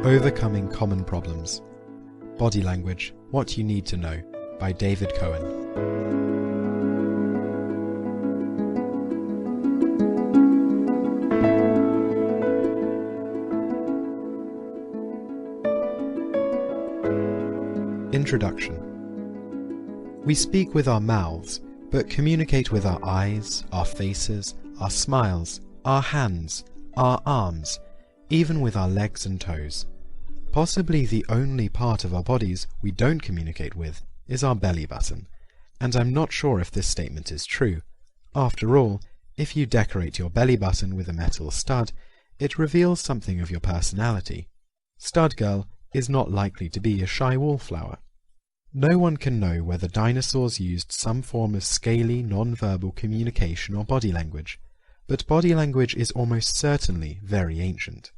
Overcoming Common Problems. Body Language, What You Need to Know, by David Cohen. Introduction. We speak with our mouths, but communicate with our eyes, our faces, our smiles, our hands, our arms, even with our legs and toes. Possibly the only part of our bodies we don't communicate with is our belly button, and I'm not sure if this statement is true. After all, if you decorate your belly button with a metal stud, it reveals something of your personality. Stud girl is not likely to be a shy wallflower. No one can know whether dinosaurs used some form of scaly, non-verbal communication or body language, but body language is almost certainly very ancient.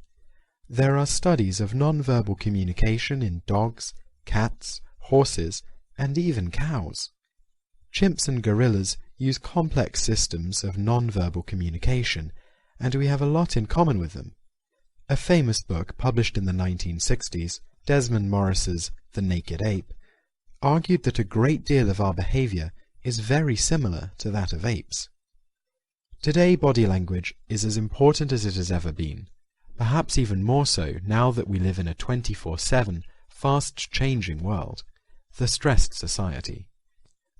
There are studies of non-verbal communication in dogs, cats, horses, and even cows. Chimps and gorillas use complex systems of non-verbal communication, and we have a lot in common with them. A famous book published in the 1960s, Desmond Morris's The Naked Ape, argued that a great deal of our behavior is very similar to that of apes. Today, body language is as important as it has ever been, perhaps even more so now that we live in a 24/7, fast-changing world, the stressed society.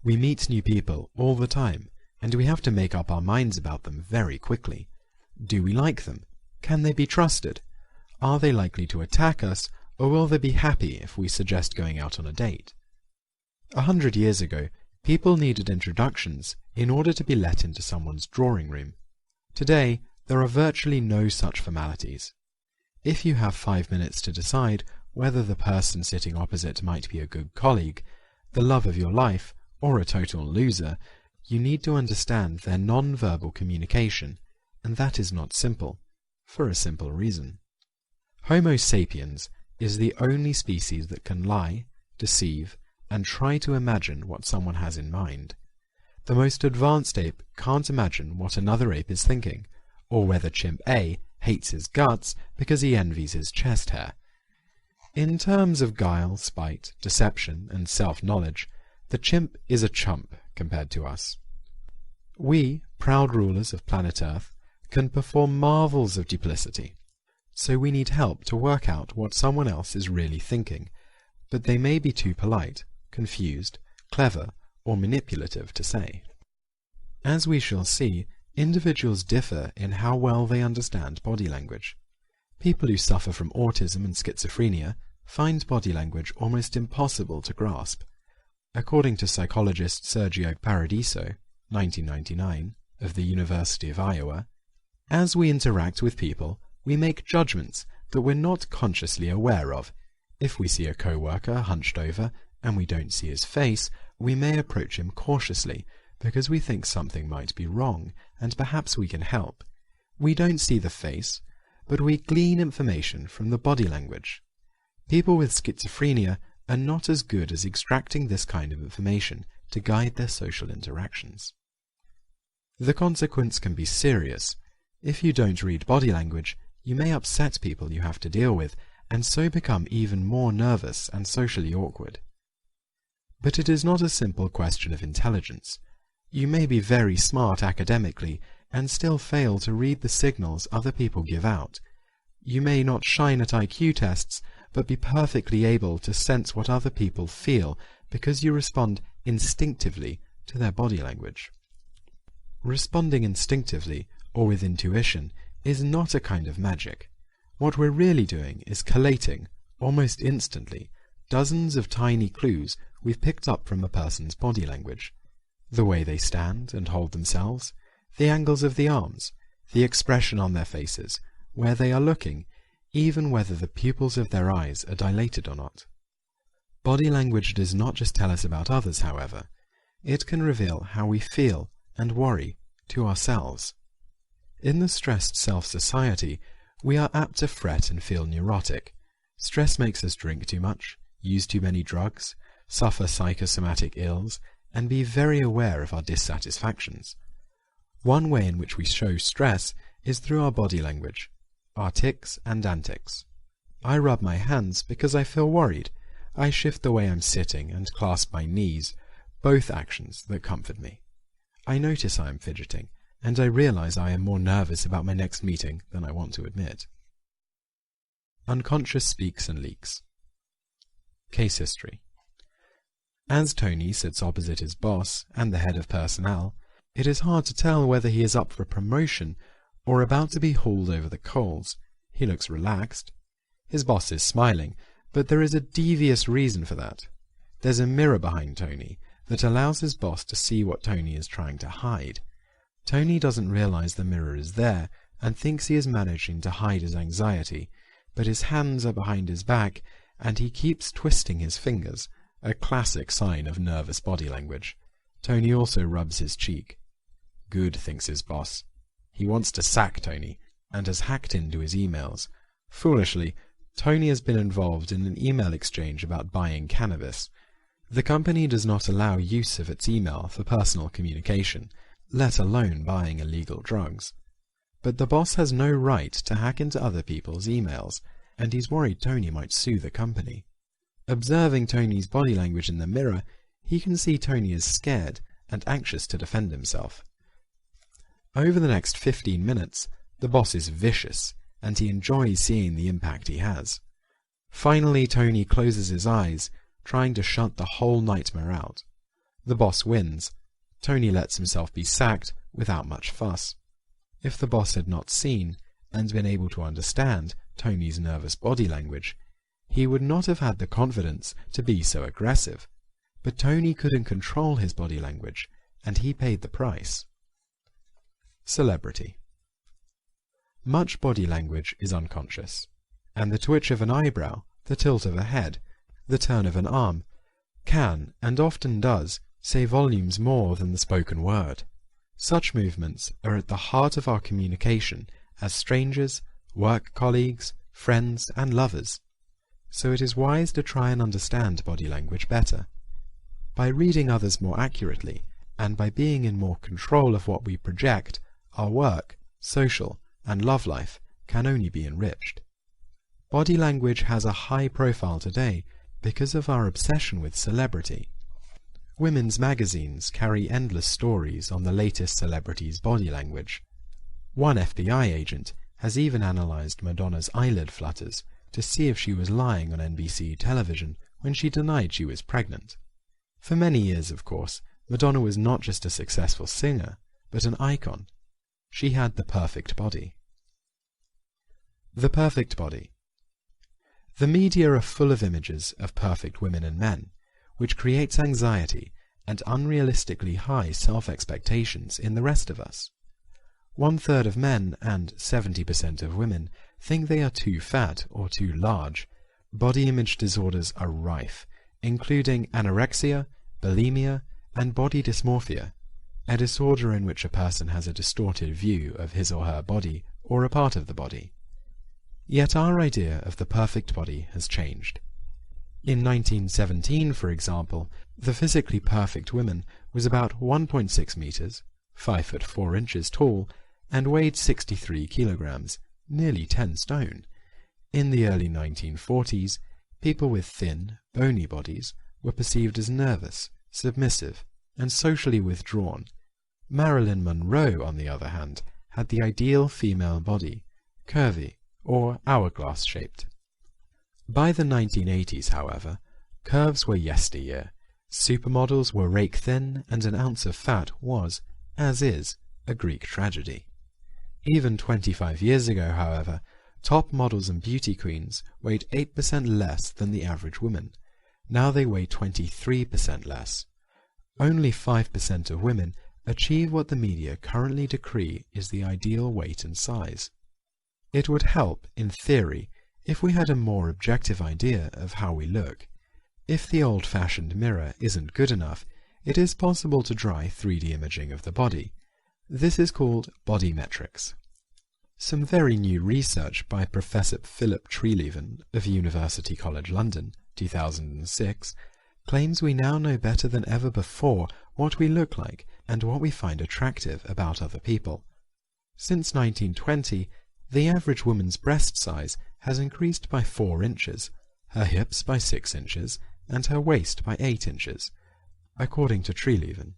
We meet new people all the time, and we have to make up our minds about them very quickly. Do we like them? Can they be trusted? Are they likely to attack us, or will they be happy if we suggest going out on a date? 100 years ago, people needed introductions in order to be let into someone's drawing room. Today, there are virtually no such formalities. If you have 5 minutes to decide whether the person sitting opposite might be a good colleague, the love of your life, or a total loser, you need to understand their non-verbal communication, and that is not simple, for a simple reason. Homo sapiens is the only species that can lie, deceive, and try to imagine what someone has in mind. The most advanced ape can't imagine what another ape is thinking, or whether chimp A hates his guts because he envies his chest hair. In terms of guile, spite, deception, and self-knowledge, the chimp is a chump compared to us. We, proud rulers of planet Earth, can perform marvels of duplicity, so we need help to work out what someone else is really thinking, but they may be too polite, confused, clever, or manipulative to say. As we shall see, individuals differ in how well they understand body language. People who suffer from autism and schizophrenia find body language almost impossible to grasp. According to psychologist Sergio Paradiso, 1999, of the University of Iowa, as we interact with people, we make judgments that we're not consciously aware of. If we see a co-worker hunched over and we don't see his face, we may approach him cautiously because we think something might be wrong and perhaps we can help. We don't see the face, but we glean information from the body language. People with schizophrenia are not as good as extracting this kind of information to guide their social interactions. The consequence can be serious. If you don't read body language, you may upset people you have to deal with, and so become even more nervous and socially awkward. But it is not a simple question of intelligence. You may be very smart academically and still fail to read the signals other people give out. You may not shine at IQ tests, but be perfectly able to sense what other people feel because you respond instinctively to their body language. Responding instinctively, or with intuition, is not a kind of magic. What we're really doing is collating, almost instantly, dozens of tiny clues we've picked up from a person's body language. The way they stand and hold themselves, the angles of the arms, the expression on their faces, where they are looking, even whether the pupils of their eyes are dilated or not. Body language does not just tell us about others, however. It can reveal how we feel and worry to ourselves. In the stressed self-society, we are apt to fret and feel neurotic. Stress makes us drink too much, use too many drugs, suffer psychosomatic ills, and be very aware of our dissatisfactions. One way in which we show stress is through our body language, our tics and antics. I rub my hands because I feel worried. I shift the way I'm sitting and clasp my knees, both actions that comfort me. I notice I am fidgeting, and I realize I am more nervous about my next meeting than I want to admit. Unconscious speaks and leaks. Case history. As Tony sits opposite his boss and the head of personnel, it is hard to tell whether he is up for promotion or about to be hauled over the coals. He looks relaxed. His boss is smiling, but there is a devious reason for that. There's a mirror behind Tony that allows his boss to see what Tony is trying to hide. Tony doesn't realize the mirror is there and thinks he is managing to hide his anxiety, but his hands are behind his back and he keeps twisting his fingers, a classic sign of nervous body language. Tony also rubs his cheek. Good, thinks his boss. He wants to sack Tony and has hacked into his emails. Foolishly, Tony has been involved in an email exchange about buying cannabis. The company does not allow use of its email for personal communication, let alone buying illegal drugs. But the boss has no right to hack into other people's emails, and he's worried Tony might sue the company. Observing Tony's body language in the mirror, he can see Tony is scared and anxious to defend himself. Over the next 15 minutes, the boss is vicious, and he enjoys seeing the impact he has. Finally, Tony closes his eyes, trying to shut the whole nightmare out. The boss wins. Tony lets himself be sacked without much fuss. If the boss had not seen and been able to understand Tony's nervous body language, he would not have had the confidence to be so aggressive. But Tony couldn't control his body language, and he paid the price. Celebrity. Much body language is unconscious, and the twitch of an eyebrow, the tilt of a head, the turn of an arm, can, and often does, say volumes more than the spoken word. Such movements are at the heart of our communication as strangers, work colleagues, friends, and lovers. So it is wise to try and understand body language better. By reading others more accurately, and by being in more control of what we project, our work, social, and love life can only be enriched. Body language has a high profile today because of our obsession with celebrity. Women's magazines carry endless stories on the latest celebrities' body language. One FBI agent has even analyzed Madonna's eyelid flutters to see if she was lying on NBC television when she denied she was pregnant. For many years, of course, Madonna was not just a successful singer, but an icon. She had the perfect body. The perfect body. The media are full of images of perfect women and men, which creates anxiety and unrealistically high self-expectations in the rest of us. 1/3 of men and 70% of women think they are too fat or too large. Body image disorders are rife, including anorexia, bulimia, and body dysmorphia, a disorder in which a person has a distorted view of his or her body or a part of the body. Yet our idea of the perfect body has changed. In 1917, for example, the physically perfect woman was about 1.6 meters, 5 foot 4 inches tall, and weighed 63 kilograms, nearly 10 stone. In the early 1940s, people with thin, bony bodies were perceived as nervous, submissive, and socially withdrawn. Marilyn Monroe, on the other hand, had the ideal female body, curvy or hourglass-shaped. By the 1980s, however, curves were yesteryear. Supermodels were rake-thin, and an ounce of fat was, as is, a Greek tragedy. Even 25 years ago, however, top models and beauty queens weighed 8% less than the average woman. Now they weigh 23% less. Only 5% of women achieve what the media currently decree is the ideal weight and size. It would help, in theory, if we had a more objective idea of how we look. If the old-fashioned mirror isn't good enough, it is possible to try 3D imaging of the body. This is called body metrics. Some very new research by Professor Philip Treleaven of University College London, 2006, claims we now know better than ever before what we look like and what we find attractive about other people. Since 1920, the average woman's breast size has increased by 4 inches, her hips by 6 inches, and her waist by 8 inches, according to Treleaven.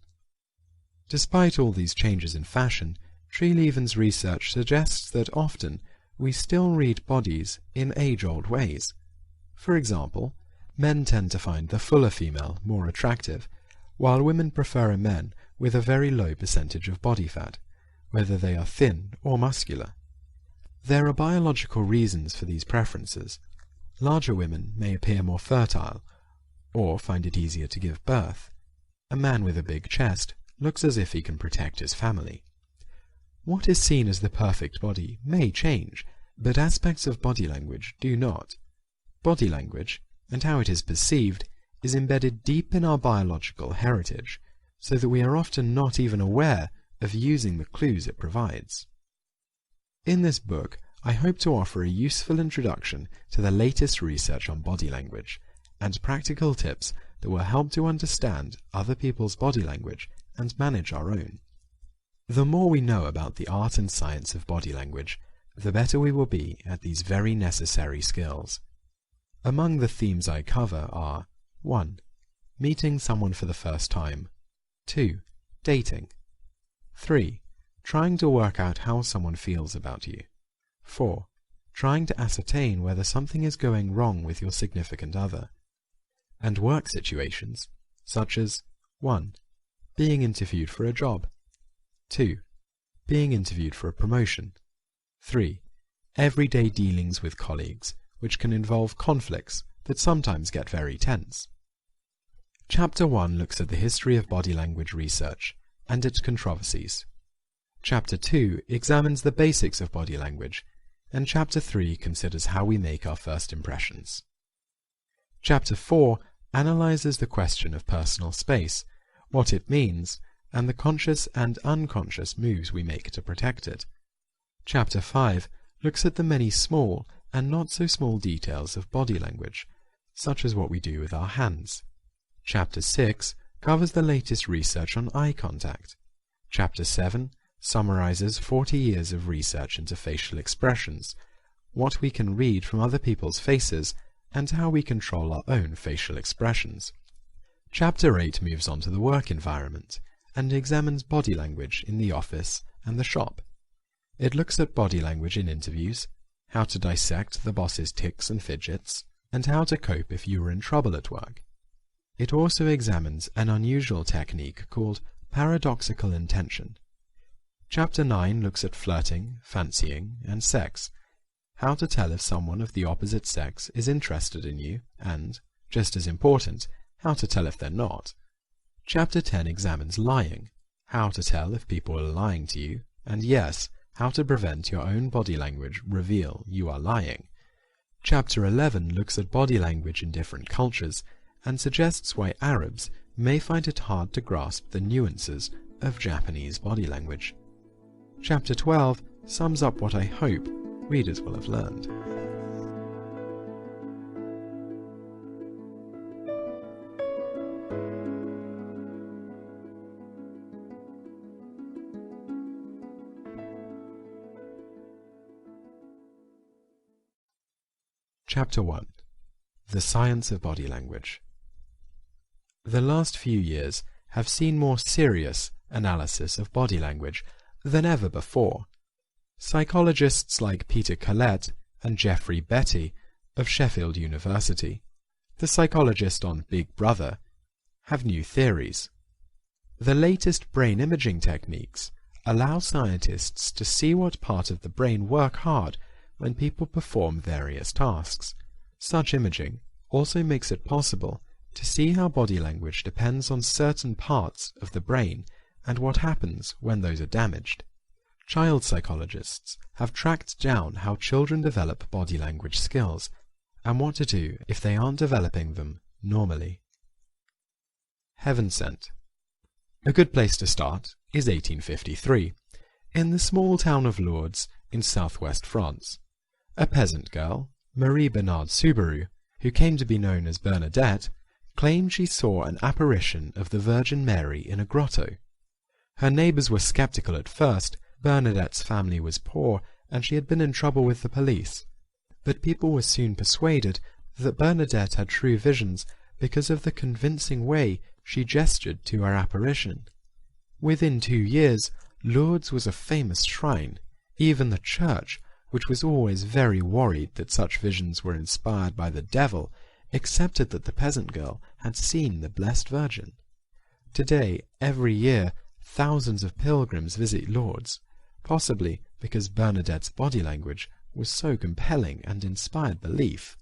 Despite all these changes in fashion, Treleaven's research suggests that often we still read bodies in age-old ways. For example, men tend to find the fuller female more attractive, while women prefer men with a very low percentage of body fat, whether they are thin or muscular. There are biological reasons for these preferences. Larger women may appear more fertile, or find it easier to give birth. A man with a big chest looks as if he can protect his family. What is seen as the perfect body may change, but aspects of body language do not. Body language, and how it is perceived, is embedded deep in our biological heritage, so that we are often not even aware of using the clues it provides. In this book, I hope to offer a useful introduction to the latest research on body language, and practical tips that will help to understand other people's body language and manage our own. The more we know about the art and science of body language, the better we will be at these very necessary skills. Among the themes I cover are 1. Meeting someone for the first time. 2. Dating. 3. Trying to work out how someone feels about you. 4. Trying to ascertain whether something is going wrong with your significant other. And work situations, such as 1. Being interviewed for a job. 2. Being interviewed for a promotion. 3. Everyday dealings with colleagues, which can involve conflicts that sometimes get very tense. Chapter 1 looks at the history of body language research and its controversies. Chapter 2 examines the basics of body language, and Chapter 3 considers how we make our first impressions. Chapter 4 analyzes the question of personal space, what it means, and the conscious and unconscious moves we make to protect it. Chapter 5 looks at the many small and not so small details of body language, such as what we do with our hands. Chapter 6 covers the latest research on eye contact. Chapter 7 summarizes 40 years of research into facial expressions, what we can read from other people's faces, and how we control our own facial expressions. Chapter 8 moves on to the work environment and examines body language in the office and the shop. It looks at body language in interviews, how to dissect the boss's tics and fidgets, and how to cope if you were in trouble at work. It also examines an unusual technique called paradoxical intention. Chapter 9 looks at flirting, fancying, and sex, how to tell if someone of the opposite sex is interested in you, and, just as important, how to tell if they're not. Chapter 10 examines lying, how to tell if people are lying to you, and yes, how to prevent your own body language reveal you are lying. Chapter 11 looks at body language in different cultures, and suggests why Arabs may find it hard to grasp the nuances of Japanese body language. Chapter 12 sums up what I hope readers will have learned. Chapter 1. The Science of Body Language. The last few years have seen more serious analysis of body language than ever before. Psychologists like Peter Collett and Geoffrey Betty of Sheffield University, the psychologist on Big Brother, have new theories. The latest brain imaging techniques allow scientists to see what part of the brain work hard when people perform various tasks. Such imaging also makes it possible to see how body language depends on certain parts of the brain and what happens when those are damaged. Child psychologists have tracked down how children develop body language skills and what to do if they aren't developing them normally. Heaven Sent. A good place to start is 1853, in the small town of Lourdes in southwest France. A peasant girl, Marie Bernard Subaru, who came to be known as Bernadette, claimed she saw an apparition of the Virgin Mary in a grotto. Her neighbors were skeptical at first. Bernadette's family was poor, and she had been in trouble with the police. But people were soon persuaded that Bernadette had true visions because of the convincing way she gestured to her apparition. Within 2 years, Lourdes was a famous shrine. Even the church, which was always very worried that such visions were inspired by the devil, accepted that the peasant girl had seen the Blessed Virgin. Today, every year, thousands of pilgrims visit Lourdes, possibly because Bernadette's body language was so compelling and inspired belief.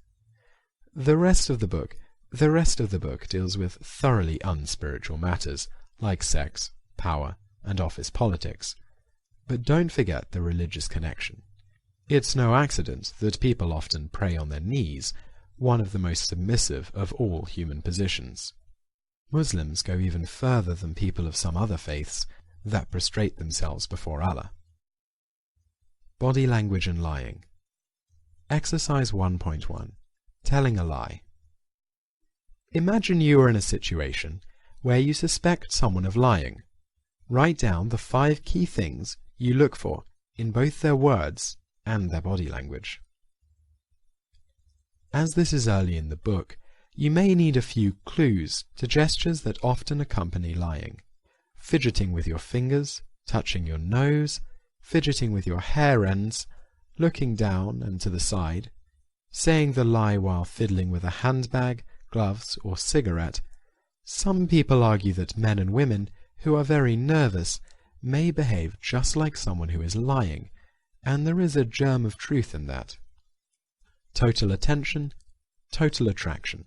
The rest of the book deals with thoroughly unspiritual matters like sex, power, and office politics. But don't forget the religious connection. It's no accident that people often pray on their knees, one of the most submissive of all human positions. Muslims go even further than people of some other faiths that prostrate themselves before Allah. Body language and lying. Exercise 1.1. Telling a lie. Imagine you are in a situation where you suspect someone of lying. Write down the 5 key things you look for in both their words and their body language. As this is early in the book, you may need a few clues to gestures that often accompany lying. Fidgeting with your fingers, touching your nose, fidgeting with your hair ends, looking down and to the side, saying the lie while fiddling with a handbag, gloves, or cigarette. Some people argue that men and women who are very nervous may behave just like someone who is lying, and there is a germ of truth in that. Total attention, total attraction.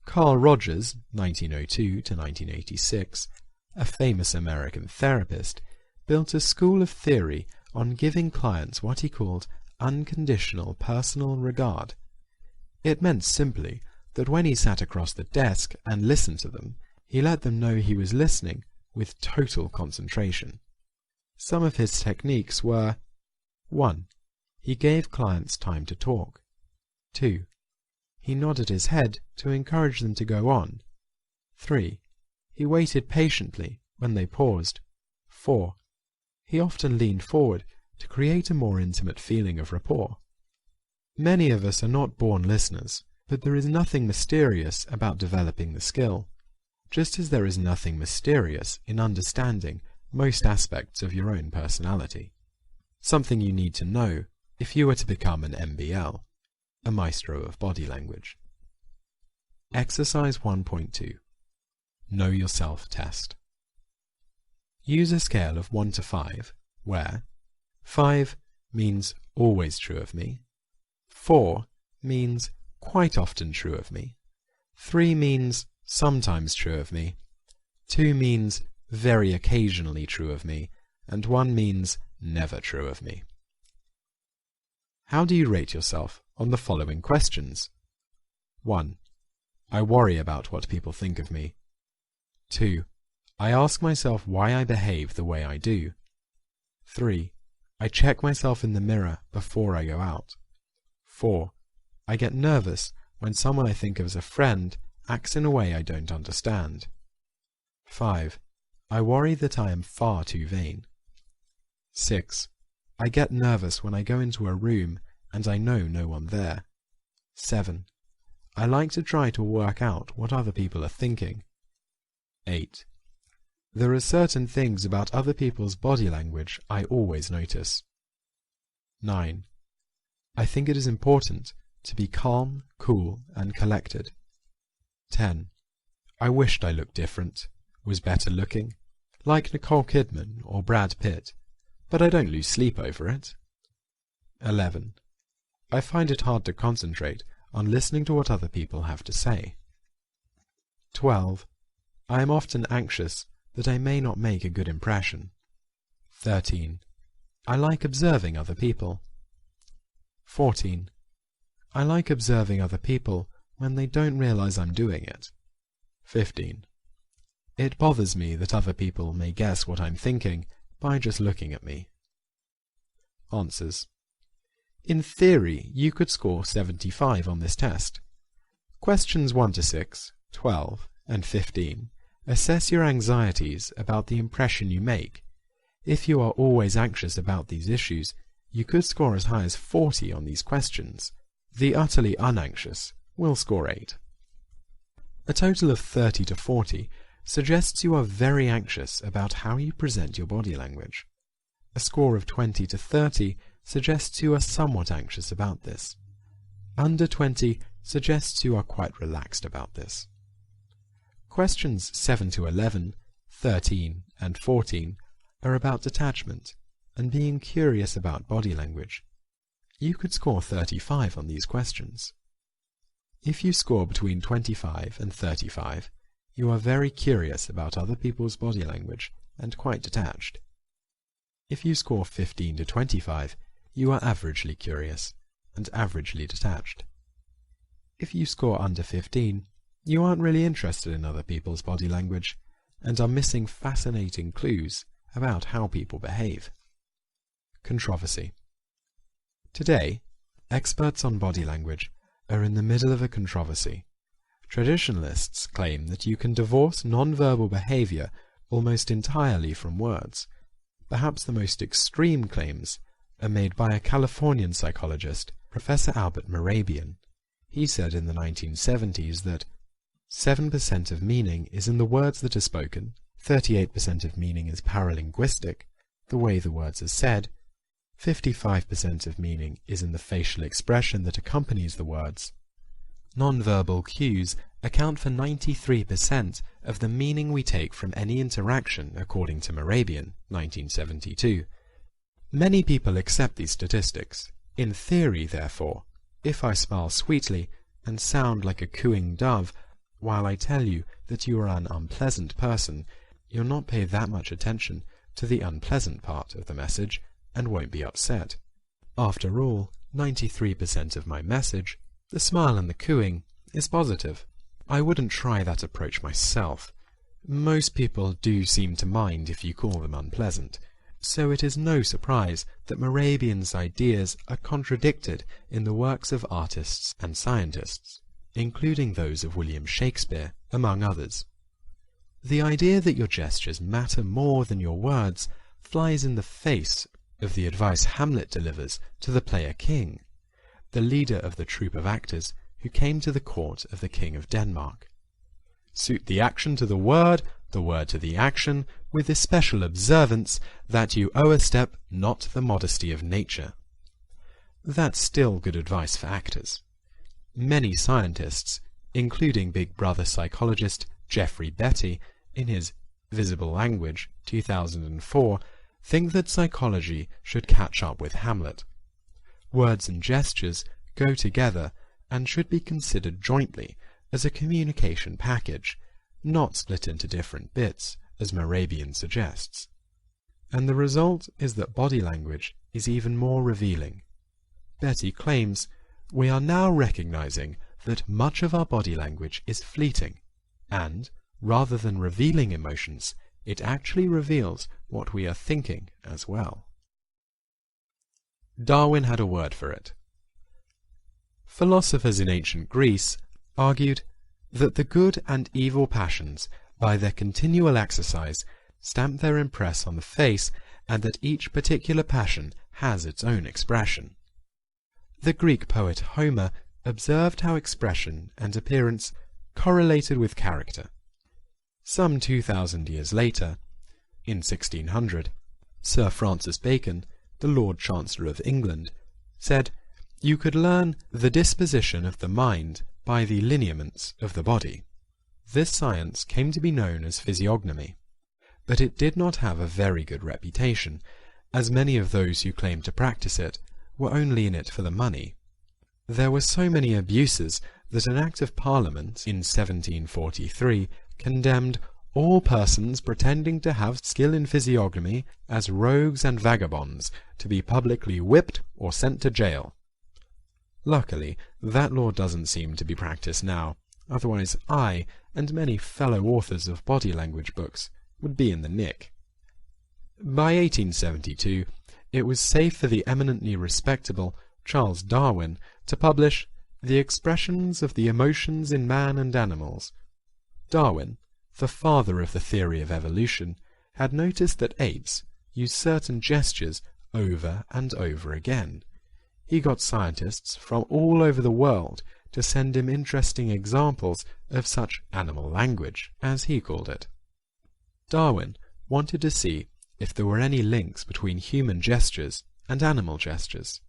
Carl Rogers, 1902 to 1986, a famous American therapist, built a school of theory on giving clients what he called unconditional personal regard. It meant simply that when he sat across the desk and listened to them, he let them know he was listening with total concentration. Some of his techniques were: 1. He gave clients time to talk. 2. He nodded his head to encourage them to go on. 3. He waited patiently when they paused. 4. He often leaned forward to create a more intimate feeling of rapport. Many of us are not born listeners, but there is nothing mysterious about developing the skill, just as there is nothing mysterious in understanding most aspects of your own personality. Something you need to know if you were to become an MBL, a Maestro of Body Language. Exercise 1.2. Know Yourself Test. Use a scale of 1 to 5, where 5 means always true of me, 4 means quite often true of me, 3 means sometimes true of me, 2 means very occasionally true of me, and 1 means never true of me. How do you rate yourself on the following questions? 1. I worry about what people think of me. 2. I ask myself why I behave the way I do. 3. I check myself in the mirror before I go out. 4. I get nervous when someone I think of as a friend acts in a way I don't understand. 5. I worry that I am far too vain. 6. I get nervous when I go into a room and I know no one there. 7. I like to try to work out what other people are thinking. 8. There are certain things about other people's body language I always notice. 9. I think it is important to be calm, cool, and collected. 10. I wished I looked different, was better looking, like Nicole Kidman or Brad Pitt, but I don't lose sleep over it. 11. I find it hard to concentrate on listening to what other people have to say. 12. I am often anxious that I may not make a good impression. 13. I like observing other people. 14. I like observing other people when they don't realize I'm doing it. 15. It bothers me that other people may guess what I'm thinking by just looking at me. Answers. In theory, you could score 75 on this test. Questions 1 to 6, 12, and 15 assess your anxieties about the impression you make. If you are always anxious about these issues, You could score as high as 40 on these questions. The utterly unanxious will score 8. A total of 30 to 40 suggests you are very anxious about how you present your body language. A score of 20 to 30 suggests you are somewhat anxious about this. Under 20 suggests you are quite relaxed about this. Questions 7 to 11, 13 and 14 are about detachment and being curious about body language. You could score 35 on these questions. If you score between 25 and 35, you are very curious about other people's body language and quite detached. If you score 15 to 25, you are averagely curious and averagely detached. If you score under 15, you aren't really interested in other people's body language and are missing fascinating clues about how people behave. Controversy. Today, experts on body language are in the middle of a controversy. Traditionalists claim that you can divorce nonverbal behavior almost entirely from words. Perhaps the most extreme claims are made by a Californian psychologist, Professor Albert Mehrabian. He said in the 1970s that 7% of meaning is in the words that are spoken, 38% of meaning is paralinguistic, the way the words are said, 55% of meaning is in the facial expression that accompanies the words. Nonverbal cues account for 93% of the meaning we take from any interaction, according to Mehrabian, 1972. Many people accept these statistics. In theory, therefore, if I smile sweetly and sound like a cooing dove while I tell you that you are an unpleasant person, you'll not pay that much attention to the unpleasant part of the message and won't be upset. After all, 93% of my message, the smile and the cooing, is positive. I wouldn't try that approach myself. Most people do seem to mind if you call them unpleasant, so it is no surprise that Mehrabian's ideas are contradicted in the works of artists and scientists, including those of William Shakespeare, among others. The idea that your gestures matter more than your words flies in the face of the advice Hamlet delivers to the player King, the leader of the troupe of actors who came to the court of the King of Denmark. Suit the action to the word to the action, with this special observance that you owe a step not the modesty of nature. That's still good advice for actors. Many scientists, including Big Brother psychologist Jeffrey Betty, in his Visible Language, 2004, think that psychology should catch up with Hamlet. Words and gestures go together and should be considered jointly as a communication package, not split into different bits, as Mehrabian suggests. And the result is that body language is even more revealing. Betty claims, we are now recognizing that much of our body language is fleeting, and, rather than revealing emotions, it actually reveals what we are thinking as well. Darwin had a word for it. Philosophers in ancient Greece argued that the good and evil passions, by their continual exercise, stamp their impress on the face, and that each particular passion has its own expression. The Greek poet Homer observed how expression and appearance correlated with character. Some 2,000 years later, in 1600, Sir Francis Bacon, the Lord Chancellor of England, said, "You could learn the disposition of the mind by the lineaments of the body." This science came to be known as physiognomy, but it did not have a very good reputation, as many of those who claimed to practice it were only in it for the money. There were so many abuses that an Act of Parliament in 1743 condemned all persons pretending to have skill in physiognomy as rogues and vagabonds to be publicly whipped or sent to jail. Luckily, that law doesn't seem to be practiced now, otherwise I and many fellow authors of body language books would be in the nick. By 1872, it was safe for the eminently respectable Charles Darwin to publish The Expressions of the Emotions in Man and Animals. Darwin, the father of the theory of evolution, had noticed that apes use certain gestures over and over again. He got scientists from all over the world to send him interesting examples of such animal language, as he called it. Darwin wanted to see if there were any links between human gestures and animal gestures.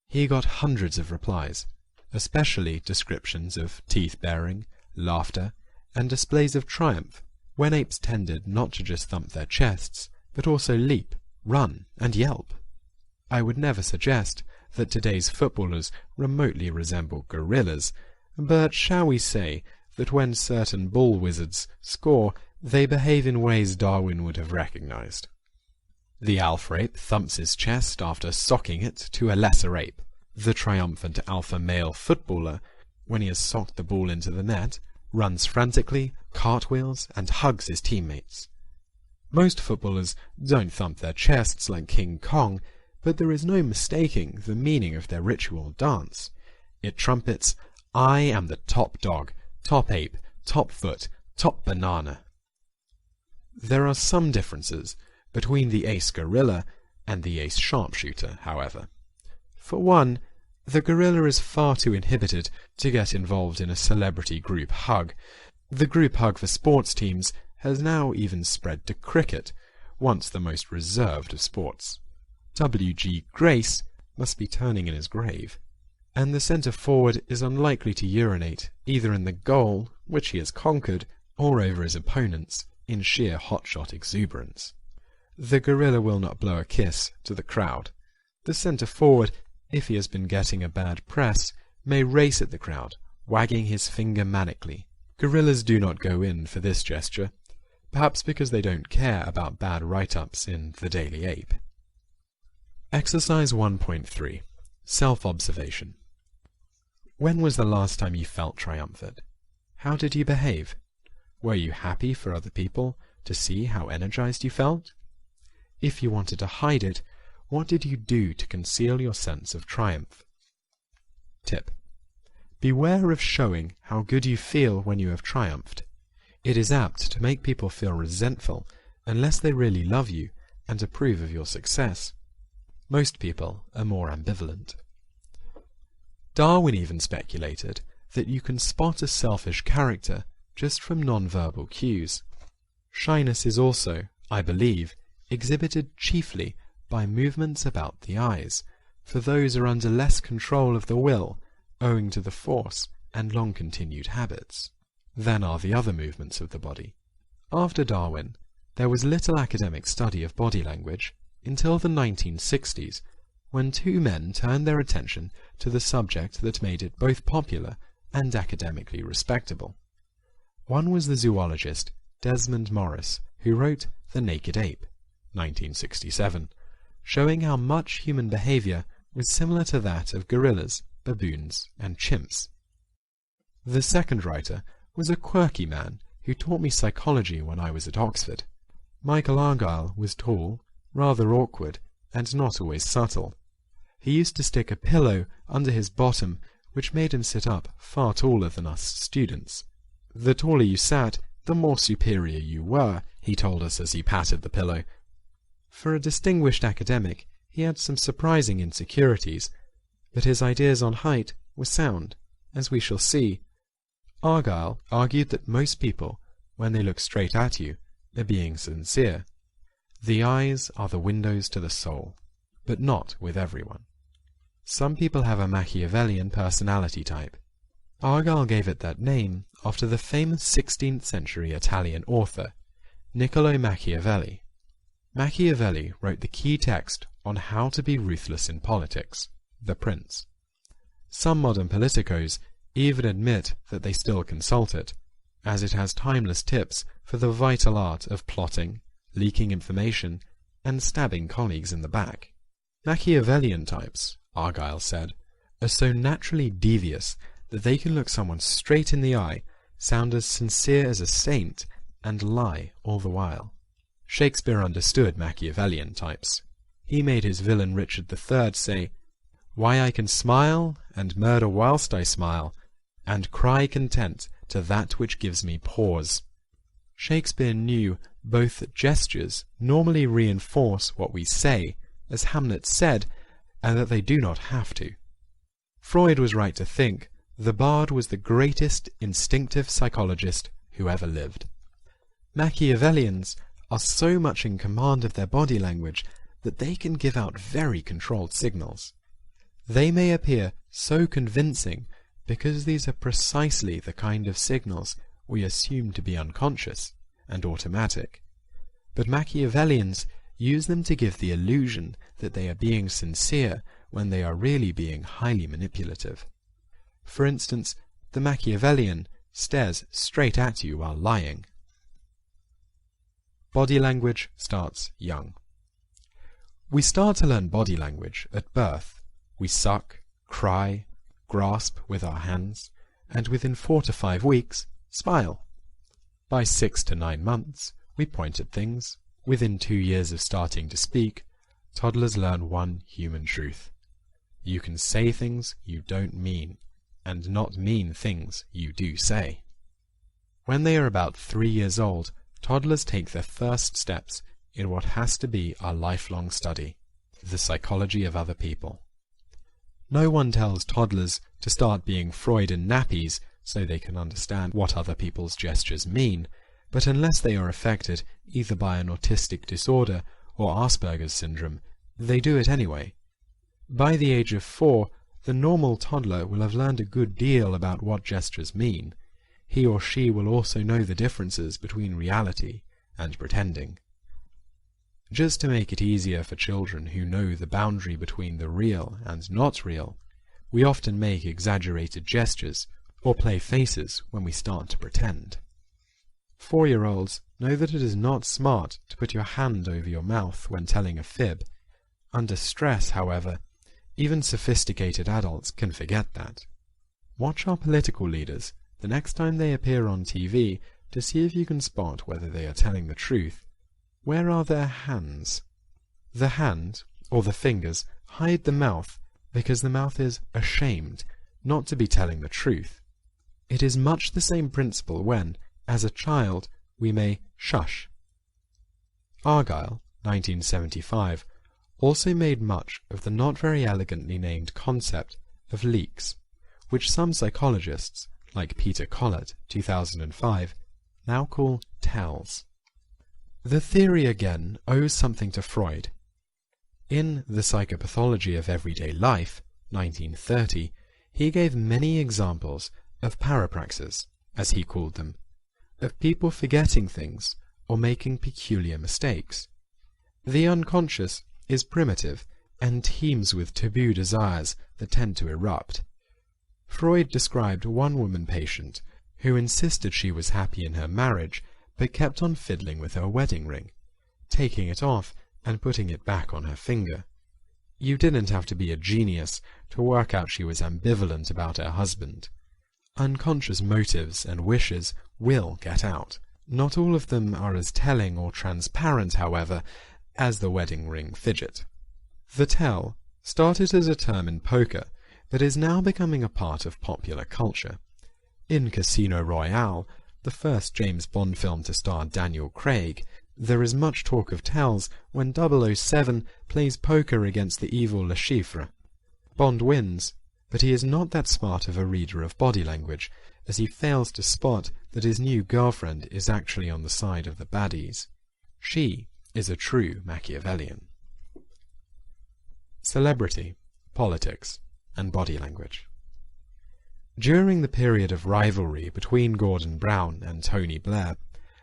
He got hundreds of replies, especially descriptions of teeth-baring, laughter, and displays of triumph, when apes tended not to just thump their chests, but also leap, run, and yelp. I would never suggest that today's footballers remotely resemble gorillas, but shall we say that when certain bull wizards score, they behave in ways Darwin would have recognized. The alpha ape thumps his chest after socking it to a lesser ape. The triumphant alpha male footballer, when he has socked the ball into the net, runs frantically, cartwheels, and hugs his teammates. Most footballers don't thump their chests like King Kong, but there is no mistaking the meaning of their ritual dance. It trumpets, "I am the top dog, top ape, top foot, top banana." There are some differences between the ace gorilla and the ace sharpshooter, however. For one, the gorilla is far too inhibited to get involved in a celebrity group hug. The group hug for sports teams has now even spread to cricket, once the most reserved of sports. W.G. Grace must be turning in his grave, and the centre forward is unlikely to urinate either in the goal, which he has conquered, or over his opponents in sheer hotshot exuberance. The gorilla will not blow a kiss to the crowd. The centre forward, if he has been getting a bad press, may race at the crowd, wagging his finger manically. Gorillas do not go in for this gesture, perhaps because they don't care about bad write-ups in The Daily Ape. Exercise 1.3. Self-observation. When was the last time you felt triumphant? How did you behave? Were you happy for other people to see how energized you felt? If you wanted to hide it, what did you do to conceal your sense of triumph? Tip. Beware of showing how good you feel when you have triumphed. It is apt to make people feel resentful unless they really love you and approve of your success. Most people are more ambivalent. Darwin even speculated that you can spot a selfish character just from non-verbal cues. Shyness is also, I believe, exhibited chiefly by movements about the eyes, for those are under less control of the will, owing to the force and long-continued habits, than are the other movements of the body. After Darwin, there was little academic study of body language until the 1960s, when two men turned their attention to the subject that made it both popular and academically respectable. One was the zoologist Desmond Morris, who wrote The Naked Ape, 1967, showing how much human behavior was similar to that of gorillas, baboons, and chimps. The second writer was a quirky man who taught me psychology when I was at Oxford. Michael Argyll was tall, rather awkward, and not always subtle. He used to stick a pillow under his bottom, which made him sit up far taller than us students. The taller you sat, the more superior you were, he told us as he patted the pillow. For a distinguished academic, he had some surprising insecurities, but his ideas on height were sound, as we shall see. Argyll argued that most people, when they look straight at you, are being sincere. The eyes are the windows to the soul, but not with everyone. Some people have a Machiavellian personality type. Argyll gave it that name after the famous 16th century Italian author, Niccolò Machiavelli. Machiavelli wrote the key text on how to be ruthless in politics, The Prince. Some modern politicos even admit that they still consult it, as it has timeless tips for the vital art of plotting, leaking information, and stabbing colleagues in the back. Machiavellian types, Argyll said, are so naturally devious that they can look someone straight in the eye, sound as sincere as a saint, and lie all the while. Shakespeare understood Machiavellian types. He made his villain Richard III say, "Why I can smile, and murder whilst I smile, and cry content to that which gives me pause." Shakespeare knew both that gestures normally reinforce what we say, as Hamlet said, and that they do not have to. Freud was right to think the bard was the greatest instinctive psychologist who ever lived. Machiavellians are so much in command of their body language that they can give out very controlled signals. They may appear so convincing because these are precisely the kind of signals we assume to be unconscious and automatic. But Machiavellians use them to give the illusion that they are being sincere when they are really being highly manipulative. For instance, the Machiavellian stares straight at you while lying. Body language starts young. We start to learn body language at birth. We suck, cry, grasp with our hands, and within 4 to 5 weeks, smile. By 6 to 9 months, we point at things. Within 2 years of starting to speak, toddlers learn one human truth. You can say things you don't mean, and not mean things you do say. When they are about 3 years old, toddlers take their first steps in what has to be our lifelong study, the psychology of other people. No one tells toddlers to start being Freud in nappies so they can understand what other people's gestures mean, but unless they are affected either by an autistic disorder or Asperger's syndrome, they do it anyway. By the age of 4, the normal toddler will have learned a good deal about what gestures mean. He or she will also know the differences between reality and pretending. Just to make it easier for children who know the boundary between the real and not real, we often make exaggerated gestures or play faces when we start to pretend. 4-year-olds know that it is not smart to put your hand over your mouth when telling a fib. Under stress, however, even sophisticated adults can forget that. Watch our political leaders the next time they appear on TV to see if you can spot whether they are telling the truth. Where are their hands? The hand, or the fingers, hide the mouth because the mouth is ashamed not to be telling the truth. It is much the same principle when, as a child, we may shush. Argyll, 1975, also made much of the not very elegantly named concept of leaks, which some psychologists, like Peter Collett, 2005, now call tells. The theory again owes something to Freud. In The Psychopathology of Everyday Life, 1930, he gave many examples of parapraxis, as he called them, of people forgetting things or making peculiar mistakes. The unconscious is primitive and teems with taboo desires that tend to erupt. Freud described one woman patient who insisted she was happy in her marriage but kept on fiddling with her wedding ring, taking it off and putting it back on her finger. You didn't have to be a genius to work out she was ambivalent about her husband. Unconscious motives and wishes will get out. Not all of them are as telling or transparent, however, as the wedding ring fidget. The tell started as a term in poker, but is now becoming a part of popular culture. In Casino Royale, the first James Bond film to star Daniel Craig, there is much talk of tells when 007 plays poker against the evil Le Chiffre. Bond wins, but he is not that smart of a reader of body language, as he fails to spot that his new girlfriend is actually on the side of the baddies. She is a true Machiavellian. Celebrity, politics, and body language. During the period of rivalry between Gordon Brown and Tony Blair,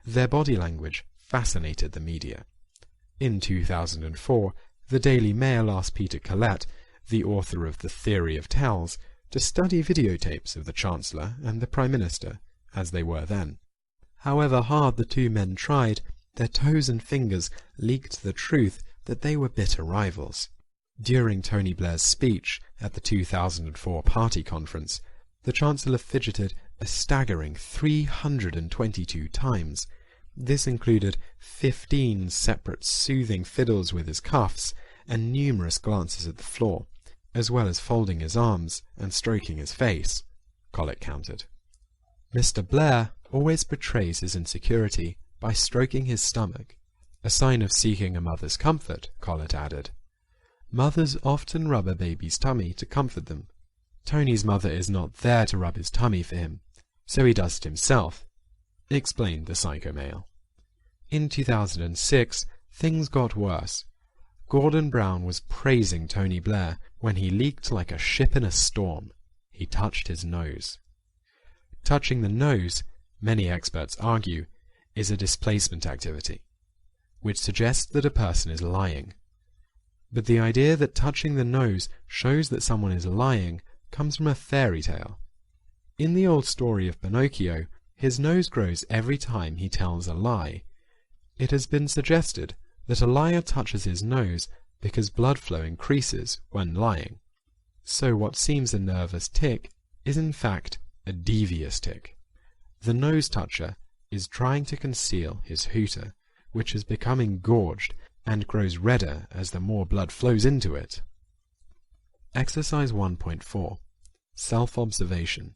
their body language fascinated the media. In 2004, the Daily Mail asked Peter Collett, the author of The Theory of Tells, to study videotapes of the Chancellor and the Prime Minister, as they were then. However hard the two men tried, their toes and fingers leaked the truth that they were bitter rivals. During Tony Blair's speech at the 2004 party conference, the Chancellor fidgeted a staggering 322 times. This included 15 separate soothing fiddles with his cuffs and numerous glances at the floor, as well as folding his arms and stroking his face, Collett counted. Mr. Blair always betrays his insecurity by stroking his stomach, a sign of seeking a mother's comfort, Collett added. Mothers often rub a baby's tummy to comfort them. Tony's mother is not there to rub his tummy for him, so he does it himself, explained the psycho male. In 2006, things got worse. Gordon Brown was praising Tony Blair when he leaked like a ship in a storm. He touched his nose. Touching the nose, many experts argue, is a displacement activity, which suggests that a person is lying. But the idea that touching the nose shows that someone is lying comes from a fairy tale. In the old story of Pinocchio, his nose grows every time he tells a lie. It has been suggested that a liar touches his nose because blood flow increases when lying. So what seems a nervous tic is in fact a devious tic. The nose toucher is trying to conceal his hooter, which is becoming gorged and grows redder as the more blood flows into it. Exercise 1.4. Self-observation.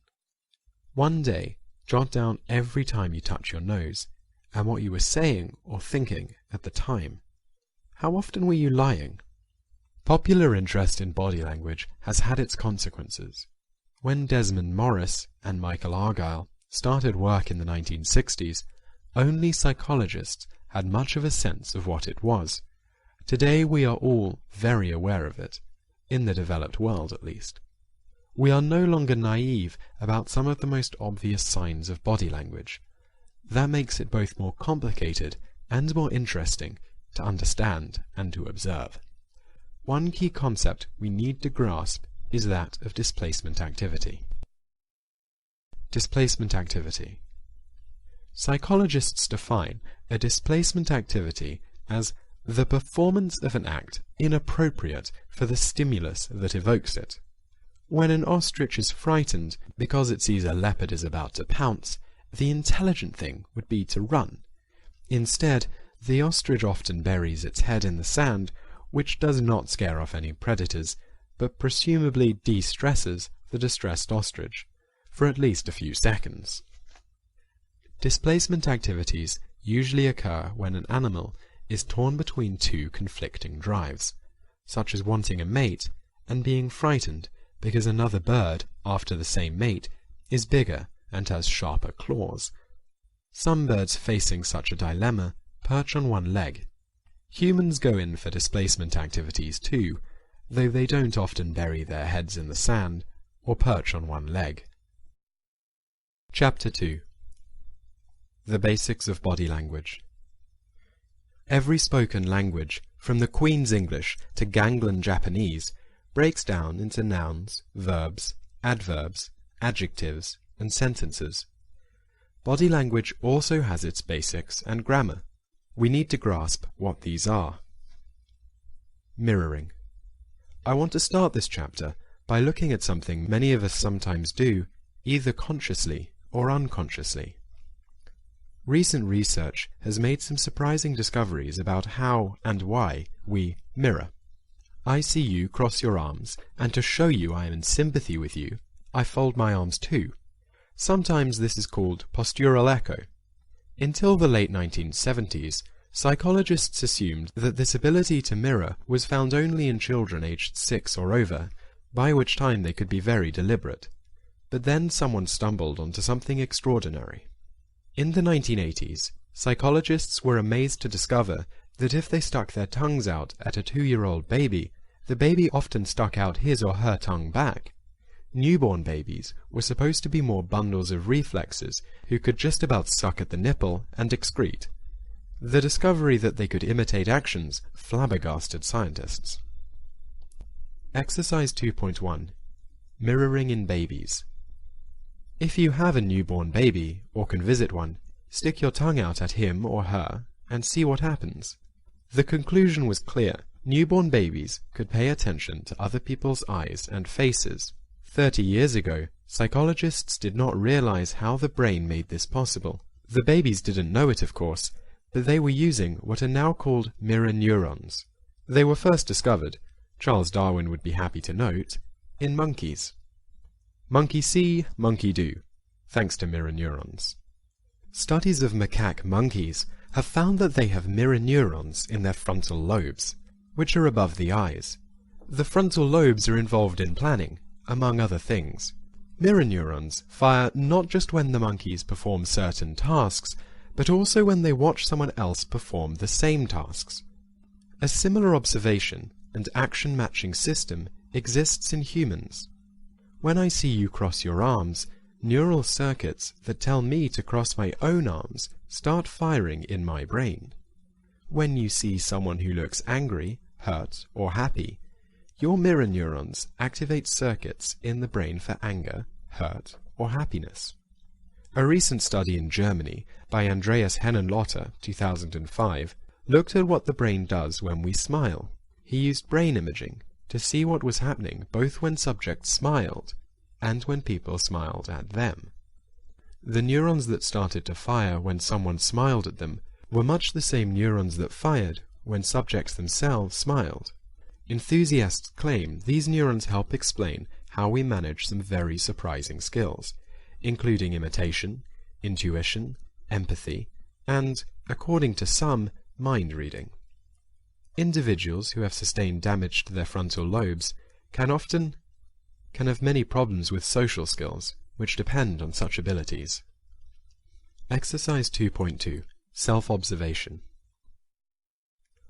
One day, jot down every time you touch your nose, and what you were saying or thinking at the time. How often were you lying? Popular interest in body language has had its consequences. When Desmond Morris and Michael Argyll started work in the 1960s, only psychologists had much of a sense of what it was. Today we are all very aware of it, in the developed world at least. We are no longer naive about some of the most obvious signs of body language. That makes it both more complicated and more interesting to understand and to observe. One key concept we need to grasp is that of displacement activity. Displacement activity. Psychologists define a displacement activity as the performance of an act inappropriate for the stimulus that evokes it. When an ostrich is frightened because it sees a leopard is about to pounce, the intelligent thing would be to run. Instead, the ostrich often buries its head in the sand, which does not scare off any predators, but presumably de-stresses the distressed ostrich, for at least a few seconds. Displacement activities usually occur when an animal is torn between two conflicting drives, such as wanting a mate and being frightened because another bird, after the same mate, is bigger and has sharper claws. Some birds facing such a dilemma perch on one leg. Humans go in for displacement activities too, though they don't often bury their heads in the sand or perch on one leg. Chapter 2. The Basics of Body Language. Every spoken language, from the Queen's English to Gangland Japanese, breaks down into nouns, verbs, adverbs, adjectives, and sentences. Body language also has its basics and grammar. We need to grasp what these are. Mirroring. I want to start this chapter by looking at something many of us sometimes do, either consciously or unconsciously. Recent research has made some surprising discoveries about how and why we mirror. I see you cross your arms, and to show you I am in sympathy with you, I fold my arms too. Sometimes this is called postural echo. Until the late 1970s, psychologists assumed that this ability to mirror was found only in children aged 6 or over, by which time they could be very deliberate. But then someone stumbled onto something extraordinary. In the 1980s, psychologists were amazed to discover that if they stuck their tongues out at a 2-year-old baby, the baby often stuck out his or her tongue back. Newborn babies were supposed to be more bundles of reflexes who could just about suck at the nipple and excrete. The discovery that they could imitate actions flabbergasted scientists. Exercise 2.1. Mirroring in babies. If you have a newborn baby, or can visit one, stick your tongue out at him or her and see what happens. The conclusion was clear. Newborn babies could pay attention to other people's eyes and faces. 30 years ago, psychologists did not realize how the brain made this possible. The babies didn't know it, of course, but they were using what are now called mirror neurons. They were first discovered, Charles Darwin would be happy to note, in monkeys. Monkey see, monkey do, thanks to mirror neurons. Studies of macaque monkeys have found that they have mirror neurons in their frontal lobes, which are above the eyes. The frontal lobes are involved in planning, among other things. Mirror neurons fire not just when the monkeys perform certain tasks, but also when they watch someone else perform the same tasks. A similar observation and action-matching system exists in humans. When I see you cross your arms, neural circuits that tell me to cross my own arms start firing in my brain. When you see someone who looks angry, hurt, or happy, your mirror neurons activate circuits in the brain for anger, hurt, or happiness. A recent study in Germany by Andreas Hennenlotter, 2005, looked at what the brain does when we smile. He used brain imaging to see what was happening both when subjects smiled and when people smiled at them. The neurons that started to fire when someone smiled at them were much the same neurons that fired when subjects themselves smiled. Enthusiasts claim these neurons help explain how we manage some very surprising skills, including imitation, intuition, empathy, and, according to some, mind reading. Individuals who have sustained damage to their frontal lobes can have many problems with social skills, which depend on such abilities. Exercise 2.2. Self-observation.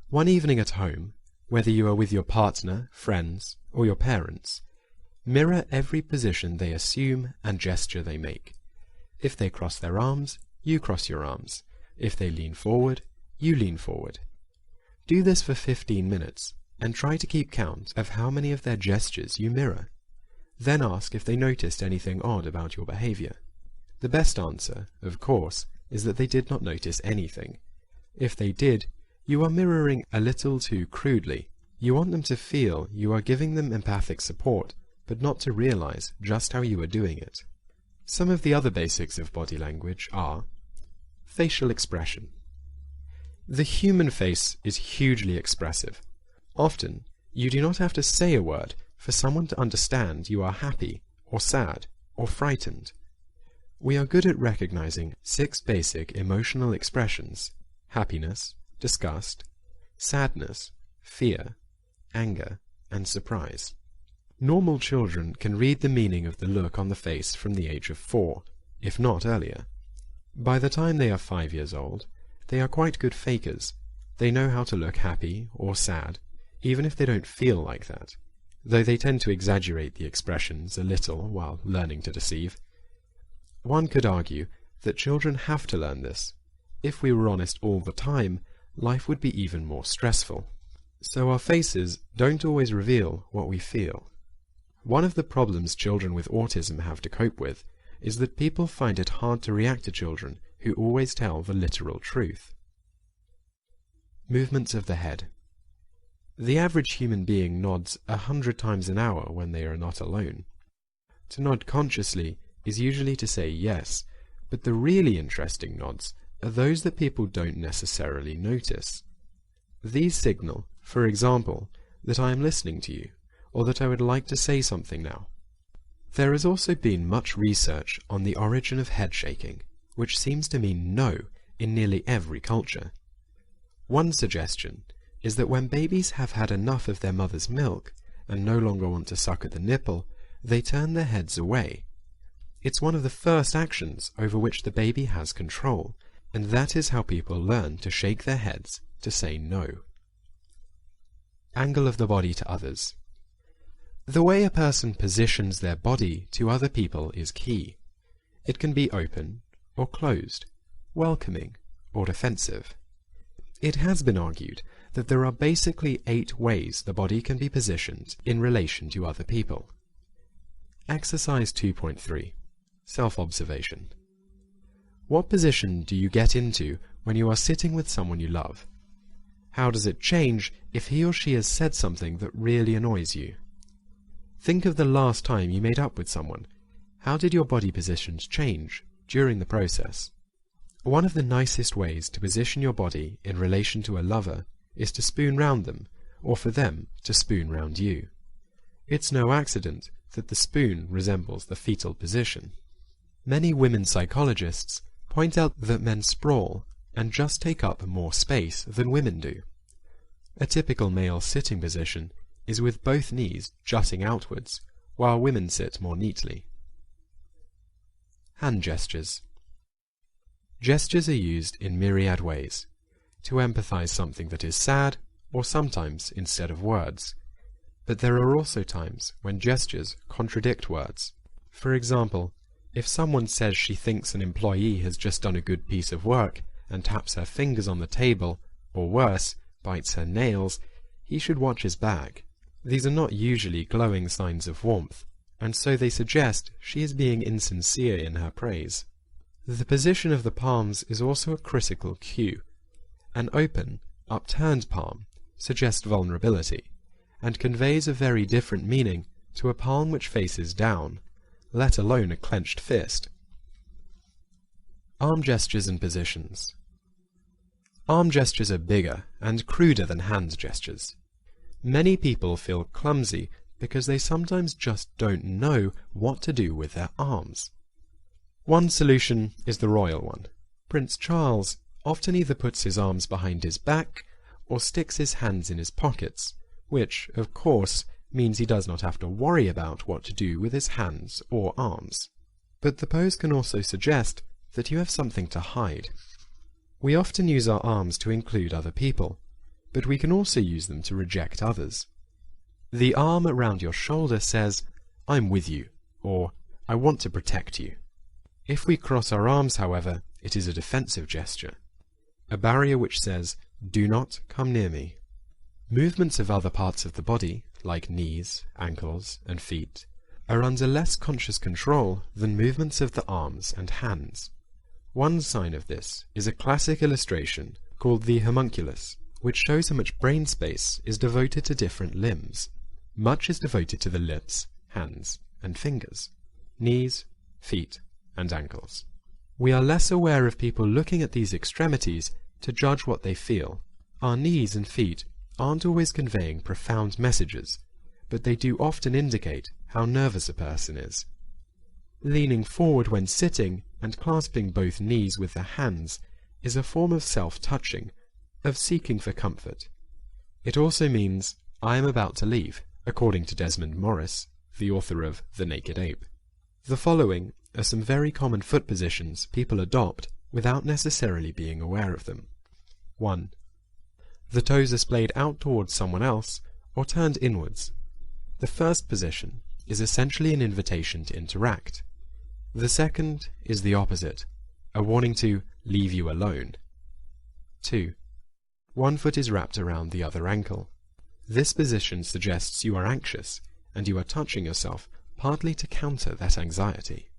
One evening at home, whether you are with your partner, friends, or your parents, mirror every position they assume and gesture they make. If they cross their arms, you cross your arms. If they lean forward, you lean forward. Do this for 15 minutes, and try to keep count of how many of their gestures you mirror. Then ask if they noticed anything odd about your behavior. The best answer, of course, is that they did not notice anything. If they did, you are mirroring a little too crudely. You want them to feel you are giving them empathic support, but not to realize just how you are doing it. Some of the other basics of body language are facial expression. The human face is hugely expressive. Often, you do not have to say a word for someone to understand you are happy, or sad, or frightened. We are good at recognizing 6 basic emotional expressions: happiness, disgust, sadness, fear, anger, and surprise. Normal children can read the meaning of the look on the face from the age of 4, if not earlier. By the time they are 5 years old, they are quite good fakers. They know how to look happy or sad, even if they don't feel like that, though they tend to exaggerate the expressions a little while learning to deceive. One could argue that children have to learn this. If we were honest all the time, life would be even more stressful. So our faces don't always reveal what we feel. One of the problems children with autism have to cope with is that people find it hard to react to children who always tell the literal truth. Movements of the head. The average human being nods 100 times an hour when they are not alone. To nod consciously is usually to say yes, but the really interesting nods are those that people don't necessarily notice. These signal, for example, that I am listening to you, or that I would like to say something now. There has also been much research on the origin of head shaking, which seems to mean no in nearly every culture. One suggestion is that when babies have had enough of their mother's milk and no longer want to suck at the nipple, they turn their heads away. It's one of the first actions over which the baby has control, and that is how people learn to shake their heads to say no. Angle of the body to others. The way a person positions their body to other people is key. It can be open or closed, welcoming or defensive. It has been argued that there are basically 8 ways the body can be positioned in relation to other people. Exercise 2.3. Self-observation. What position do you get into when you are sitting with someone you love? How does it change if he or she has said something that really annoys you? Think of the last time you made up with someone. How did your body positions change during the process? One of the nicest ways to position your body in relation to a lover is to spoon round them, or for them to spoon round you. It's no accident that the spoon resembles the fetal position. Many women psychologists point out that men sprawl and just take up more space than women do. A typical male sitting position is with both knees jutting outwards, while women sit more neatly. Hand gestures. Gestures are used in myriad ways, to empathize something that is sad, or sometimes instead of words. But there are also times when gestures contradict words. For example, if someone says she thinks an employee has just done a good piece of work and taps her fingers on the table, or worse, bites her nails, he should watch his back. These are not usually glowing signs of warmth, and so they suggest she is being insincere in her praise. The position of the palms is also a critical cue. An open, upturned palm suggests vulnerability, and conveys a very different meaning to a palm which faces down, let alone a clenched fist. Arm gestures and positions. Arm gestures are bigger and cruder than hand gestures. Many people feel clumsy because they sometimes just don't know what to do with their arms. One solution is the royal one. Prince Charles often either puts his arms behind his back or sticks his hands in his pockets, which, of course, means he does not have to worry about what to do with his hands or arms. But the pose can also suggest that you have something to hide. We often use our arms to include other people, but we can also use them to reject others. The arm around your shoulder says, "I'm with you," or "I want to protect you." If we cross our arms, however, it is a defensive gesture, a barrier which says, "Do not come near me." Movements of other parts of the body, like knees, ankles, and feet, are under less conscious control than movements of the arms and hands. One sign of this is a classic illustration called the homunculus, which shows how much brain space is devoted to different limbs. Much is devoted to the lips, hands, and fingers, knees, feet, and ankles. We are less aware of people looking at these extremities to judge what they feel. Our knees and feet aren't always conveying profound messages, but they do often indicate how nervous a person is. Leaning forward when sitting and clasping both knees with the hands is a form of self-touching, of seeking for comfort. It also means, "I am about to leave," according to Desmond Morris, the author of The Naked Ape. The following are some very common foot positions people adopt without necessarily being aware of them. 1. The toes are splayed out towards someone else or turned inwards. The first position is essentially an invitation to interact. The second is the opposite, a warning to leave you alone. 2. One foot is wrapped around the other ankle. This position suggests you are anxious and you are touching yourself partly to counter that anxiety.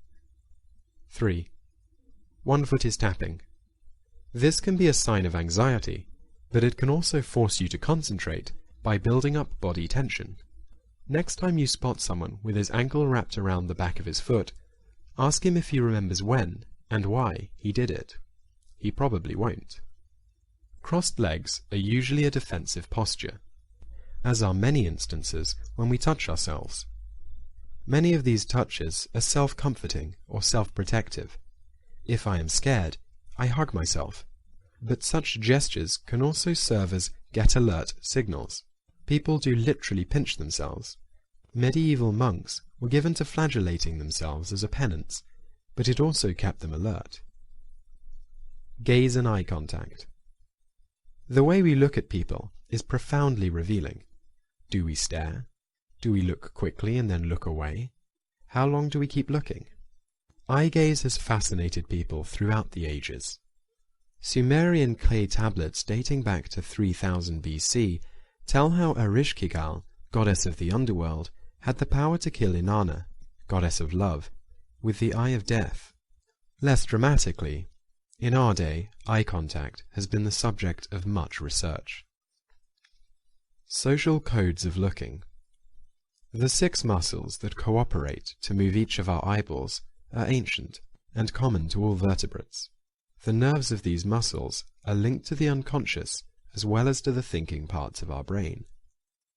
3. One foot is tapping. This can be a sign of anxiety, but it can also force you to concentrate by building up body tension. Next time you spot someone with his ankle wrapped around the back of his foot, ask him if he remembers when and why he did it. He probably won't. Crossed legs are usually a defensive posture, as are many instances when we touch ourselves. Many of these touches are self-comforting or self-protective. If I am scared, I hug myself. But such gestures can also serve as get alert signals. People do literally pinch themselves. Medieval monks were given to flagellating themselves as a penance, but it also kept them alert. Gaze and eye contact. The way we look at people is profoundly revealing. Do we stare? Do we look quickly and then look away? How long do we keep looking? Eye gaze has fascinated people throughout the ages. Sumerian clay tablets dating back to 3000 BC tell how Erishkigal, goddess of the underworld, had the power to kill Inanna, goddess of love, with the eye of death. Less dramatically, in our day, eye contact has been the subject of much research. Social codes of looking. The 6 muscles that cooperate to move each of our eyeballs are ancient and common to all vertebrates. The nerves of these muscles are linked to the unconscious as well as to the thinking parts of our brain.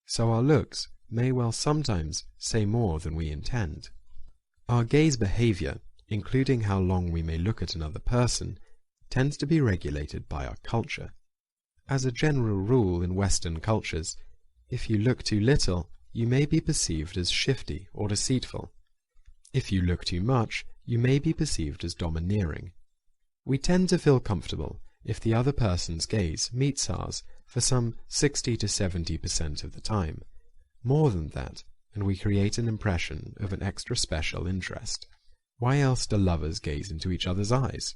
So our looks may well sometimes say more than we intend. Our gaze behavior, including how long we may look at another person, tends to be regulated by our culture. As a general rule in Western cultures, If you look too little, you may be perceived as shifty or deceitful. If you look too much, you may be perceived as domineering. We tend to feel comfortable if the other person's gaze meets ours for some 60 to 70% of the time. More than that, and we create an impression of an extra special interest. Why else do lovers gaze into each other's eyes?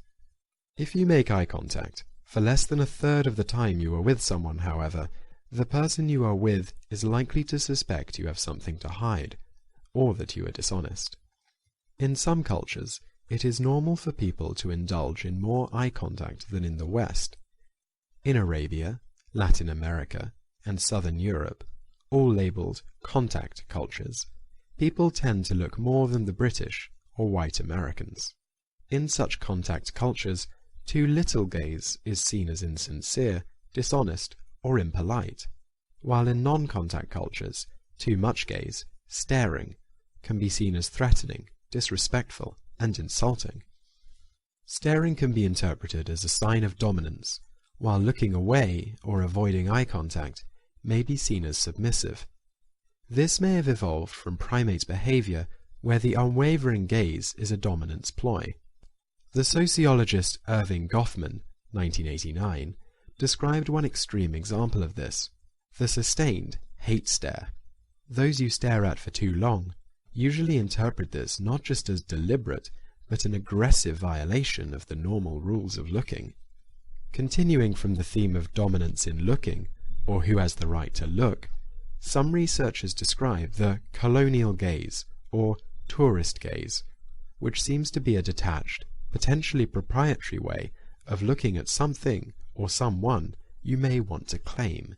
If you make eye contact for less than a third of the time you are with someone, however, the person you are with is likely to suspect you have something to hide, or that you are dishonest. In some cultures, it is normal for people to indulge in more eye contact than in the West. In Arabia, Latin America, and Southern Europe, all labelled contact cultures, people tend to look more than the British or white Americans. In such contact cultures, too little gaze is seen as insincere, dishonest, or impolite, while in non-contact cultures, too much gaze, staring, can be seen as threatening, disrespectful, and insulting. Staring can be interpreted as a sign of dominance, while looking away or avoiding eye contact may be seen as submissive. This may have evolved from primate behavior where the unwavering gaze is a dominance ploy. The sociologist Irving Goffman, 1989, described one extreme example of this, the sustained hate stare. Those you stare at for too long usually interpret this not just as deliberate, but an aggressive violation of the normal rules of looking. Continuing from the theme of dominance in looking, or who has the right to look, some researchers describe the colonial gaze, or tourist gaze, which seems to be a detached, potentially proprietary way of looking at something or someone you may want to claim.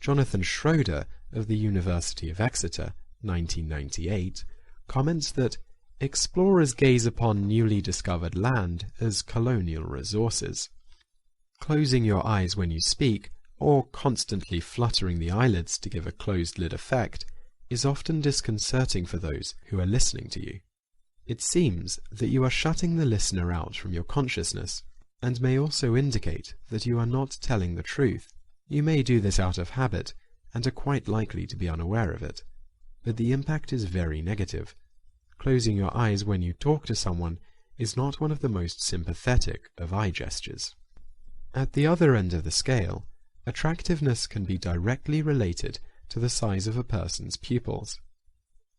Jonathan Schroeder of the University of Exeter, 1998, comments that explorers gaze upon newly discovered land as colonial resources. Closing your eyes when you speak, or constantly fluttering the eyelids to give a closed-lid effect, is often disconcerting for those who are listening to you. It seems that you are shutting the listener out from your consciousness, and may also indicate that you are not telling the truth. You may do this out of habit, and are quite likely to be unaware of it. But the impact is very negative. Closing your eyes when you talk to someone is not one of the most sympathetic of eye gestures. At the other end of the scale, attractiveness can be directly related to the size of a person's pupils.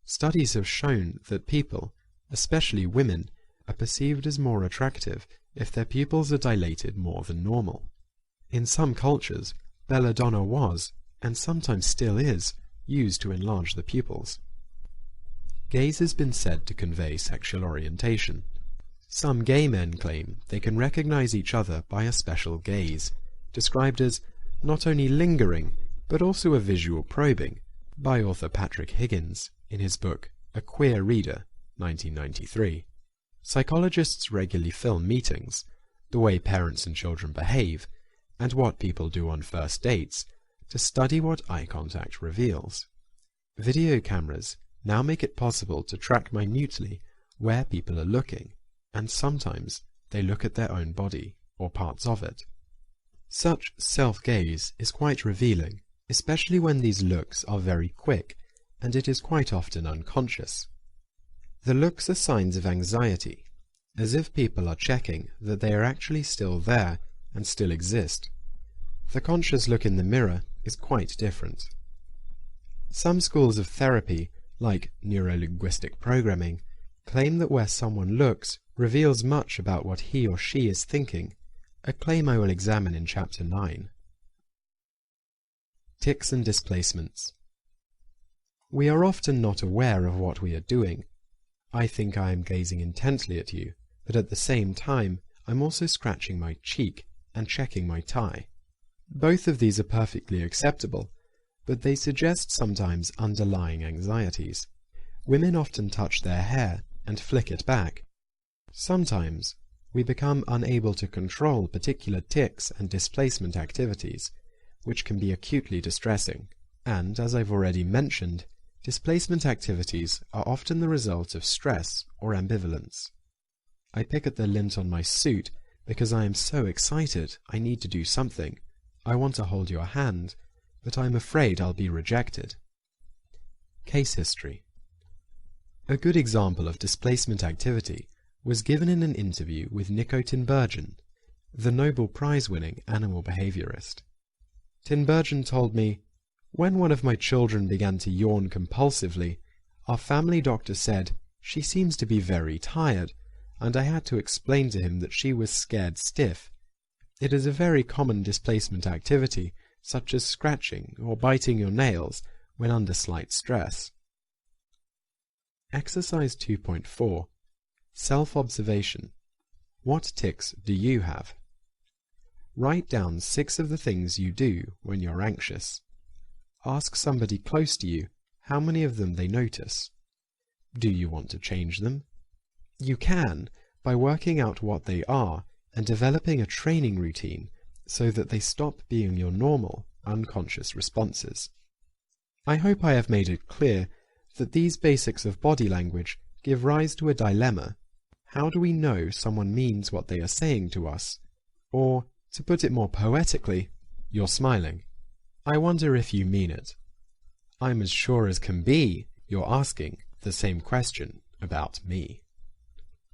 Studies have shown that people, especially women, are perceived as more attractive if their pupils are dilated more than normal. In some cultures, belladonna was, and sometimes still is, used to enlarge the pupils. Gaze has been said to convey sexual orientation. Some gay men claim they can recognize each other by a special gaze, described as not only lingering, but also a visual probing, by author Patrick Higgins in his book A Queer Reader, 1993. Psychologists regularly film meetings, the way parents and children behave, and what people do on first dates, to study what eye contact reveals. Video cameras now make it possible to track minutely where people are looking, and sometimes they look at their own body, or parts of it. Such self-gaze is quite revealing, especially when these looks are very quick, and it is quite often unconscious. The looks are signs of anxiety, as if people are checking that they are actually still there and still exist. The conscious look in the mirror is quite different. Some schools of therapy, like neurolinguistic programming, claim that where someone looks reveals much about what he or she is thinking, a claim I will examine in Chapter 9. Tics and displacements. We are often not aware of what we are doing. I think I am gazing intently at you, but at the same time I'm also scratching my cheek and checking my tie. Both of these are perfectly acceptable, but they suggest sometimes underlying anxieties. Women often touch their hair and flick it back. Sometimes we become unable to control particular tics and displacement activities, which can be acutely distressing. And, as I've already mentioned, displacement activities are often the result of stress or ambivalence. I pick at the lint on my suit because I am so excited I need to do something. I want to hold your hand, but I'm afraid I'll be rejected. Case history. A good example of displacement activity was given in an interview with Nico Tinbergen, the Nobel Prize-winning animal behaviorist. Tinbergen told me, "When one of my children began to yawn compulsively, our family doctor said, 'She seems to be very tired,' and I had to explain to him that she was scared stiff. It is a very common displacement activity, such as scratching or biting your nails when under slight stress." Exercise 2.4. Self-observation. What tics do you have? Write down 6 of the things you do when you're anxious. Ask somebody close to you how many of them they notice. Do you want to change them? You can, by working out what they are and developing a training routine so that they stop being your normal, unconscious responses. I hope I have made it clear that these basics of body language give rise to a dilemma. How do we know someone means what they are saying to us? Or, to put it more poetically, you're smiling. I wonder if you mean it. I'm as sure as can be you're asking the same question about me.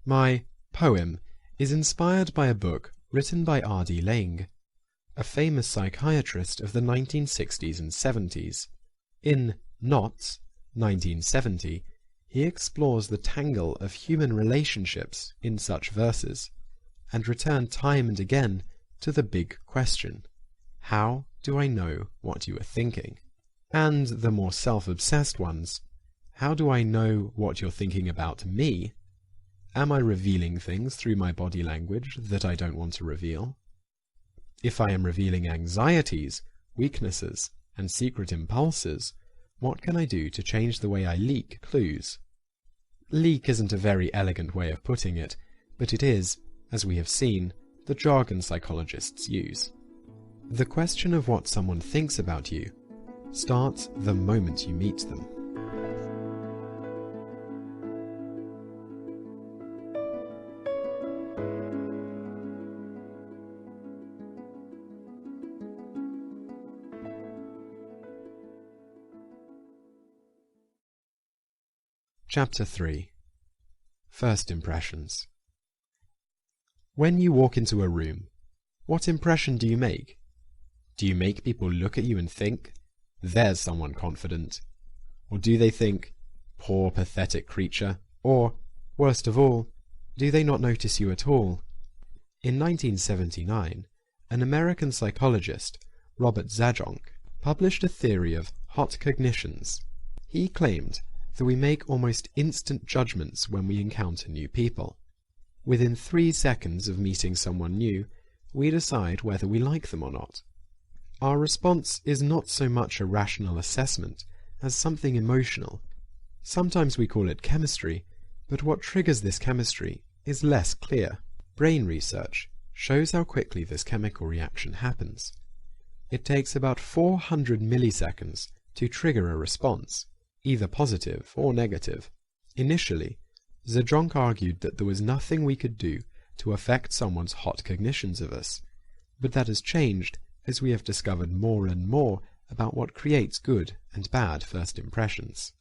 My poem is inspired by a book written by R.D. Laing, a famous psychiatrist of the 1960s and 70s. In Knots, 1970, he explores the tangle of human relationships in such verses, and returned time and again to the big question, how do I know what you are thinking? And the more self-obsessed ones, how do I know what you're thinking about me? Am I revealing things through my body language that I don't want to reveal? If I am revealing anxieties, weaknesses, and secret impulses, what can I do to change the way I leak clues? Leak isn't a very elegant way of putting it, but it is, as we have seen, the jargon psychologists use. The question of what someone thinks about you starts the moment you meet them. Chapter 3. First Impressions. When you walk into a room, what impression do you make? Do you make people look at you and think, "There's someone confident"? Or do they think, "Poor pathetic creature"? Or, worst of all, do they not notice you at all? In 1979, an American psychologist, Robert Zajonc, published a theory of hot cognitions. He claimed that we make almost instant judgments when we encounter new people. Within 3 seconds of meeting someone new, we decide whether we like them or not. Our response is not so much a rational assessment as something emotional. Sometimes we call it chemistry, but what triggers this chemistry is less clear. Brain research shows how quickly this chemical reaction happens. It takes about 400 milliseconds to trigger a response, either positive or negative. Initially, Zajonc argued that there was nothing we could do to affect someone's hot cognitions of us, but that has changed as we have discovered more and more about what creates good and bad first impressions.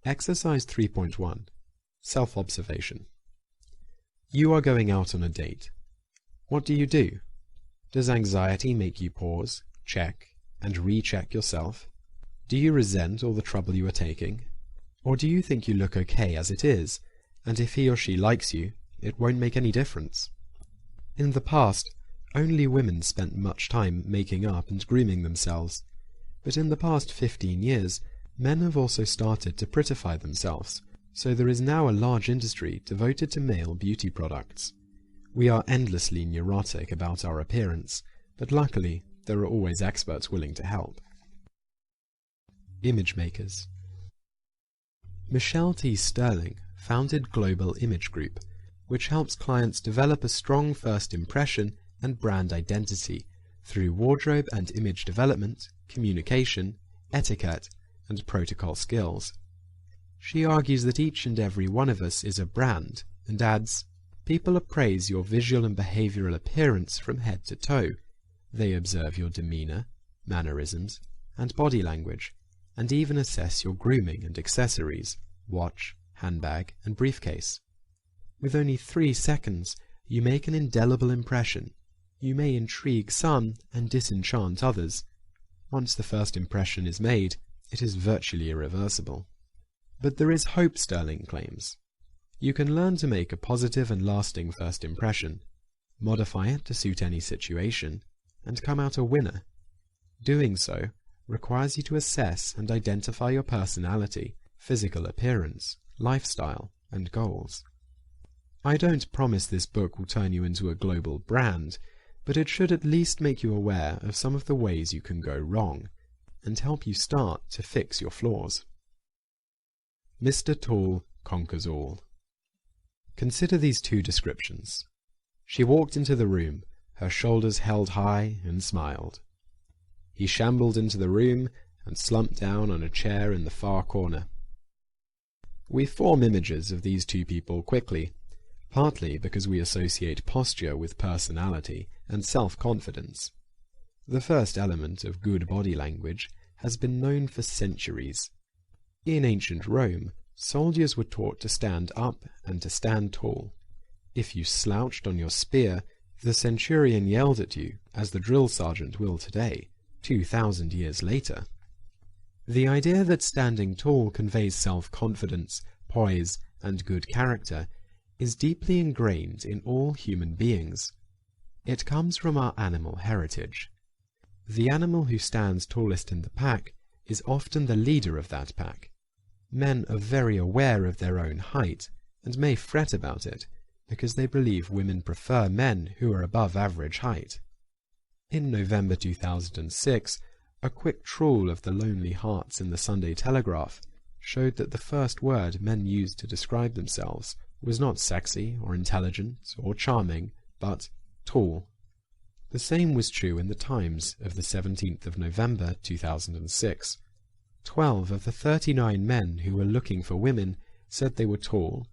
Exercise 3.1. Self-observation. You are going out on a date. What do you do? Does anxiety make you pause, check, and recheck yourself? Do you resent all the trouble you are taking? Or do you think you look okay as it is, and if he or she likes you, it won't make any difference? In the past, only women spent much time making up and grooming themselves, but in the past 15 years, men have also started to prettify themselves, so there is now a large industry devoted to male beauty products. We are endlessly neurotic about our appearance, but luckily there are always experts willing to help. Image makers. Michelle T. Sterling founded Global Image Group, which helps clients develop a strong first impression and brand identity through wardrobe and image development, communication, etiquette, and protocol skills. She argues that each and every one of us is a brand, and adds, "People appraise your visual and behavioral appearance from head to toe. They observe your demeanor, mannerisms, and body language, and even assess your grooming and accessories, watch, handbag, and briefcase. With only 3 seconds, you make an indelible impression. You may intrigue some and disenchant others. Once the first impression is made, it is virtually irreversible. But there is hope, Sterling claims. You can learn to make a positive and lasting first impression, modify it to suit any situation, and come out a winner. Doing so requires you to assess and identify your personality, physical appearance, lifestyle, and goals. I don't promise this book will turn you into a global brand, but it should at least make you aware of some of the ways you can go wrong, and help you start to fix your flaws. Mr. Tall conquers all. Consider these 2 descriptions. She walked into the room, her shoulders held high, and smiled. He shambled into the room and slumped down on a chair in the far corner. We form images of these 2 people quickly, partly because we associate posture with personality and self-confidence. The first element of good body language has been known for centuries. In ancient Rome, soldiers were taught to stand up and to stand tall. If you slouched on your spear, the centurion yelled at you, as the drill sergeant will today, 2,000 years later. The idea that standing tall conveys self-confidence, poise, and good character is deeply ingrained in all human beings. It comes from our animal heritage. The animal who stands tallest in the pack is often the leader of that pack. Men are very aware of their own height, and may fret about it, because they believe women prefer men who are above average height. In November 2006, a quick trawl of the lonely hearts in the Sunday Telegraph showed that the first word men used to describe themselves was not sexy or intelligent or charming, but tall. The same was true in the Times of the 17th of November 2006. 12 of the 39 men who were looking for women said they were tall,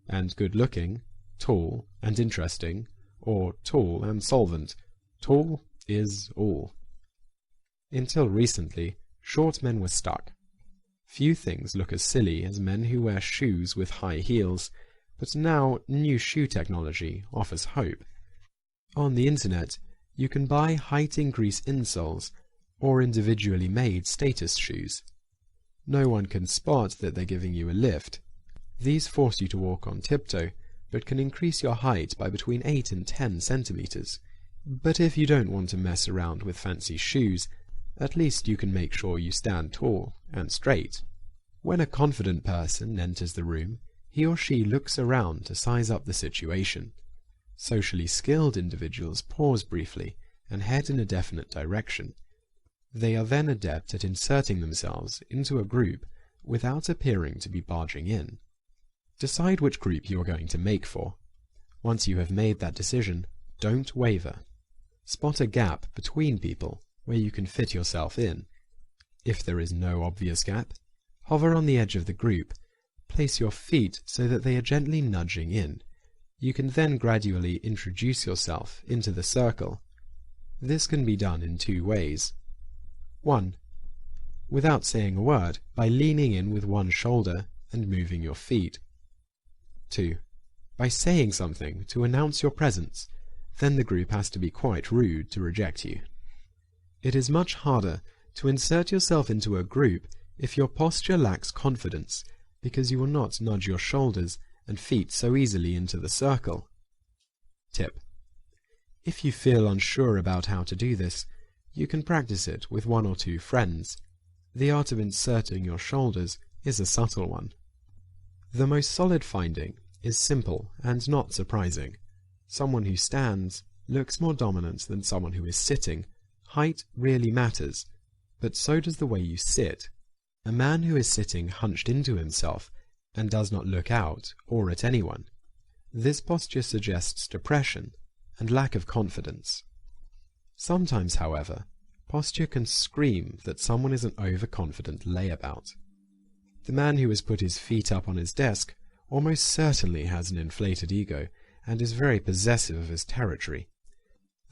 and good-looking, tall and interesting, or tall and solvent. Tall is all. Until recently, short men were stuck. Few things look as silly as men who wear shoes with high heels, but now new shoe technology offers hope. On the internet, you can buy height-increase insoles or individually made status shoes. No one can spot that they're giving you a lift. These force you to walk on tiptoe, but can increase your height by between 8 and 10 centimeters. But if you don't want to mess around with fancy shoes, at least you can make sure you stand tall and straight. When a confident person enters the room, he or she looks around to size up the situation. Socially skilled individuals pause briefly and head in a definite direction. They are then adept at inserting themselves into a group without appearing to be barging in. Decide which group you are going to make for. Once you have made that decision, don't waver. Spot a gap between people where you can fit yourself in. If there is no obvious gap, hover on the edge of the group. Place your feet so that they are gently nudging in. You can then gradually introduce yourself into the circle. This can be done in 2 ways. 1. Without saying a word, by leaning in with one shoulder and moving your feet. 2. By saying something to announce your presence. Then the group has to be quite rude to reject you. It is much harder to insert yourself into a group if your posture lacks confidence, because you will not nudge your shoulders and feet so easily into the circle. Tip: if you feel unsure about how to do this, you can practice it with 1 or 2 friends. The art of inserting your shoulders is a subtle one. The most solid finding is simple and not surprising. Someone who stands looks more dominant than someone who is sitting. Height really matters, but so does the way you sit. A man who is sitting hunched into himself and does not look out or at anyone. This posture suggests depression and lack of confidence. Sometimes, however, posture can scream that someone is an overconfident layabout. The man who has put his feet up on his desk almost certainly has an inflated ego and is very possessive of his territory.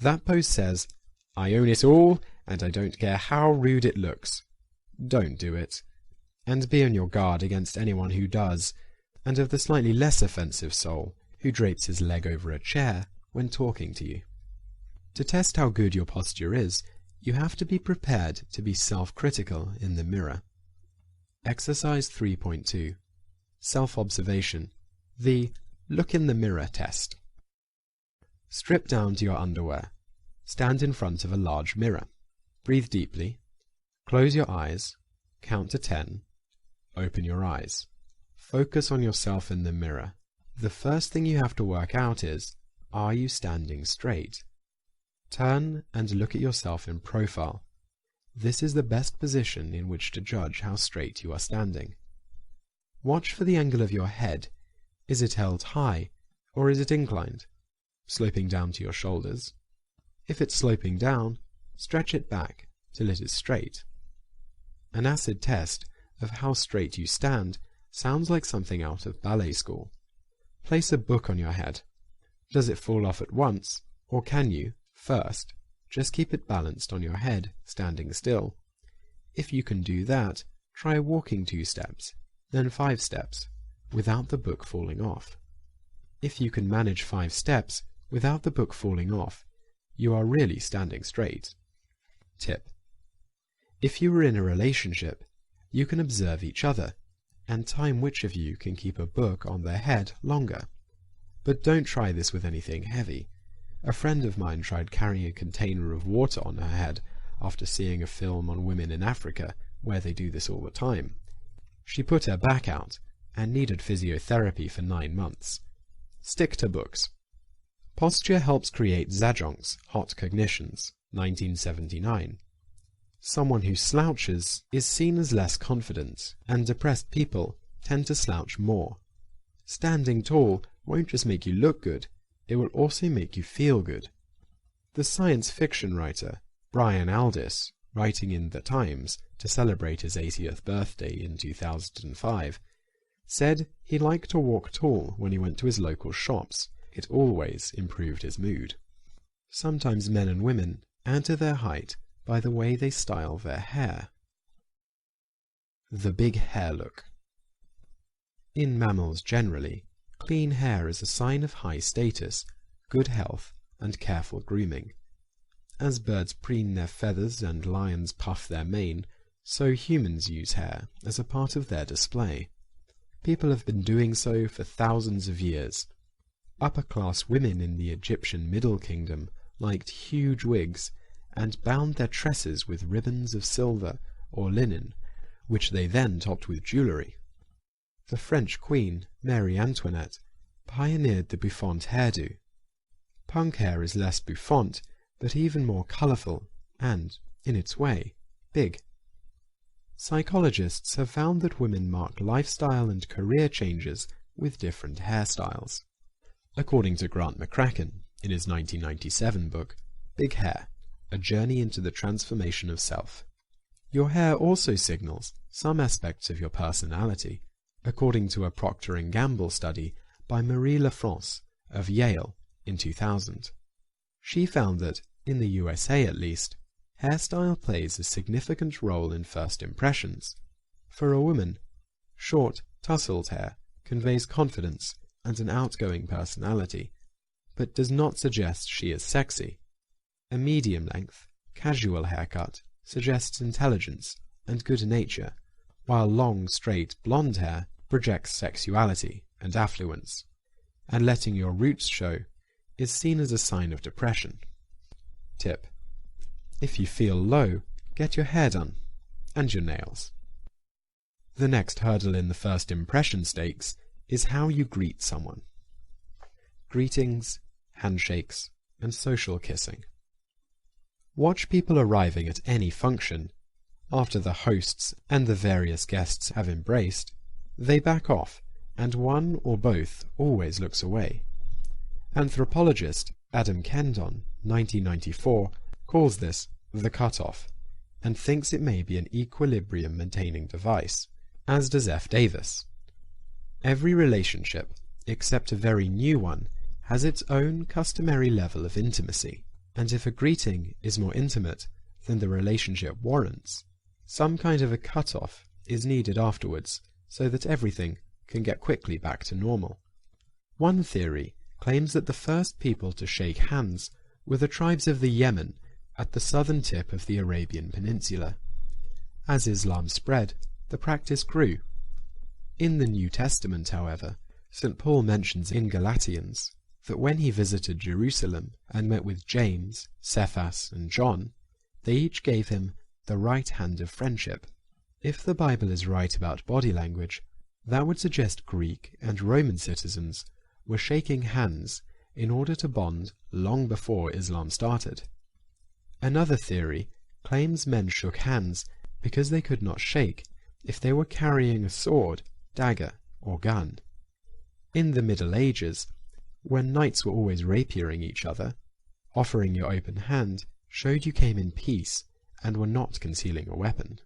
That pose says, I own it all, and I don't care how rude it looks. Don't do it. And be on your guard against anyone who does, and of the slightly less offensive soul who drapes his leg over a chair when talking to you. To test how good your posture is, you have to be prepared to be self-critical in the mirror. Exercise 3.2. Self-observation. The look in the mirror test. Strip down to your underwear. Stand in front of a large mirror. Breathe deeply. Close your eyes. Count to 10. Open your eyes. Focus on yourself in the mirror. The first thing you have to work out is, are you standing straight? Turn and look at yourself in profile. This is the best position in which to judge how straight you are standing. Watch for the angle of your head. Is it held high, or is it inclined? Sloping down to your shoulders. If it's sloping down, stretch it back till it is straight. An acid test of how straight you stand sounds like something out of ballet school. Place a book on your head. Does it fall off at once, or can you, first, just keep it balanced on your head, standing still? If you can do that, try walking 2 steps, then 5 steps, without the book falling off. If you can manage 5 steps without the book falling off, you are really standing straight. Tip. If you were in a relationship, you can observe each other, and time which of you can keep a book on their head longer. But don't try this with anything heavy. A friend of mine tried carrying a container of water on her head after seeing a film on women in Africa, where they do this all the time. She put her back out, and needed physiotherapy for 9 months. Stick to books. Posture helps create Zajon's hot cognitions, 1979. Someone who slouches is seen as less confident, and depressed people tend to slouch more. Standing tall won't just make you look good, it will also make you feel good. The science fiction writer Brian Aldiss, writing in The Times to celebrate his 80th birthday in 2005, said he liked to walk tall when he went to his local shops. It always improved his mood. Sometimes men and women add to their height by the way they style their hair. The big hair look. In mammals generally, clean hair is a sign of high status, good health, and careful grooming. As birds preen their feathers and lions puff their mane, so humans use hair as a part of their display. People have been doing so for thousands of years. Upper-class women in the Egyptian Middle Kingdom liked huge wigs and bound their tresses with ribbons of silver or linen, which they then topped with jewellery. The French Queen, Marie Antoinette, pioneered the bouffant hairdo. Punk hair is less bouffant, but even more colourful and, in its way, big. Psychologists have found that women mark lifestyle and career changes with different hairstyles. According to Grant McCracken, in his 1997 book, Big Hair, A Journey into the Transformation of Self, your hair also signals some aspects of your personality, according to a Procter & Gamble study by Marie Lafrance of Yale in 2000. She found that, in the USA at least, hairstyle plays a significant role in first impressions. For a woman, short, tousled hair conveys confidence and an outgoing personality, but does not suggest she is sexy. A medium-length, casual haircut suggests intelligence and good nature, while long, straight, blonde hair projects sexuality and affluence, and letting your roots show is seen as a sign of depression. Tip. If you feel low, get your hair done, and your nails. The next hurdle in the first impression stakes is how you greet someone. Greetings, handshakes, and social kissing. Watch people arriving at any function. After the hosts and the various guests have embraced, they back off, and one or both always looks away. Anthropologist Adam Kendon, 1994, calls this the cutoff, and thinks it may be an equilibrium-maintaining device, as does F. Davis. Every relationship, except a very new one, has its own customary level of intimacy. and if a greeting is more intimate than the relationship warrants, some kind of a cut-off is needed afterwards so that everything can get quickly back to normal. One theory claims that the first people to shake hands were the tribes of the Yemen at the southern tip of the Arabian Peninsula. As Islam spread, the practice grew. In the New Testament, however, St. Paul mentions in Galatians that when he visited Jerusalem and met with James, Cephas, and John, they each gave him the right hand of friendship. If the Bible is right about body language, that would suggest Greek and Roman citizens were shaking hands in order to bond long before Islam started. Another theory claims men shook hands because they could not shake if they were carrying a sword, dagger, or gun. In the Middle Ages, when knights were always rapiering each other, offering your open hand showed you came in peace and were not concealing a weapon.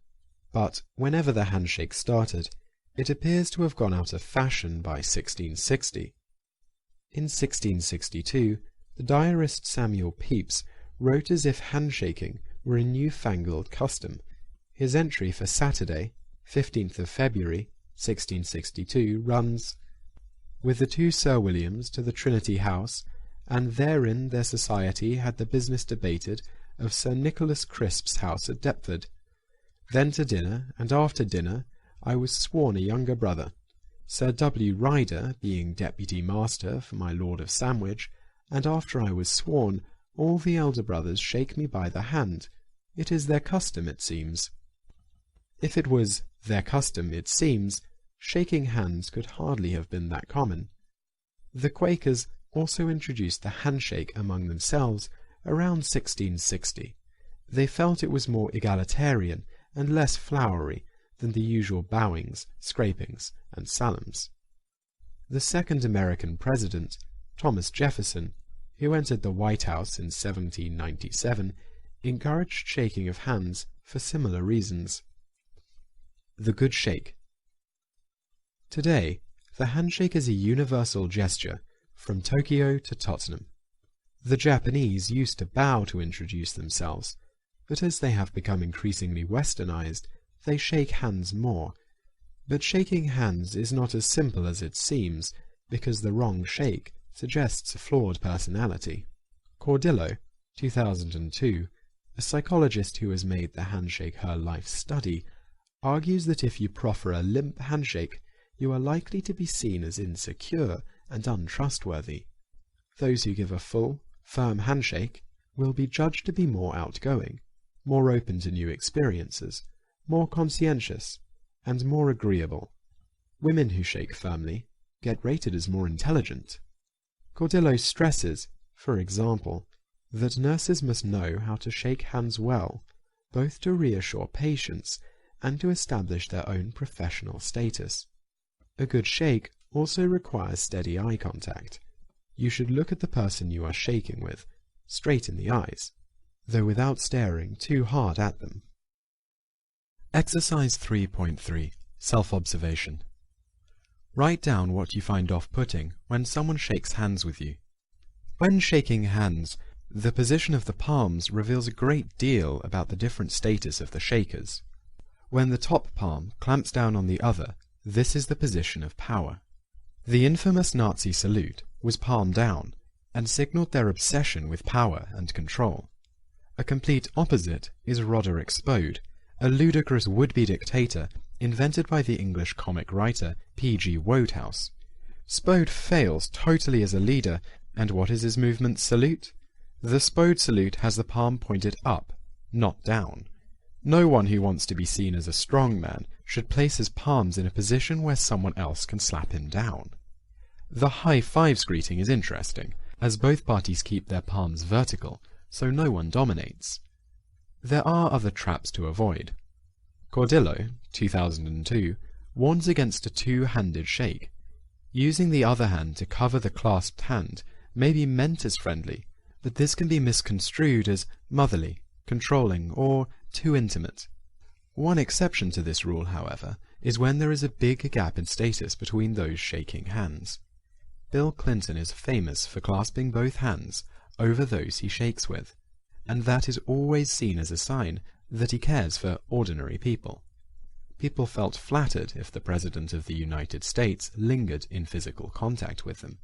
But whenever the handshake started, it appears to have gone out of fashion by 1660. In 1662, the diarist Samuel Pepys wrote as if handshaking were a new-fangled custom. His entry for Saturday, 15th of February, 1662, runs, "With the two Sir Williams to the Trinity House, and therein their society had the business debated of Sir Nicholas Crisp's house at Deptford. Then to dinner, and after dinner I was sworn a younger brother, Sir W. Ryder being deputy master for my Lord of Sandwich, and after I was sworn, all the elder brothers shake me by the hand. It is their custom, it seems." If it was their custom, it seems, shaking hands could hardly have been that common. The Quakers also introduced the handshake among themselves around 1660. They felt it was more egalitarian and less flowery than the usual bowings, scrapings, and salams. The second American president, Thomas Jefferson, who entered the White House in 1797, encouraged shaking of hands for similar reasons. The good shake. Today, the handshake is a universal gesture from Tokyo to Tottenham. The Japanese used to bow to introduce themselves, but as they have become increasingly westernized, they shake hands more. But shaking hands is not as simple as it seems, because the wrong shake suggests a flawed personality. Cordillo, 2002, a psychologist who has made the handshake her life study, argues that if you proffer a limp handshake, you are likely to be seen as insecure and untrustworthy. Those who give a full, firm handshake will be judged to be more outgoing, more open to new experiences, more conscientious, and more agreeable. Women who shake firmly get rated as more intelligent. Cordillo stresses, for example, that nurses must know how to shake hands well, both to reassure patients and to establish their own professional status. A good shake also requires steady eye contact. You should look at the person you are shaking with, straight in the eyes, though without staring too hard at them. Exercise 3.3. Self-observation. Write down what you find off-putting when someone shakes hands with you. When shaking hands, the position of the palms reveals a great deal about the different status of the shakers. When the top palm clamps down on the other, this is the position of power. The infamous Nazi salute was palm down and signaled their obsession with power and control. A complete opposite is Roderick Spode, a ludicrous would-be dictator invented by the English comic writer P.G. Wodehouse. Spode fails totally as a leader, and what is his movement's salute? The Spode salute has the palm pointed up, not down. No one who wants to be seen as a strong man should place his palms in a position where someone else can slap him down. The high fives greeting is interesting, as both parties keep their palms vertical, so no one dominates. There are other traps to avoid. Cordillo, 2002, warns against a two-handed shake. Using the other hand to cover the clasped hand may be meant as friendly, but this can be misconstrued as motherly, controlling, or too intimate. One exception to this rule, however, is when there is a big gap in status between those shaking hands. Bill Clinton is famous for clasping both hands over those he shakes with, and that is always seen as a sign that he cares for ordinary people. People felt flattered if the President of the United States lingered in physical contact with them,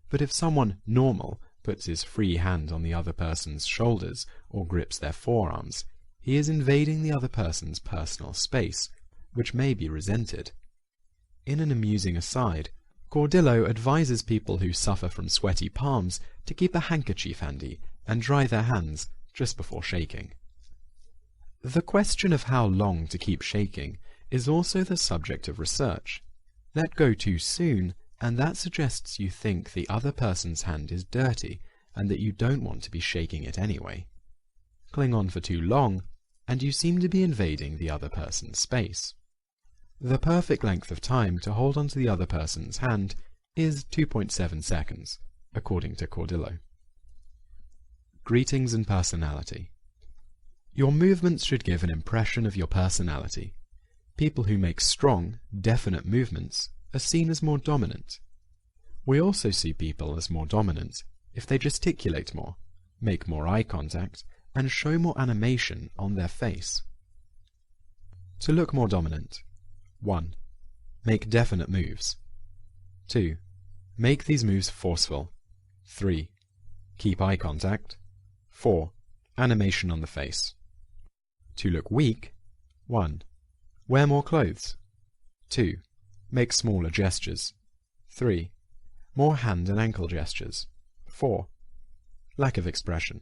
but if someone normal puts his free hand on the other person's shoulders or grips their forearms, he is invading the other person's personal space, which may be resented. In an amusing aside, Cordillo advises people who suffer from sweaty palms to keep a handkerchief handy and dry their hands just before shaking. The question of how long to keep shaking is also the subject of research. Let go too soon, and that suggests you think the other person's hand is dirty and that you don't want to be shaking it anyway. Cling on for too long, and you seem to be invading the other person's space. The perfect length of time to hold onto the other person's hand is 2.7 seconds, according to Cordillo. Greetings and personality. Your movements should give an impression of your personality. People who make strong, definite movements are seen as more dominant. We also see people as more dominant if they gesticulate more, make more eye contact, and show more animation on their face. To look more dominant: 1. Make definite moves. 2. Make these moves forceful. 3. Keep eye contact. 4. Animation on the face. To look weak: 1. Wear more clothes. 2. Make smaller gestures. 3. More hand and ankle gestures. 4. Lack of expression.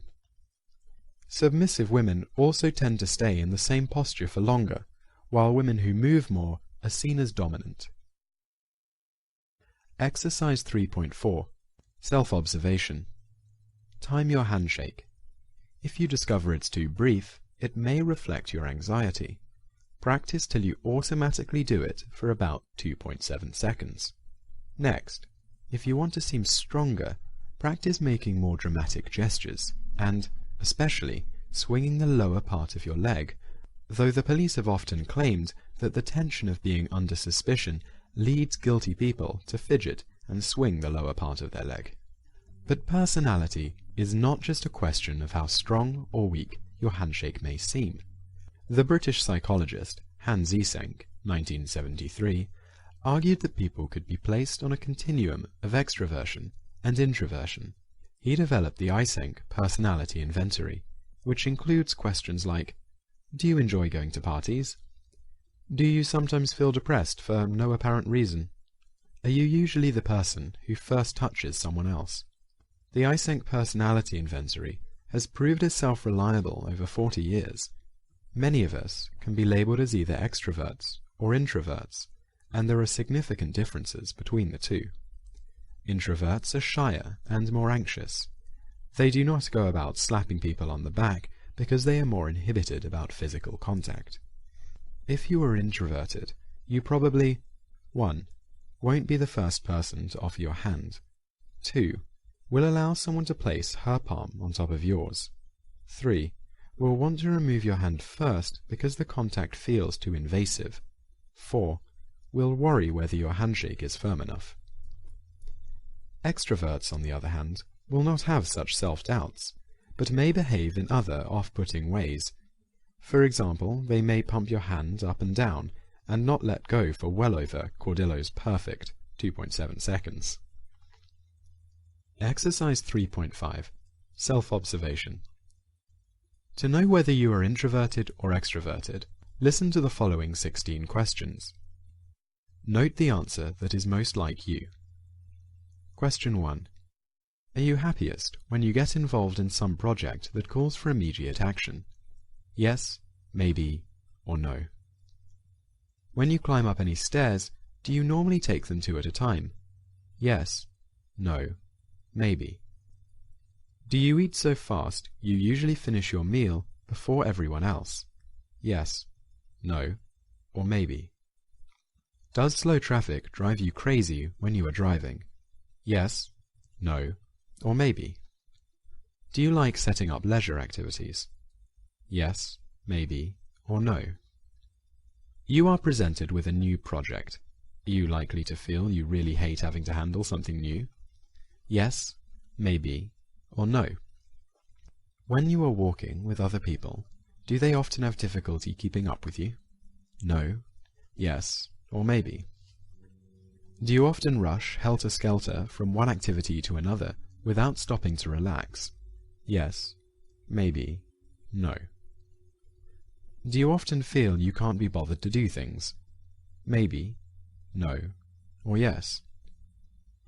Submissive women also tend to stay in the same posture for longer, while women who move more are seen as dominant. Exercise 3.4. Self-observation. Time your handshake. If you discover it's too brief, it may reflect your anxiety. Practice till you automatically do it for about 2.7 seconds. Next, if you want to seem stronger, practice making more dramatic gestures and, especially, swinging the lower part of your leg, though the police have often claimed that the tension of being under suspicion leads guilty people to fidget and swing the lower part of their leg. But personality is not just a question of how strong or weak your handshake may seem. The British psychologist Hans Eysenck, 1973, argued that people could be placed on a continuum of extroversion and introversion. He developed the Eysenck personality inventory, which includes questions like: do you enjoy going to parties? Do you sometimes feel depressed for no apparent reason? Are you usually the person who first touches someone else? The Eysenck personality inventory has proved itself reliable over 40 years. Many of us can be labeled as either extroverts or introverts, and there are significant differences between the two. Introverts are shyer and more anxious. They do not go about slapping people on the back because they are more inhibited about physical contact. If you are introverted, you probably 1. Won't be the first person to offer your hand. 2. Will allow someone to place her palm on top of yours. 3. Will want to remove your hand first because the contact feels too invasive. 4. Will worry whether your handshake is firm enough. Extroverts, on the other hand, will not have such self-doubts, but may behave in other off-putting ways. For example, they may pump your hand up and down and not let go for well over Cordillo's perfect 2.7 seconds. Exercise 3.5. Self-observation. To know whether you are introverted or extroverted, listen to the following 16 questions. Note the answer that is most like you. Question 1. Are you happiest when you get involved in some project that calls for immediate action? Yes, maybe, or no. When you climb up any stairs, do you normally take them 2 at a time? Yes, no, maybe. Do you eat so fast you usually finish your meal before everyone else? Yes, no, or maybe. Does slow traffic drive you crazy when you are driving? Yes, no, or maybe. Do you like setting up leisure activities? Yes, maybe, or no. You are presented with a new project. Are you likely to feel you really hate having to handle something new? Yes, maybe, or no. When you are walking with other people, do they often have difficulty keeping up with you? No, yes, or maybe. Do you often rush helter-skelter from one activity to another without stopping to relax? Yes, maybe, no. Do you often feel you can't be bothered to do things? Maybe, no, or yes.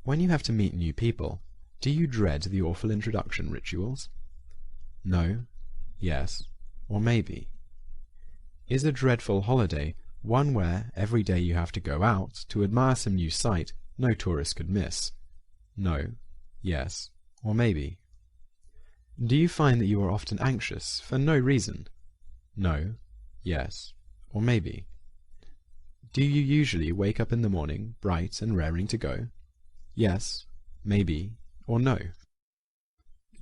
When you have to meet new people, do you dread the awful introduction rituals? No, yes, or maybe. Is a dreadful holiday one where every day you have to go out to admire some new sight no tourist could miss? No, yes, or maybe. Do you find that you are often anxious for no reason? No, yes, or maybe. Do you usually wake up in the morning bright and raring to go? Yes, maybe, or no.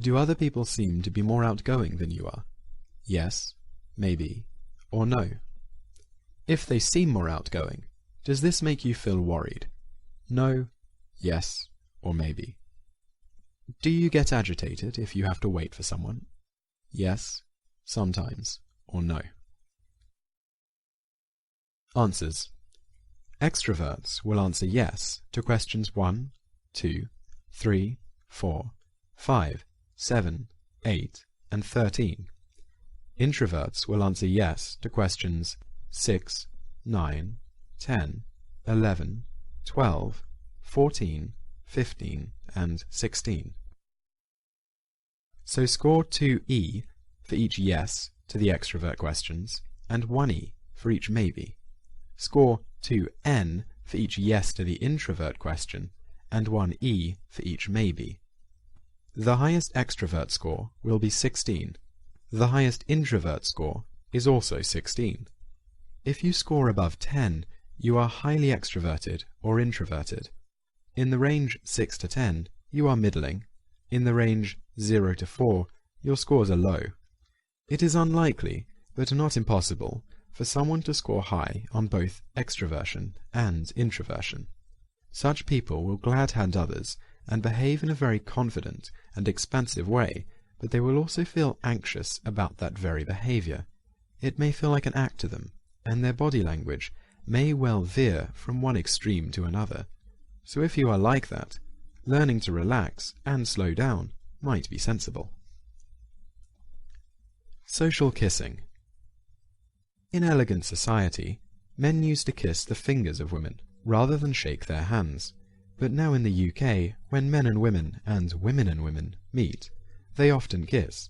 Do other people seem to be more outgoing than you are? Yes, maybe, or no. If they seem more outgoing, does this make you feel worried? No, yes, or maybe. Do you get agitated if you have to wait for someone? Yes, sometimes, or no. Answers. Extroverts will answer yes to questions 1, 2, 3, 4, 5, 7, 8, and 13. Introverts will answer yes to questions 6, 9, 10, 11, 12, 14, 15, and 16. So score 2E for each yes to the extrovert questions, and 1E for each maybe. Score 2N for each yes to the introvert question, and 1E for each maybe. The highest extrovert score will be 16. The highest introvert score is also 16. If you score above 10, you are highly extroverted or introverted. In the range 6 to 10, you are middling. In the range 0 to 4, your scores are low. It is unlikely, but not impossible, for someone to score high on both extroversion and introversion. Such people will glad-hand others and behave in a very confident and expansive way, but they will also feel anxious about that very behavior. It may feel like an act to them, and their body language may well veer from one extreme to another. So if you are like that, learning to relax and slow down might be sensible. Social kissing. In elegant society, men used to kiss the fingers of women rather than shake their hands. But now in the UK, when men and women meet, they often kiss,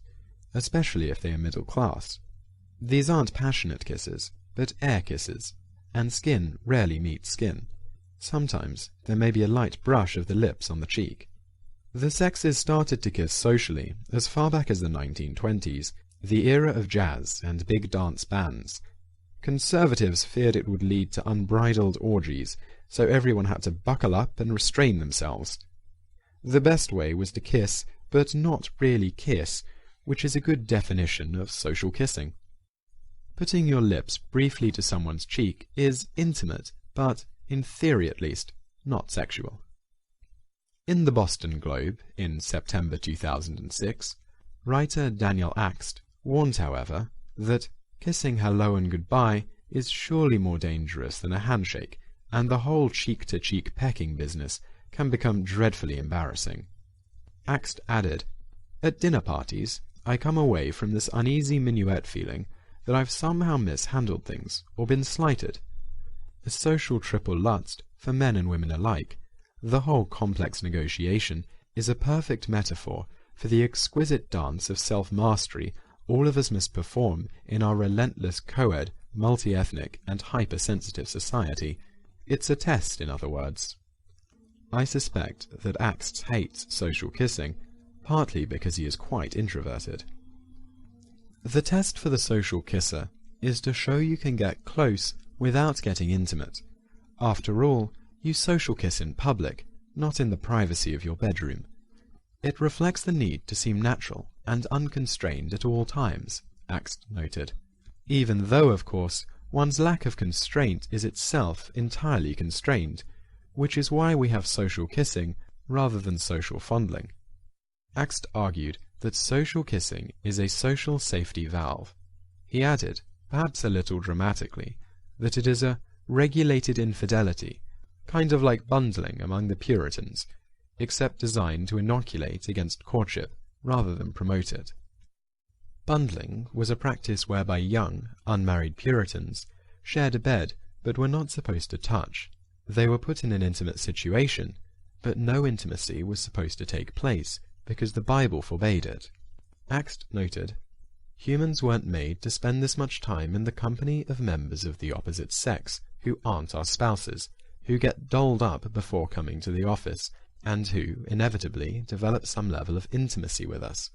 especially if they are middle class. These aren't passionate kisses, but air kisses, and skin rarely meets skin. Sometimes there may be a light brush of the lips on the cheek. The sexes started to kiss socially as far back as the 1920s, the era of jazz and big dance bands. Conservatives feared it would lead to unbridled orgies, so everyone had to buckle up and restrain themselves. The best way was to kiss, but not really kiss, which is a good definition of social kissing. Putting your lips briefly to someone's cheek is intimate, but, in theory at least, not sexual. In the Boston Globe, in September 2006, writer Daniel Axt warned, however, that kissing hello and goodbye is surely more dangerous than a handshake, and the whole cheek-to-cheek pecking business can become dreadfully embarrassing. Axt added, "At dinner parties, I come away from this uneasy minuet feeling that I've somehow mishandled things or been slighted. A social triple lutz for men and women alike, the whole complex negotiation is a perfect metaphor for the exquisite dance of self-mastery all of us must perform in our relentless co-ed, multi-ethnic, and hypersensitive society. It's a test, in other words." I suspect that Axt hates social kissing, partly because he is quite introverted. The test for the social kisser is to show you can get close without getting intimate. After all, you social kiss in public, not in the privacy of your bedroom. It reflects the need to seem natural and unconstrained at all times, Axt noted, even though, of course, one's lack of constraint is itself entirely constrained, which is why we have social kissing rather than social fondling. Axt argued that social kissing is a social safety valve. He added, perhaps a little dramatically, that it is a regulated infidelity, kind of like bundling among the Puritans, except designed to inoculate against courtship rather than promote it. Bundling was a practice whereby young, unmarried Puritans shared a bed but were not supposed to touch. They were put in an intimate situation, but no intimacy was supposed to take place because the Bible forbade it. Axt noted, "Humans weren't made to spend this much time in the company of members of the opposite sex who aren't our spouses, who get dolled up before coming to the office, and who, inevitably, develop some level of intimacy with us.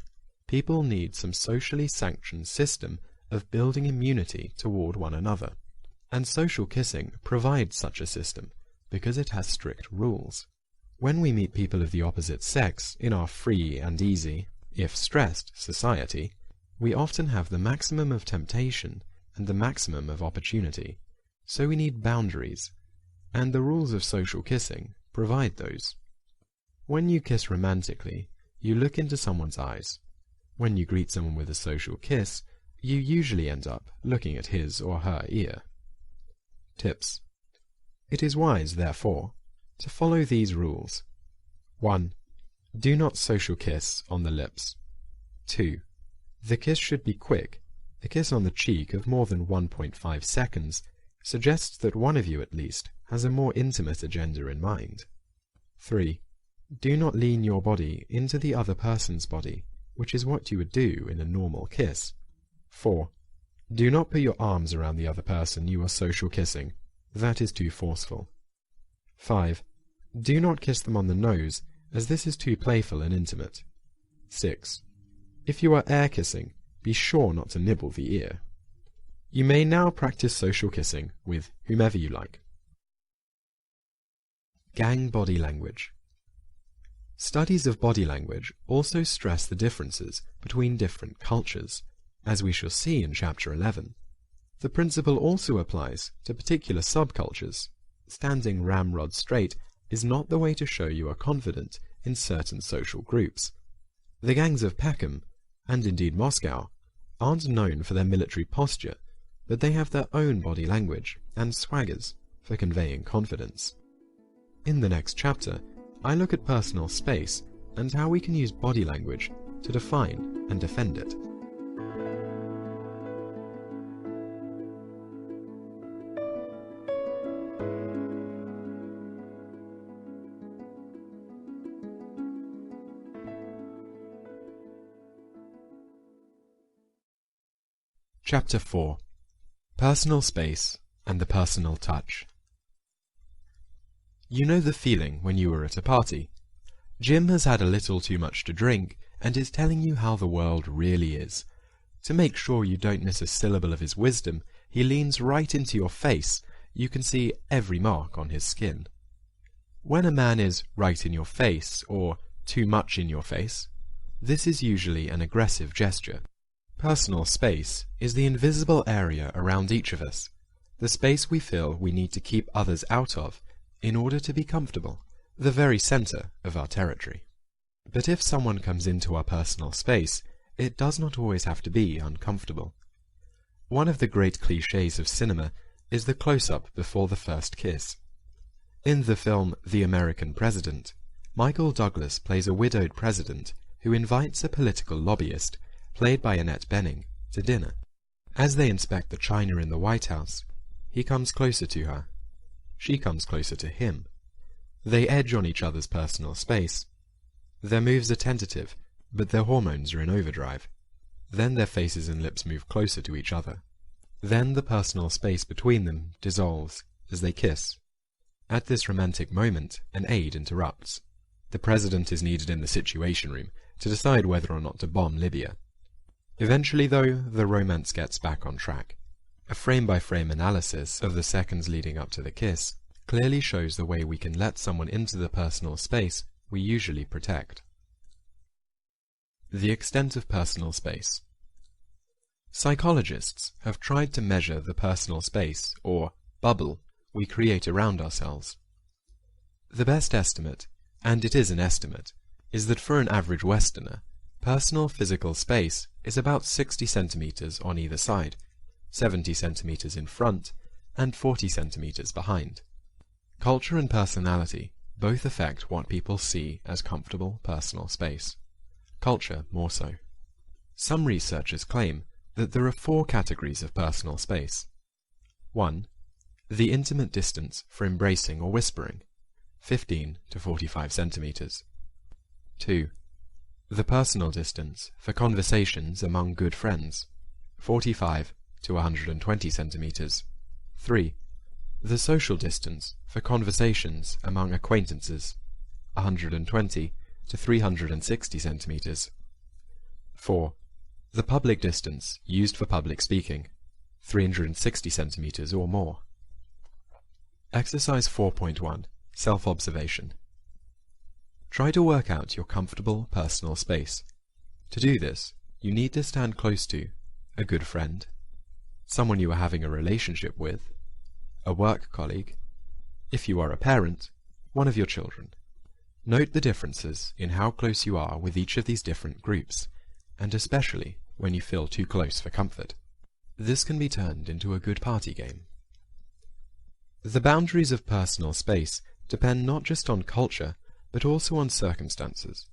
People need some socially sanctioned system of building immunity toward one another. And social kissing provides such a system, because it has strict rules. When we meet people of the opposite sex in our free and easy, if stressed, society, we often have the maximum of temptation and the maximum of opportunity. So we need boundaries, and the rules of social kissing provide those. When you kiss romantically, you look into someone's eyes. When you greet someone with a social kiss, you usually end up looking at his or her ear. Tips. It is wise, therefore, to follow these rules. 1. Do not social kiss on the lips. 2. The kiss should be quick. A kiss on the cheek of more than 1.5 seconds suggests that one of you at least has a more intimate agenda in mind. 3. Do not lean your body into the other person's body, which is what you would do in a normal kiss. 4. Do not put your arms around the other person you are social kissing. That is too forceful. 5. Do not kiss them on the nose, as this is too playful and intimate. 6. If you are air kissing, be sure not to nibble the ear. You may now practice social kissing with whomever you like. Gang body language. Studies of body language also stress the differences between different cultures, as we shall see in Chapter 11. The principle also applies to particular subcultures. Standing ramrod straight is not the way to show you are confident in certain social groups. The gangs of Peckham, and indeed Moscow, aren't known for their military posture, but they have their own body language and swaggers for conveying confidence. In the next chapter, I look at personal space and how we can use body language to define and defend it. Chapter 4. Personal Space and the Personal Touch. You know the feeling when you are at a party. Jim has had a little too much to drink and is telling you how the world really is. To make sure you don't miss a syllable of his wisdom, he leans right into your face. You can see every mark on his skin. When a man is right in your face, or too much in your face, this is usually an aggressive gesture. Personal space is the invisible area around each of us, the space we feel we need to keep others out of in order to be comfortable, the very center of our territory. But if someone comes into our personal space, it does not always have to be uncomfortable. One of the great clichés of cinema is the close-up before the first kiss. In the film The American President, Michael Douglas plays a widowed president who invites a political lobbyist, played by Annette Bening, to dinner. As they inspect the china in the White House, he comes closer to her. She comes closer to him. They edge on each other's personal space. Their moves are tentative, but their hormones are in overdrive. Then their faces and lips move closer to each other. Then the personal space between them dissolves as they kiss. At this romantic moment, an aide interrupts. The president is needed in the Situation Room to decide whether or not to bomb Libya. Eventually, though, the romance gets back on track. A frame-by-frame analysis of the seconds leading up to the kiss clearly shows the way we can let someone into the personal space we usually protect. The extent of personal space. Psychologists have tried to measure the personal space, or bubble, we create around ourselves. The best estimate, and it is an estimate, is that for an average Westerner, Personal physical space is about 60 centimeters on either side, 70 centimeters in front, and 40 centimeters behind. Culture and personality both affect what people see as comfortable personal space. Culture more so. Some researchers claim that there are 4 categories of personal space. 1. The intimate distance for embracing or whispering, 15 to 45 centimeters. 2. The personal distance for conversations among good friends, 45 to 120 centimeters. 3. The social distance for conversations among acquaintances, 120 to 360 centimeters. 4. The public distance used for public speaking, 360 centimeters or more. Exercise 4.1. Self-observation. Try to work out your comfortable personal space. To do this, you need to stand close to a good friend, someone you are having a relationship with, a work colleague, if you are a parent, one of your children. Note the differences in how close you are with each of these different groups, and especially when you feel too close for comfort. This can be turned into a good party game. The boundaries of personal space depend not just on culture, but also on circumstances.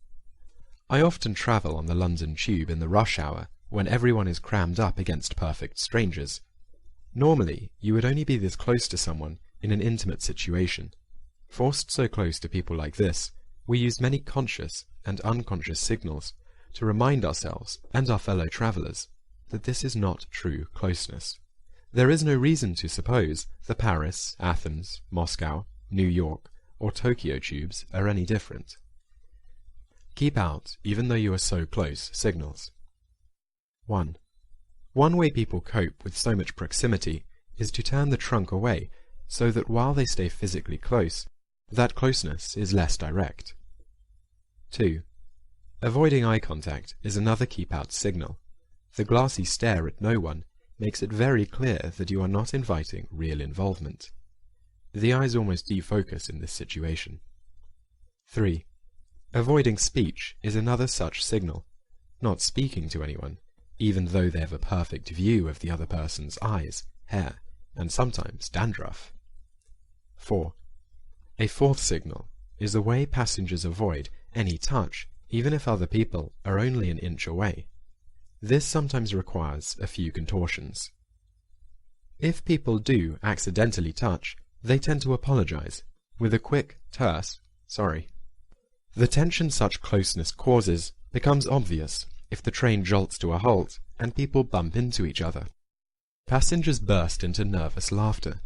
I often travel on the London Tube in the rush hour when everyone is crammed up against perfect strangers. Normally, you would only be this close to someone in an intimate situation. Forced so close to people like this, we use many conscious and unconscious signals to remind ourselves and our fellow travellers that this is not true closeness. There is no reason to suppose the Paris, Athens, Moscow, New York, or Tokyo tubes are any different. Keep out, even though you are so close, signals. 1. One way people cope with so much proximity is to turn the trunk away so that while they stay physically close, that closeness is less direct. 2. Avoiding eye contact is another keep-out signal. The glassy stare at no one makes it very clear that you are not inviting real involvement. The eyes almost defocus in this situation. 3. Avoiding speech is another such signal. Not speaking to anyone, even though they have a perfect view of the other person's eyes, hair, and sometimes dandruff. 4. A fourth signal is the way passengers avoid any touch, even if other people are only an inch away. This sometimes requires a few contortions. If people do accidentally touch, they tend to apologize with a quick, terse, sorry. The tension such closeness causes becomes obvious if the train jolts to a halt and people bump into each other. Passengers burst into nervous laughter.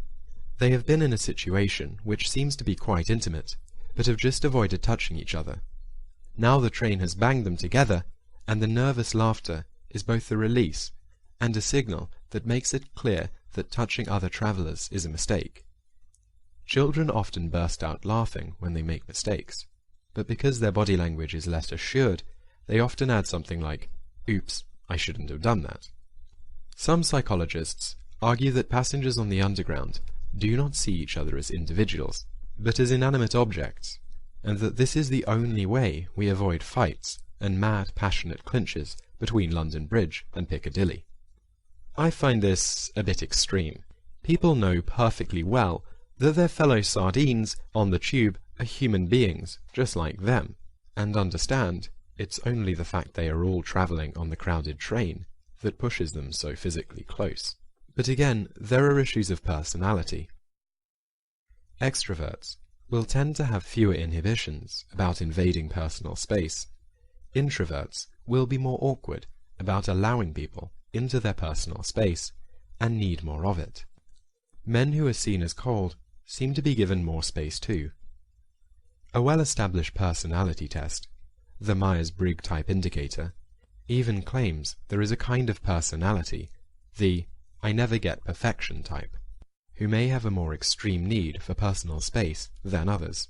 They have been in a situation which seems to be quite intimate, but have just avoided touching each other. Now the train has banged them together, and the nervous laughter is both the release and a signal that makes it clear that touching other travellers is a mistake. Children often burst out laughing when they make mistakes, but because their body language is less assured, they often add something like, "Oops, I shouldn't have done that." Some psychologists argue that passengers on the Underground do not see each other as individuals, but as inanimate objects, and that this is the only way we avoid fights and mad, passionate clinches between London Bridge and Piccadilly. I find this a bit extreme. People know perfectly well that their fellow sardines on the tube are human beings just like them, and understand it's only the fact they are all travelling on the crowded train that pushes them so physically close. But again, there are issues of personality. Extroverts will tend to have fewer inhibitions about invading personal space. Introverts will be more awkward about allowing people into their personal space and need more of it. Men who are seen as cold seem to be given more space too. A well-established personality test, the Myers-Briggs type indicator, even claims there is a kind of personality, the I never get perfection type, who may have a more extreme need for personal space than others.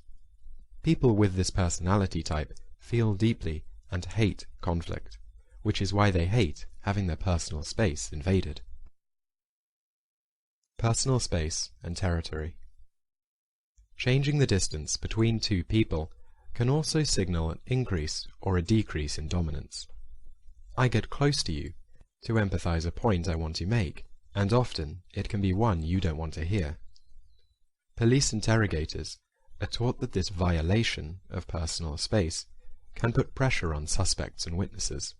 People with this personality type feel deeply and hate conflict, which is why they hate having their personal space invaded. Personal space and territory. Changing the distance between two people can also signal an increase or a decrease in dominance. I get close to you to empathize a point I want to make, and often it can be one you don't want to hear. Police interrogators are taught that this violation of personal space can put pressure on suspects and witnesses.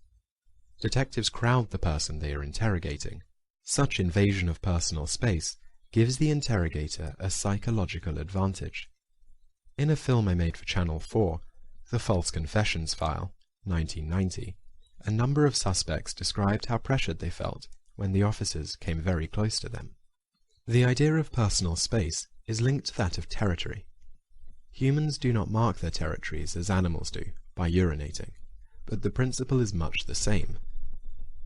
Detectives crowd the person they are interrogating. Such invasion of personal space gives the interrogator a psychological advantage. In a film I made for Channel 4, The False Confessions File, 1990, a number of suspects described how pressured they felt when the officers came very close to them. The idea of personal space is linked to that of territory. Humans do not mark their territories as animals do, by urinating, but the principle is much the same.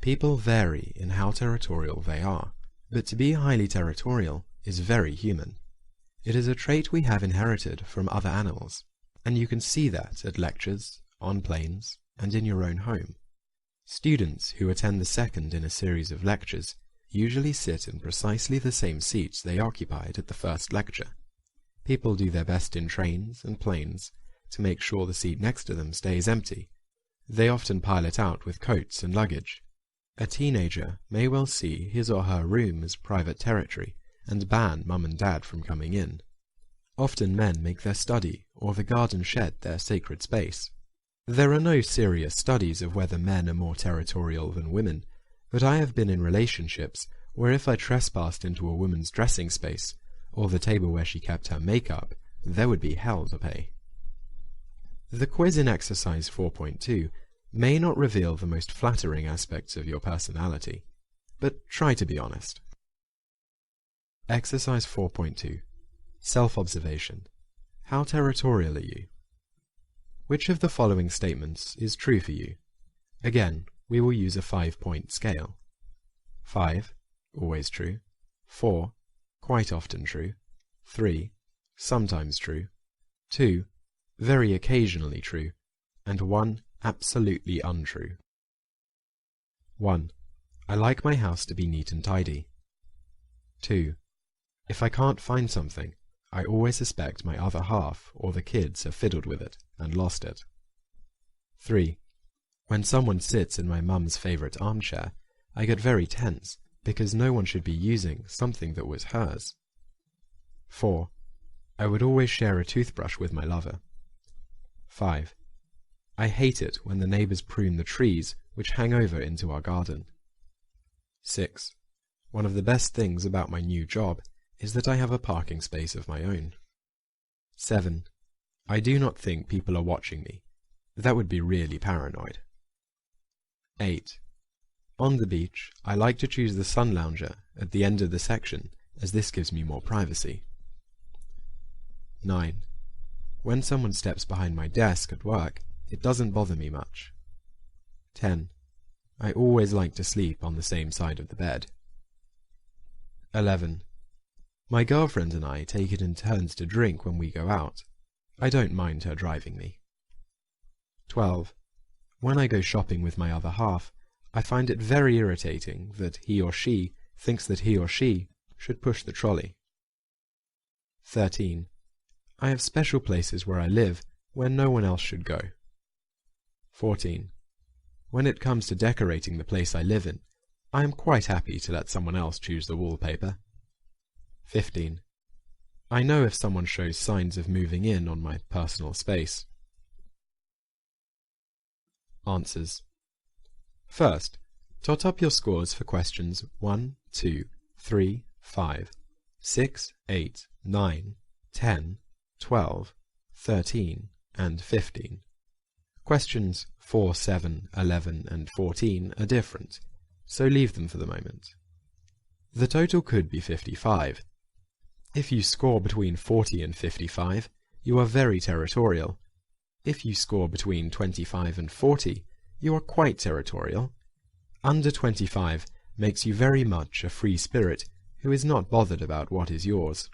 People vary in how territorial they are, but to be highly territorial is very human. It is a trait we have inherited from other animals, and you can see that at lectures, on planes, and in your own home. Students who attend the second in a series of lectures usually sit in precisely the same seats they occupied at the first lecture. People do their best in trains and planes to make sure the seat next to them stays empty. They often pile it out with coats and luggage. A teenager may well see his or her room as private territory and ban mum and dad from coming in. Often men make their study or the garden shed their sacred space. There are no serious studies of whether men are more territorial than women, but I have been in relationships where if I trespassed into a woman's dressing space, or the table where she kept her makeup, there would be hell to pay. The quiz in exercise 4.2 may not reveal the most flattering aspects of your personality, but try to be honest. Exercise 4.2. Self-observation. How territorial are you? Which of the following statements is true for you? Again, we will use a 5-point scale. 5, always true. 4, quite often true. 3, sometimes true. 2, very occasionally true. And 1, absolutely untrue. 1. I like my house to be neat and tidy. 2. If I can't find something, I always suspect my other half or the kids have fiddled with it and lost it. 3. When someone sits in my mum's favourite armchair, I get very tense because no one should be using something that was hers. 4. I would always share a toothbrush with my lover. 5. I hate it when the neighbours prune the trees which hang over into our garden. 6. One of the best things about my new job is that I have a parking space of my own. 7. I do not think people are watching me. That would be really paranoid. 8. On the beach, I like to choose the sun lounger at the end of the section, as this gives me more privacy. 9. When someone steps behind my desk at work, it doesn't bother me much. 10. I always like to sleep on the same side of the bed. 11. My girlfriend and I take it in turns to drink when we go out. I don't mind her driving me. 12. When I go shopping with my other half, I find it very irritating that he or she thinks that he or she should push the trolley. 13. I have special places where I live where no one else should go. 14. When it comes to decorating the place I live in, I am quite happy to let someone else choose the wallpaper. 15. I know if someone shows signs of moving in on my personal space. Answers. First, tot up your scores for questions 1, 2, 3, 5, 6, 8, 9, 10, 12, 13, and 15. Questions 4, 7, 11, and 14 are different, so leave them for the moment. The total could be 55. If you score between 40 and 55, you are very territorial. If you score between 25 and 40, you are quite territorial. Under 25 makes you very much a free spirit who is not bothered about what is yours.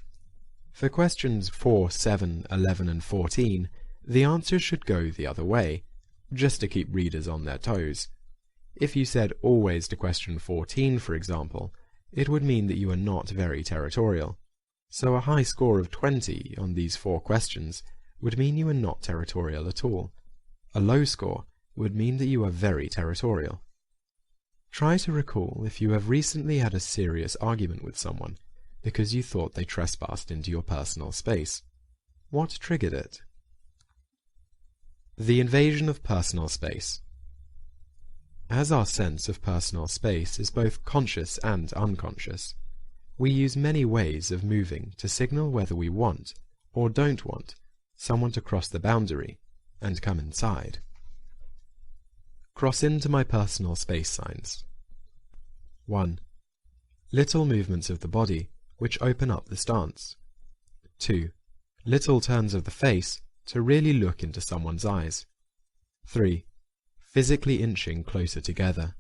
For questions 4, 7, 11, and 14, the answers should go the other way, just to keep readers on their toes. If you said always to question 14, for example, it would mean that you are not very territorial. So a high score of 20 on these 4 questions would mean you are not territorial at all. A low score would mean that you are very territorial. Try to recall if you have recently had a serious argument with someone because you thought they trespassed into your personal space. What triggered it? The invasion of personal space. As our sense of personal space is both conscious and unconscious, we use many ways of moving to signal whether we want, or don't want, someone to cross the boundary and come inside. Cross into my personal space signs. 1. Little movements of the body which open up the stance. 2. Little turns of the face to really look into someone's eyes. 3. Physically inching closer together.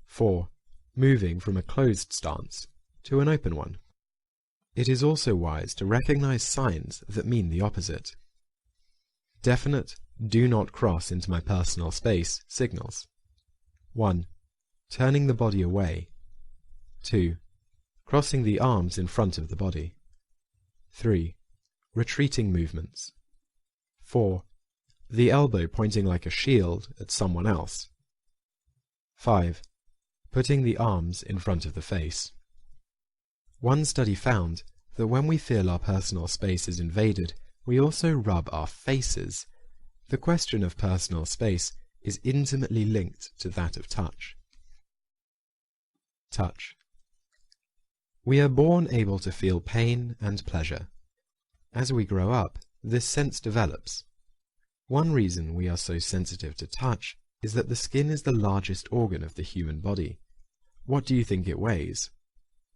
4. Moving from a closed stance to an open one. It is also wise to recognize signs that mean the opposite. Definite, do not cross into my personal space signals. 1. Turning the body away. 2. Crossing the arms in front of the body. 3. Retreating movements. 4. The elbow pointing like a shield at someone else. 5. Putting the arms in front of the face. One study found that when we feel our personal space is invaded, we also rub our faces. The question of personal space is intimately linked to that of touch. Touch. We are born able to feel pain and pleasure. As we grow up, this sense develops. One reason we are so sensitive to touch is that the skin is the largest organ of the human body. What do you think it weighs?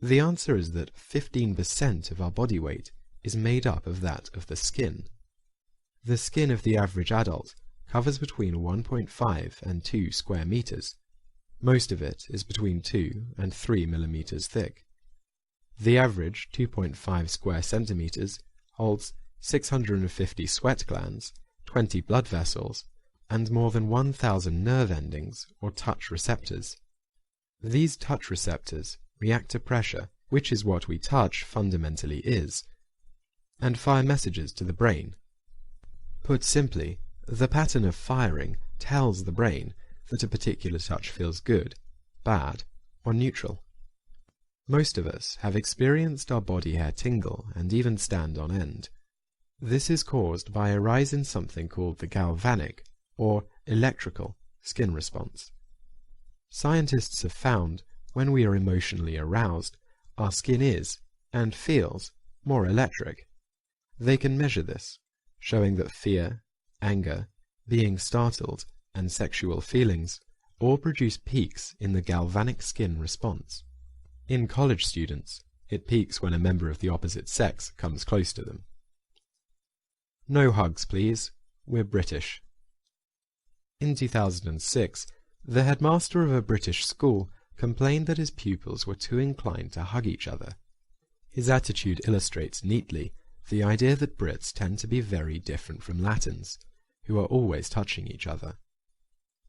The answer is that 15% of our body weight is made up of that of the skin. The skin of the average adult covers between 1.5 and 2 square meters. Most of it is between 2 and 3 millimeters thick. The average 2.5 square centimeters holds 650 sweat glands, 20 blood vessels, and more than 1,000 nerve endings or touch receptors. These touch receptors react to pressure, which is what we touch fundamentally is, and fire messages to the brain. Put simply, the pattern of firing tells the brain that a particular touch feels good, bad, or neutral. Most of us have experienced our body hair tingle and even stand on end. This is caused by a rise in something called the galvanic, or electrical, skin response. Scientists have found when we are emotionally aroused, our skin is, and feels, more electric. They can measure this, showing that fear, anger, being startled, and sexual feelings all produce peaks in the galvanic skin response. In college students, it peaks when a member of the opposite sex comes close to them. No hugs, please. We're British. In 2006, the headmaster of a British school complained that his pupils were too inclined to hug each other. His attitude illustrates neatly the idea that Brits tend to be very different from Latins, who are always touching each other.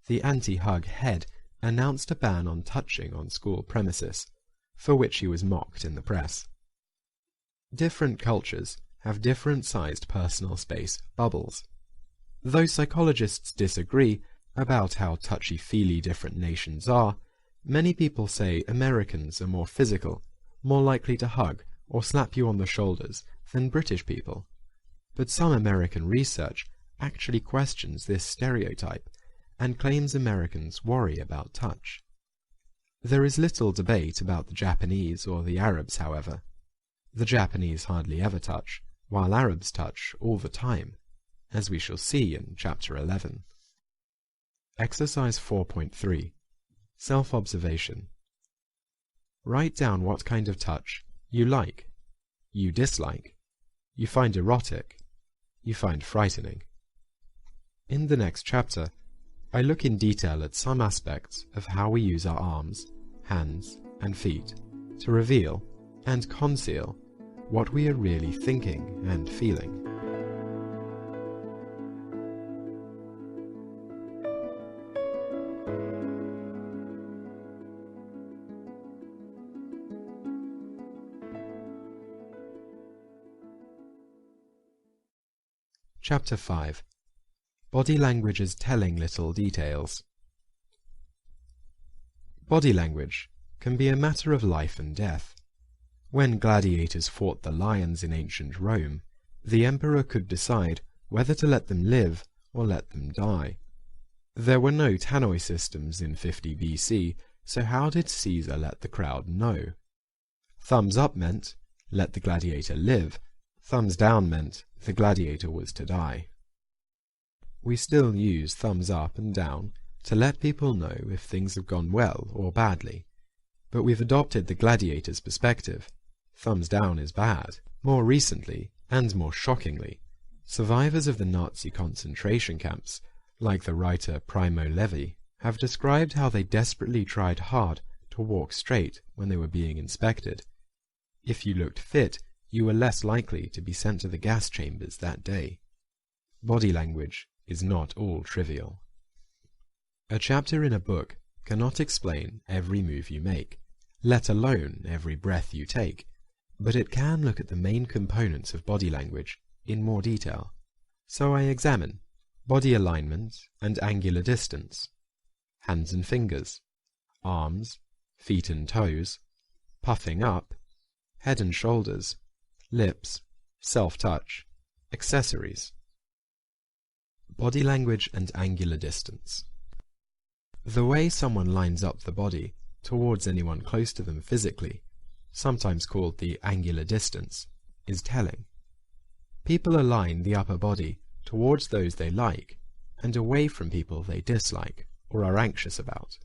The anti-hug head announced a ban on touching on school premises, for which he was mocked in the press. Different cultures have different-sized personal space bubbles. Though psychologists disagree about how touchy-feely different nations are, many people say Americans are more physical, more likely to hug or slap you on the shoulders than British people. But some American research actually questions this stereotype and claims Americans worry about touch. There is little debate about the Japanese or the Arabs, however. The Japanese hardly ever touch, while Arabs touch all the time, as we shall see in Chapter 11. Exercise 4.3. Self-observation. Write down what kind of touch you like, you dislike, you find erotic, you find frightening. In the next chapter, I look in detail at some aspects of how we use our arms, hands, and feet to reveal and conceal what we are really thinking and feeling. Chapter 5. Body language is telling little details. Body language can be a matter of life and death. When gladiators fought the lions in ancient Rome, the emperor could decide whether to let them live or let them die. There were no tannoy systems in 50 BC, so how did Caesar let the crowd know? Thumbs up meant, let the gladiator live. Thumbs down meant, the gladiator was to die. We still use thumbs up and down to let people know if things have gone well or badly, but we've adopted the gladiator's perspective. Thumbs down is bad. More recently, and more shockingly, survivors of the Nazi concentration camps, like the writer Primo Levi, have described how they desperately tried hard to walk straight when they were being inspected. If you looked fit, you were less likely to be sent to the gas chambers that day. Body language is not all trivial. A chapter in a book cannot explain every move you make, let alone every breath you take, but it can look at the main components of body language in more detail. So I examine body alignment and angular distance, hands and fingers, arms, feet and toes, puffing up, head and shoulders, lips, self-touch, accessories. Body language and angular distance. The way someone lines up the body towards anyone close to them physically, sometimes called the angular distance, is telling. People align the upper body towards those they like and away from people they dislike or are anxious about.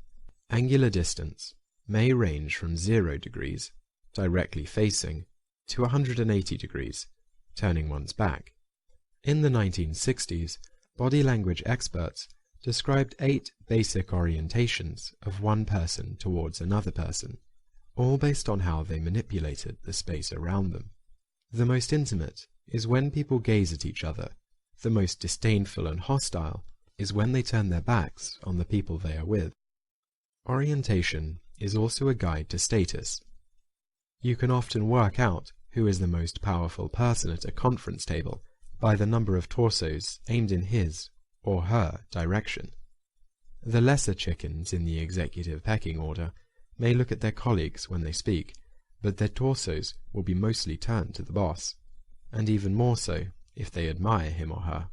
Angular distance may range from 0 degrees, directly facing, to 180 degrees, turning one's back. In the 1960s, body language experts described 8 basic orientations of one person towards another person, all based on how they manipulated the space around them. The most intimate is when people gaze at each other. The most disdainful and hostile is when they turn their backs on the people they are with. Orientation is also a guide to status. You can often work out who is the most powerful person at a conference table by the number of torsos aimed in his or her direction. The lesser chickens in the executive pecking order may look at their colleagues when they speak, but their torsos will be mostly turned to the boss, and even more so if they admire him or her.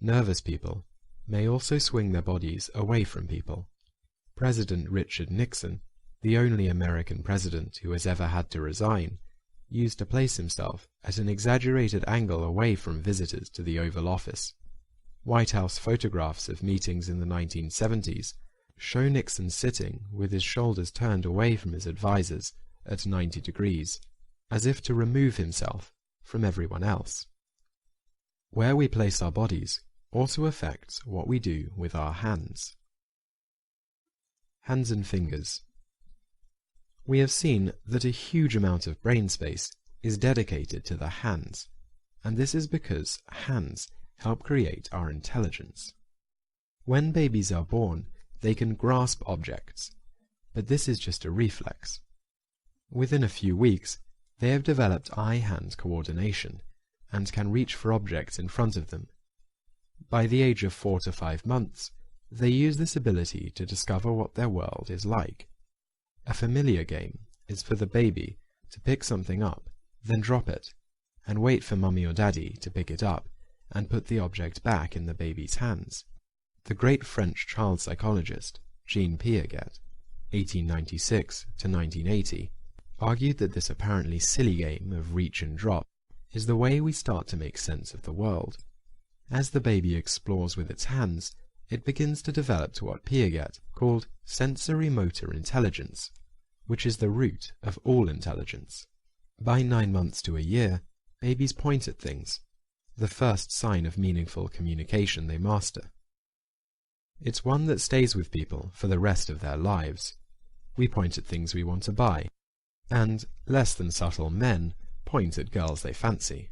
Nervous people may also swing their bodies away from people. President Richard Nixon, the only American president who has ever had to resign, used to place himself at an exaggerated angle away from visitors to the Oval Office. White House photographs of meetings in the 1970s show Nixon sitting with his shoulders turned away from his advisors at 90 degrees, as if to remove himself from everyone else. Where we place our bodies also affects what we do with our hands. Hands and fingers. We have seen that a huge amount of brain space is dedicated to the hands, and this is because hands help create our intelligence. When babies are born, they can grasp objects, but this is just a reflex. Within a few weeks, they have developed eye-hand coordination and can reach for objects in front of them. By the age of 4 to 5 months, they use this ability to discover what their world is like. A familiar game is for the baby to pick something up, then drop it, and wait for mummy or daddy to pick it up and put the object back in the baby's hands. The great French child psychologist Jean Piaget, 1896 to 1980, argued that this apparently silly game of reach and drop is the way we start to make sense of the world. As the baby explores with its hands, it begins to develop to what Piaget called sensory motor intelligence, which is the root of all intelligence. By 9 months to a year, babies point at things, the first sign of meaningful communication they master. It's one that stays with people for the rest of their lives. We point at things we want to buy, and, less than subtle men, point at girls they fancy.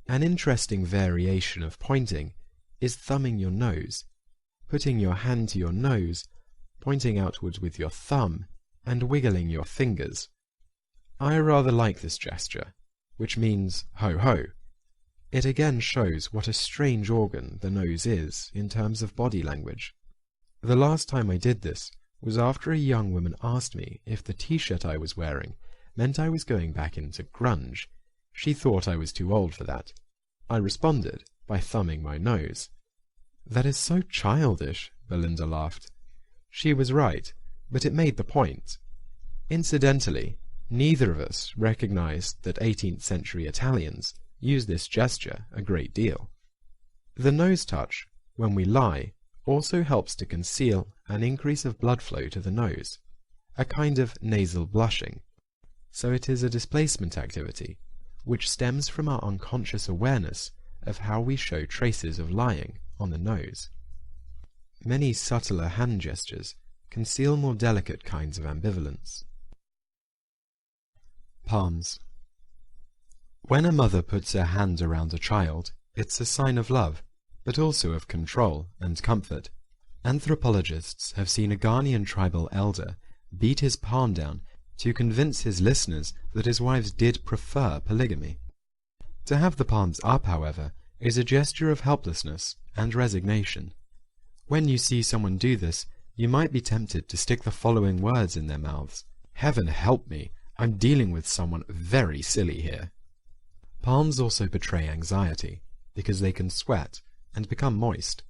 An interesting variation of pointing is thumbing your nose, putting your hand to your nose, pointing outwards with your thumb, and wiggling your fingers. I rather like this gesture, which means ho-ho. It again shows what a strange organ the nose is in terms of body language. The last time I did this was after a young woman asked me if the t-shirt I was wearing meant I was going back into grunge. She thought I was too old for that. I responded by thumbing my nose. "That is so childish," Belinda laughed. She was right, but it made the point. Incidentally, neither of us recognized that 18th century Italians use this gesture a great deal. The nose touch, when we lie, also helps to conceal an increase of blood flow to the nose, a kind of nasal blushing. So it is a displacement activity, which stems from our unconscious awareness of how we show traces of lying on the nose. Many subtler hand gestures conceal more delicate kinds of ambivalence. Palms. When a mother puts her hand around a child, it's a sign of love, but also of control and comfort. Anthropologists have seen a Ghanaian tribal elder beat his palm down to convince his listeners that his wives did prefer polygamy. To have the palms up, however, is a gesture of helplessness and resignation. When you see someone do this, you might be tempted to stick the following words in their mouths: "Heaven help me, I'm dealing with someone very silly here." Palms also betray anxiety, because they can sweat and become moist.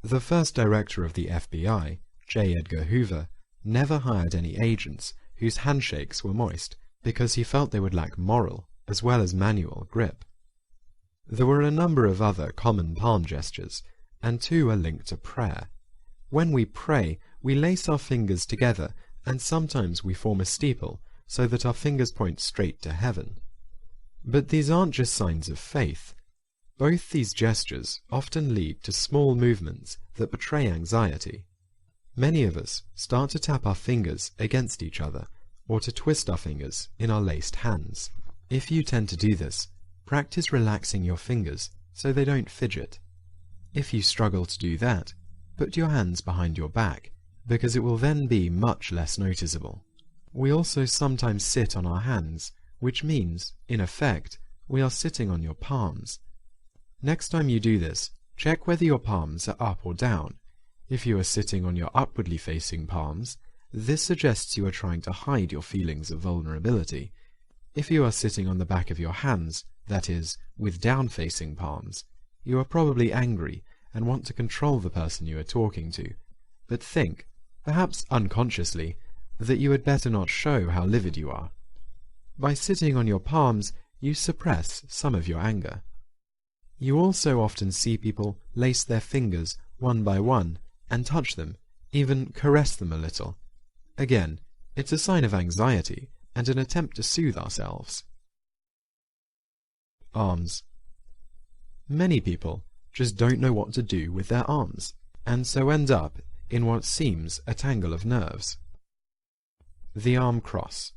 The first director of the FBI, J. Edgar Hoover, never hired any agents whose handshakes were moist, because he felt they would lack moral as well as manual grip. There were a number of other common palm gestures, and two are linked to prayer. When we pray, we lace our fingers together, and sometimes we form a steeple so that our fingers point straight to heaven. But these aren't just signs of faith. Both these gestures often lead to small movements that betray anxiety. Many of us start to tap our fingers against each other, or to twist our fingers in our laced hands. If you tend to do this, practice relaxing your fingers so they don't fidget. If you struggle to do that, put your hands behind your back, because it will then be much less noticeable. We also sometimes sit on our hands, which means, in effect, we are sitting on your palms. Next time you do this, check whether your palms are up or down. If you are sitting on your upwardly facing palms, this suggests you are trying to hide your feelings of vulnerability. If you are sitting on the back of your hands, that is, with down-facing palms, you are probably angry and want to control the person you are talking to, but think, perhaps unconsciously, that you had better not show how livid you are. By sitting on your palms, you suppress some of your anger. You also often see people lace their fingers one by one and touch them, even caress them a little. Again, it's a sign of anxiety and an attempt to soothe ourselves. Arms. Many people just don't know what to do with their arms, and so end up in what seems a tangle of nerves. The arm cross.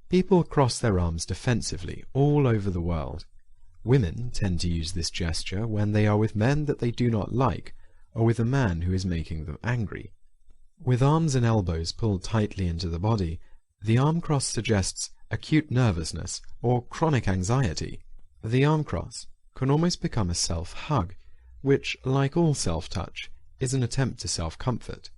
People cross their arms defensively all over the world. Women tend to use this gesture when they are with men that they do not like, or with a man who is making them angry. With arms and elbows pulled tightly into the body, the arm cross suggests acute nervousness or chronic anxiety. The arm cross can almost become a self-hug, which, like all self-touch, is an attempt to self-comfort.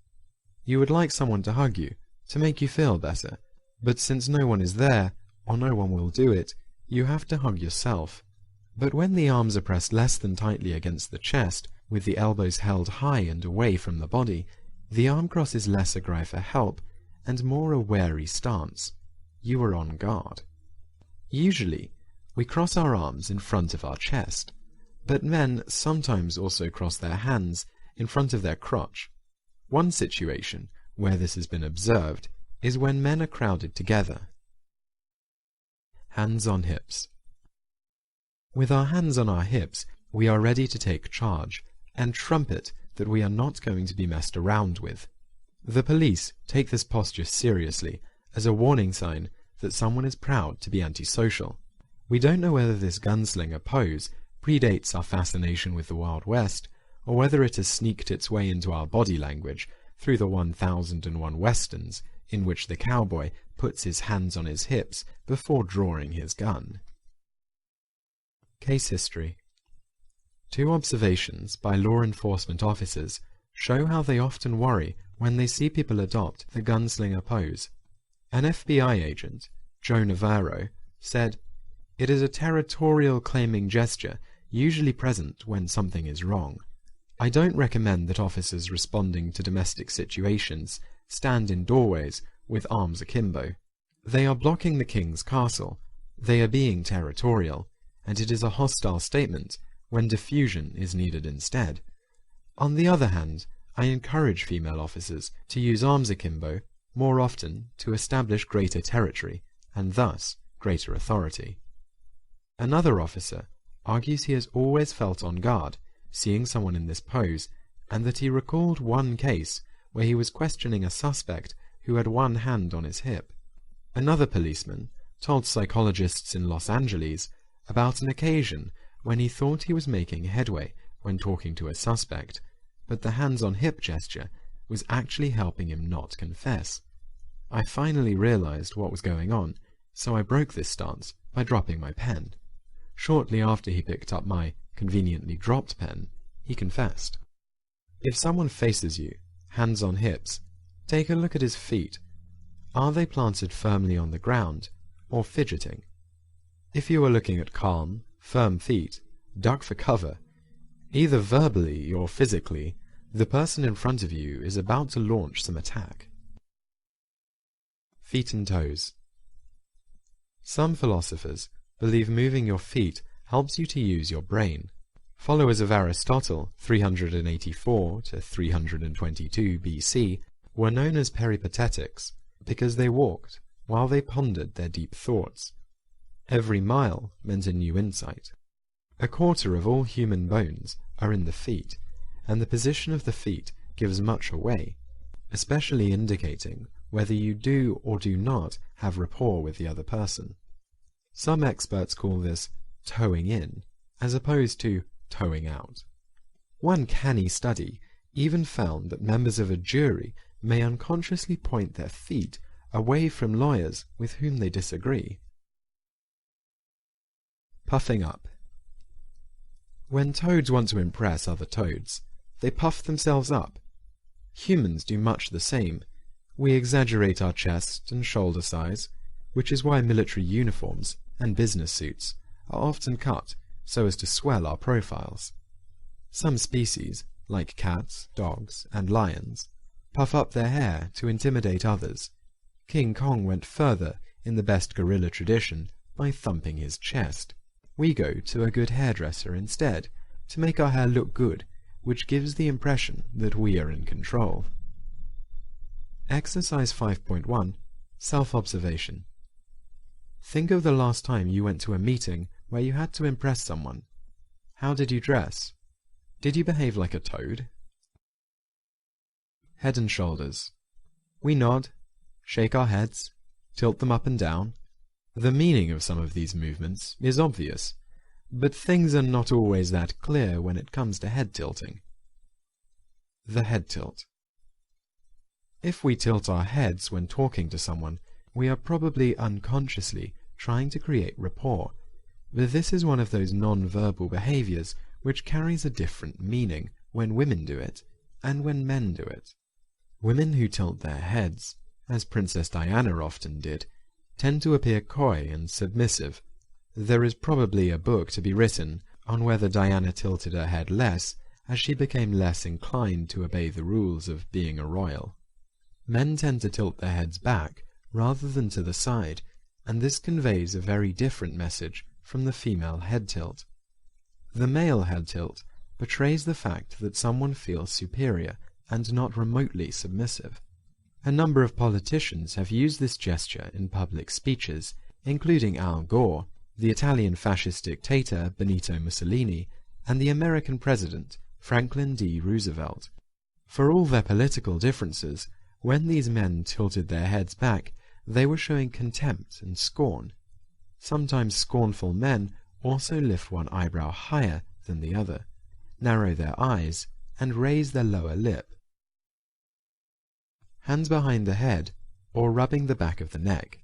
You would like someone to hug you, to make you feel better, but since no one is there, or no one will do it, you have to hug yourself. But when the arms are pressed less than tightly against the chest, with the elbows held high and away from the body, the arm cross is less a cry for help and more a wary stance. You are on guard. Usually, we cross our arms in front of our chest, but men sometimes also cross their hands in front of their crotch. One situation where this has been observed is when men are crowded together. Hands on hips. With our hands on our hips, we are ready to take charge and trumpet that we are not going to be messed around with. The police take this posture seriously as a warning sign that someone is proud to be antisocial. We don't know whether this gunslinger pose predates our fascination with the Wild West, or whether it has sneaked its way into our body language through the 1001 Westerns, in which the cowboy puts his hands on his hips before drawing his gun. Case history. 2 observations by law enforcement officers show how they often worry when they see people adopt the gunslinger pose. An FBI agent, Joe Navarro, said, "It is a territorial claiming gesture usually present when something is wrong. I don't recommend that officers responding to domestic situations stand in doorways with arms akimbo. They are blocking the king's castle. They are being territorial, and it is a hostile statement when diffusion is needed instead. On the other hand, I encourage female officers to use arms akimbo more often to establish greater territory, and thus greater authority." Another officer argues he has always felt on guard seeing someone in this pose, and that he recalled one case where he was questioning a suspect who had one hand on his hip. Another policeman told psychologists in Los Angeles about an occasion when he thought he was making headway when talking to a suspect, but the hands-on-hip gesture was actually helping him not confess. "I finally realized what was going on, so I broke this stance by dropping my pen. Shortly after he picked up my conveniently dropped pen, he confessed." If someone faces you, hands on hips, take a look at his feet. Are they planted firmly on the ground, or fidgeting? If you are looking at calm, firm feet, duck for cover. Either verbally or physically, the person in front of you is about to launch some attack. Feet and toes. Some philosophers believe moving your feet helps you to use your brain. Followers of Aristotle, 384 to 322 BC, were known as peripatetics because they walked while they pondered their deep thoughts. Every mile meant a new insight. A quarter of all human bones are in the feet, and the position of the feet gives much away, especially indicating whether you do or do not have rapport with the other person. Some experts call this toeing in, as opposed to toeing out. One canny study even found that members of a jury may unconsciously point their feet away from lawyers with whom they disagree. Puffing up. When toads want to impress other toads, they puff themselves up. Humans do much the same. We exaggerate our chest and shoulder size, which is why military uniforms and business suits are often cut so as to swell our profiles. Some species, like cats, dogs, and lions, puff up their hair to intimidate others. King Kong went further in the best gorilla tradition by thumping his chest. We go to a good hairdresser instead to make our hair look good, which gives the impression that we are in control. Exercise 5.1. Self-observation. Think of the last time you went to a meeting where you had to impress someone. How did you dress? Did you behave like a toad? Head and shoulders. We nod, shake our heads, tilt them up and down. The meaning of some of these movements is obvious, but things are not always that clear when it comes to head tilting. The head tilt. If we tilt our heads when talking to someone, we are probably unconsciously trying to create rapport, but this is one of those non-verbal behaviors which carries a different meaning when women do it and when men do it. Women who tilt their heads, as Princess Diana often did, tend to appear coy and submissive. There is probably a book to be written on whether Diana tilted her head less as she became less inclined to obey the rules of being a royal. Men tend to tilt their heads back rather than to the side, and this conveys a very different message from the female head tilt. The male head tilt betrays the fact that someone feels superior and not remotely submissive. A number of politicians have used this gesture in public speeches, including Al Gore, the Italian fascist dictator Benito Mussolini, and the American president Franklin D. Roosevelt. For all their political differences, when these men tilted their heads back, they were showing contempt and scorn. Sometimes scornful men also lift one eyebrow higher than the other, narrow their eyes, and raise their lower lip. Hands behind the head, or rubbing the back of the neck.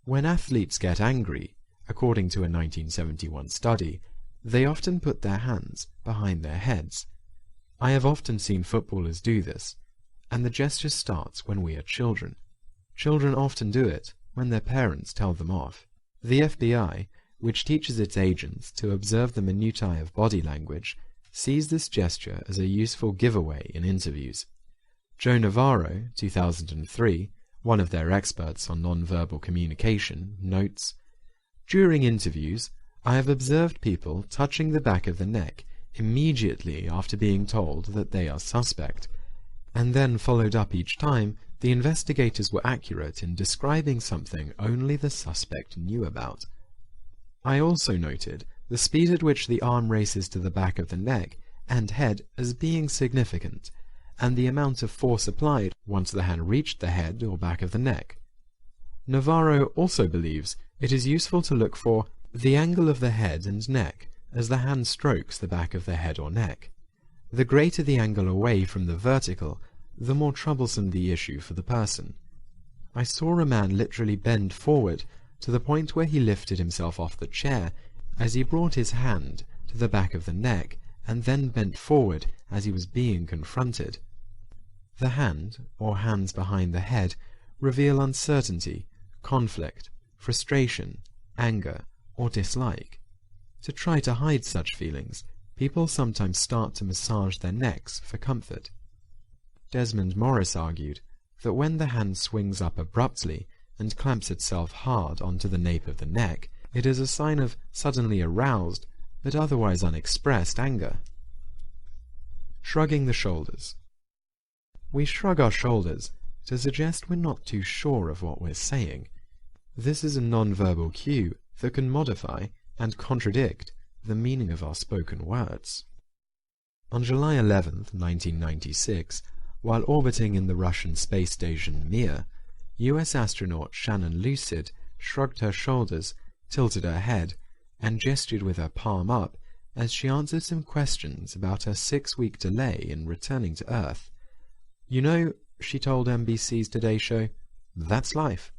When athletes get angry, according to a 1971 study, they often put their hands behind their heads. I have often seen footballers do this, and the gesture starts when we are children. Children often do it when their parents tell them off. The FBI, which teaches its agents to observe the minutiae of body language, sees this gesture as a useful giveaway in interviews. Joe Navarro, 2003, one of their experts on nonverbal communication, notes, "During interviews, I have observed people touching the back of the neck immediately after being told that they are suspect, and then followed up each time the investigators were accurate in describing something only the suspect knew about. I also noted the speed at which the arm races to the back of the neck and head as being significant, and the amount of force applied once the hand reached the head or back of the neck." Navarro also believes it is useful to look for the angle of the head and neck as the hand strokes the back of the head or neck. The greater the angle away from the vertical, the more troublesome the issue for the person. I saw a man literally bend forward to the point where he lifted himself off the chair as he brought his hand to the back of the neck and then bent forward as he was being confronted. The hand, or hands behind the head, reveal uncertainty, conflict, frustration, anger, or dislike. To try to hide such feelings, people sometimes start to massage their necks for comfort. Desmond Morris argued that when the hand swings up abruptly and clamps itself hard onto the nape of the neck, it is a sign of suddenly aroused but otherwise unexpressed anger. Shrugging the shoulders. We shrug our shoulders to suggest we're not too sure of what we're saying. This is a nonverbal cue that can modify and contradict the meaning of our spoken words. On July 11, 1996, while orbiting in the Russian space station Mir, US astronaut Shannon Lucid shrugged her shoulders, tilted her head, and gestured with her palm up as she answered some questions about her 6-week delay in returning to Earth. "You know," she told NBC's Today Show, "that's life."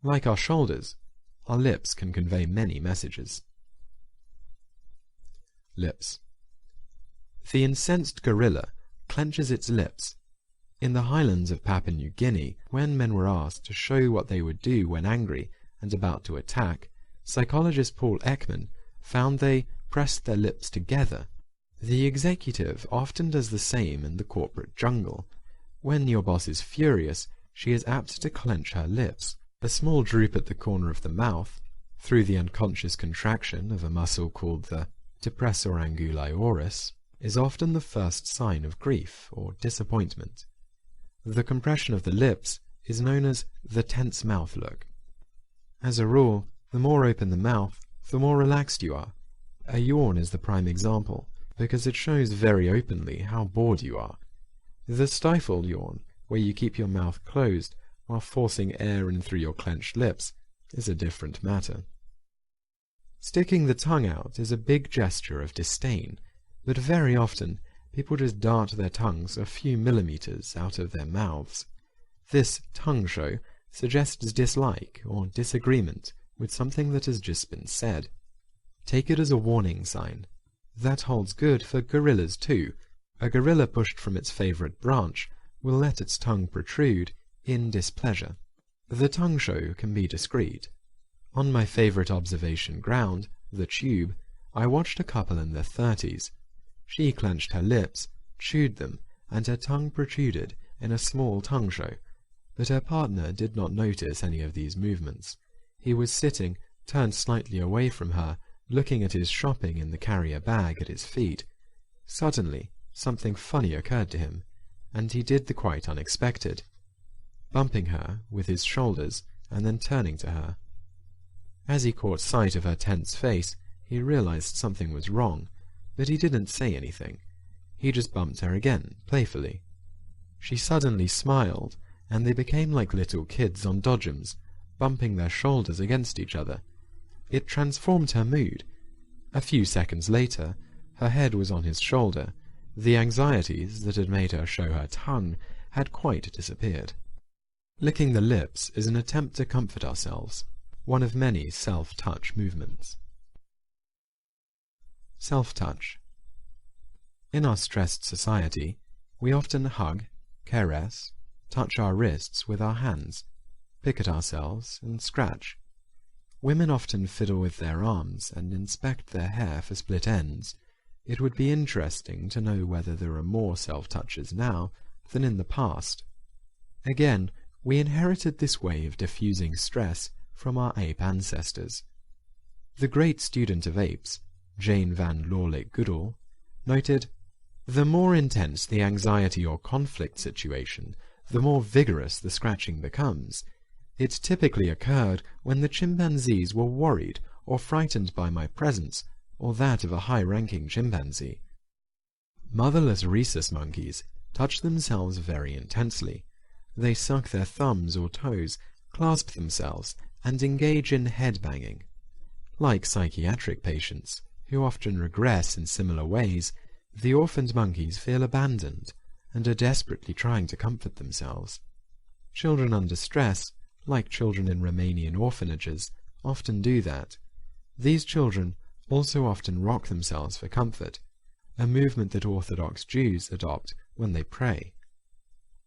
Like our shoulders, our lips can convey many messages. Lips. The incensed gorilla clenches its lips. In the highlands of Papua New Guinea, when men were asked to show what they would do when angry and about to attack, psychologist Paul Ekman found they pressed their lips together. The executive often does the same in the corporate jungle. When your boss is furious, she is apt to clench her lips. A small droop at the corner of the mouth, through the unconscious contraction of a muscle called the depressor anguli oris, is often the first sign of grief or disappointment. The compression of the lips is known as the tense mouth look. As a rule, the more open the mouth, the more relaxed you are. A yawn is the prime example, because it shows very openly how bored you are. The stifled yawn, where you keep your mouth closed while forcing air in through your clenched lips, is a different matter. Sticking the tongue out is a big gesture of disdain, but very often people just dart their tongues a few millimeters out of their mouths. This tongue show suggests dislike or disagreement with something that has just been said. Take it as a warning sign. That holds good for gorillas too. A gorilla pushed from its favorite branch will let its tongue protrude in displeasure. The tongue show can be discreet. On my favorite observation ground, the Tube, I watched a couple in their 30s. She clenched her lips, chewed them, and her tongue protruded in a small tongue show, but her partner did not notice any of these movements. He was sitting, turned slightly away from her, looking at his shopping in the carrier bag at his feet. Suddenly, something funny occurred to him, and he did the quite unexpected, bumping her with his shoulders and then turning to her. As he caught sight of her tense face, he realized something was wrong, but he didn't say anything. He just bumped her again, playfully. She suddenly smiled, and they became like little kids on dodgems, bumping their shoulders against each other. It transformed her mood. A few seconds later, her head was on his shoulder. The anxieties that had made her show her tongue had quite disappeared. Licking the lips is an attempt to comfort ourselves, one of many self-touch movements. Self-touch. In our stressed society, we often hug, caress, touch our wrists with our hands, pick at ourselves, and scratch. Women often fiddle with their arms and inspect their hair for split ends. It would be interesting to know whether there are more self-touches now than in the past. Again, we inherited this way of diffusing stress from our ape ancestors. The great student of apes, Jane Van Lawley Goodall, noted, "The more intense the anxiety or conflict situation, the more vigorous the scratching becomes. It typically occurred when the chimpanzees were worried or frightened by my presence or that of a high-ranking chimpanzee." Motherless rhesus monkeys touch themselves very intensely. They suck their thumbs or toes, clasp themselves, and engage in head-banging. Like psychiatric patients, who often regress in similar ways, the orphaned monkeys feel abandoned and are desperately trying to comfort themselves. Children under stress, like children in Romanian orphanages, often do that. These children also often rock themselves for comfort, a movement that Orthodox Jews adopt when they pray.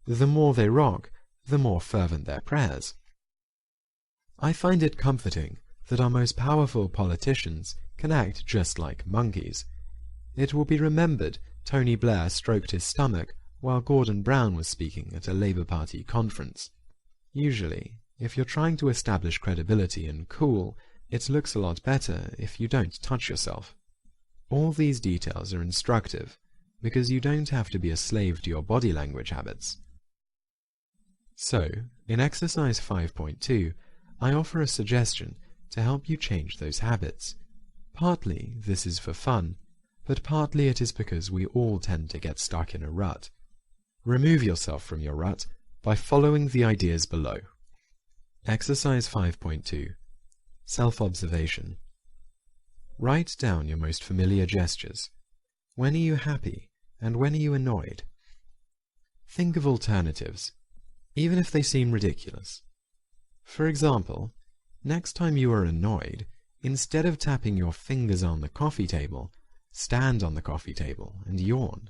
The more they rock, the more fervent their prayers. I find it comforting that our most powerful politicians can act just like monkeys. It will be remembered Tony Blair stroked his stomach while Gordon Brown was speaking at a Labour Party conference. Usually, if you're trying to establish credibility and cool, it looks a lot better if you don't touch yourself. All these details are instructive, because you don't have to be a slave to your body language habits. So, in exercise 5.2, I offer a suggestion to help you change those habits. Partly this is for fun, but partly it is because we all tend to get stuck in a rut. Remove yourself from your rut by following the ideas below. Exercise 5.2. Self-observation. Write down your most familiar gestures. When are you happy, and when are you annoyed? Think of alternatives, even if they seem ridiculous. For example, next time you are annoyed, instead of tapping your fingers on the coffee table, stand on the coffee table and yawn.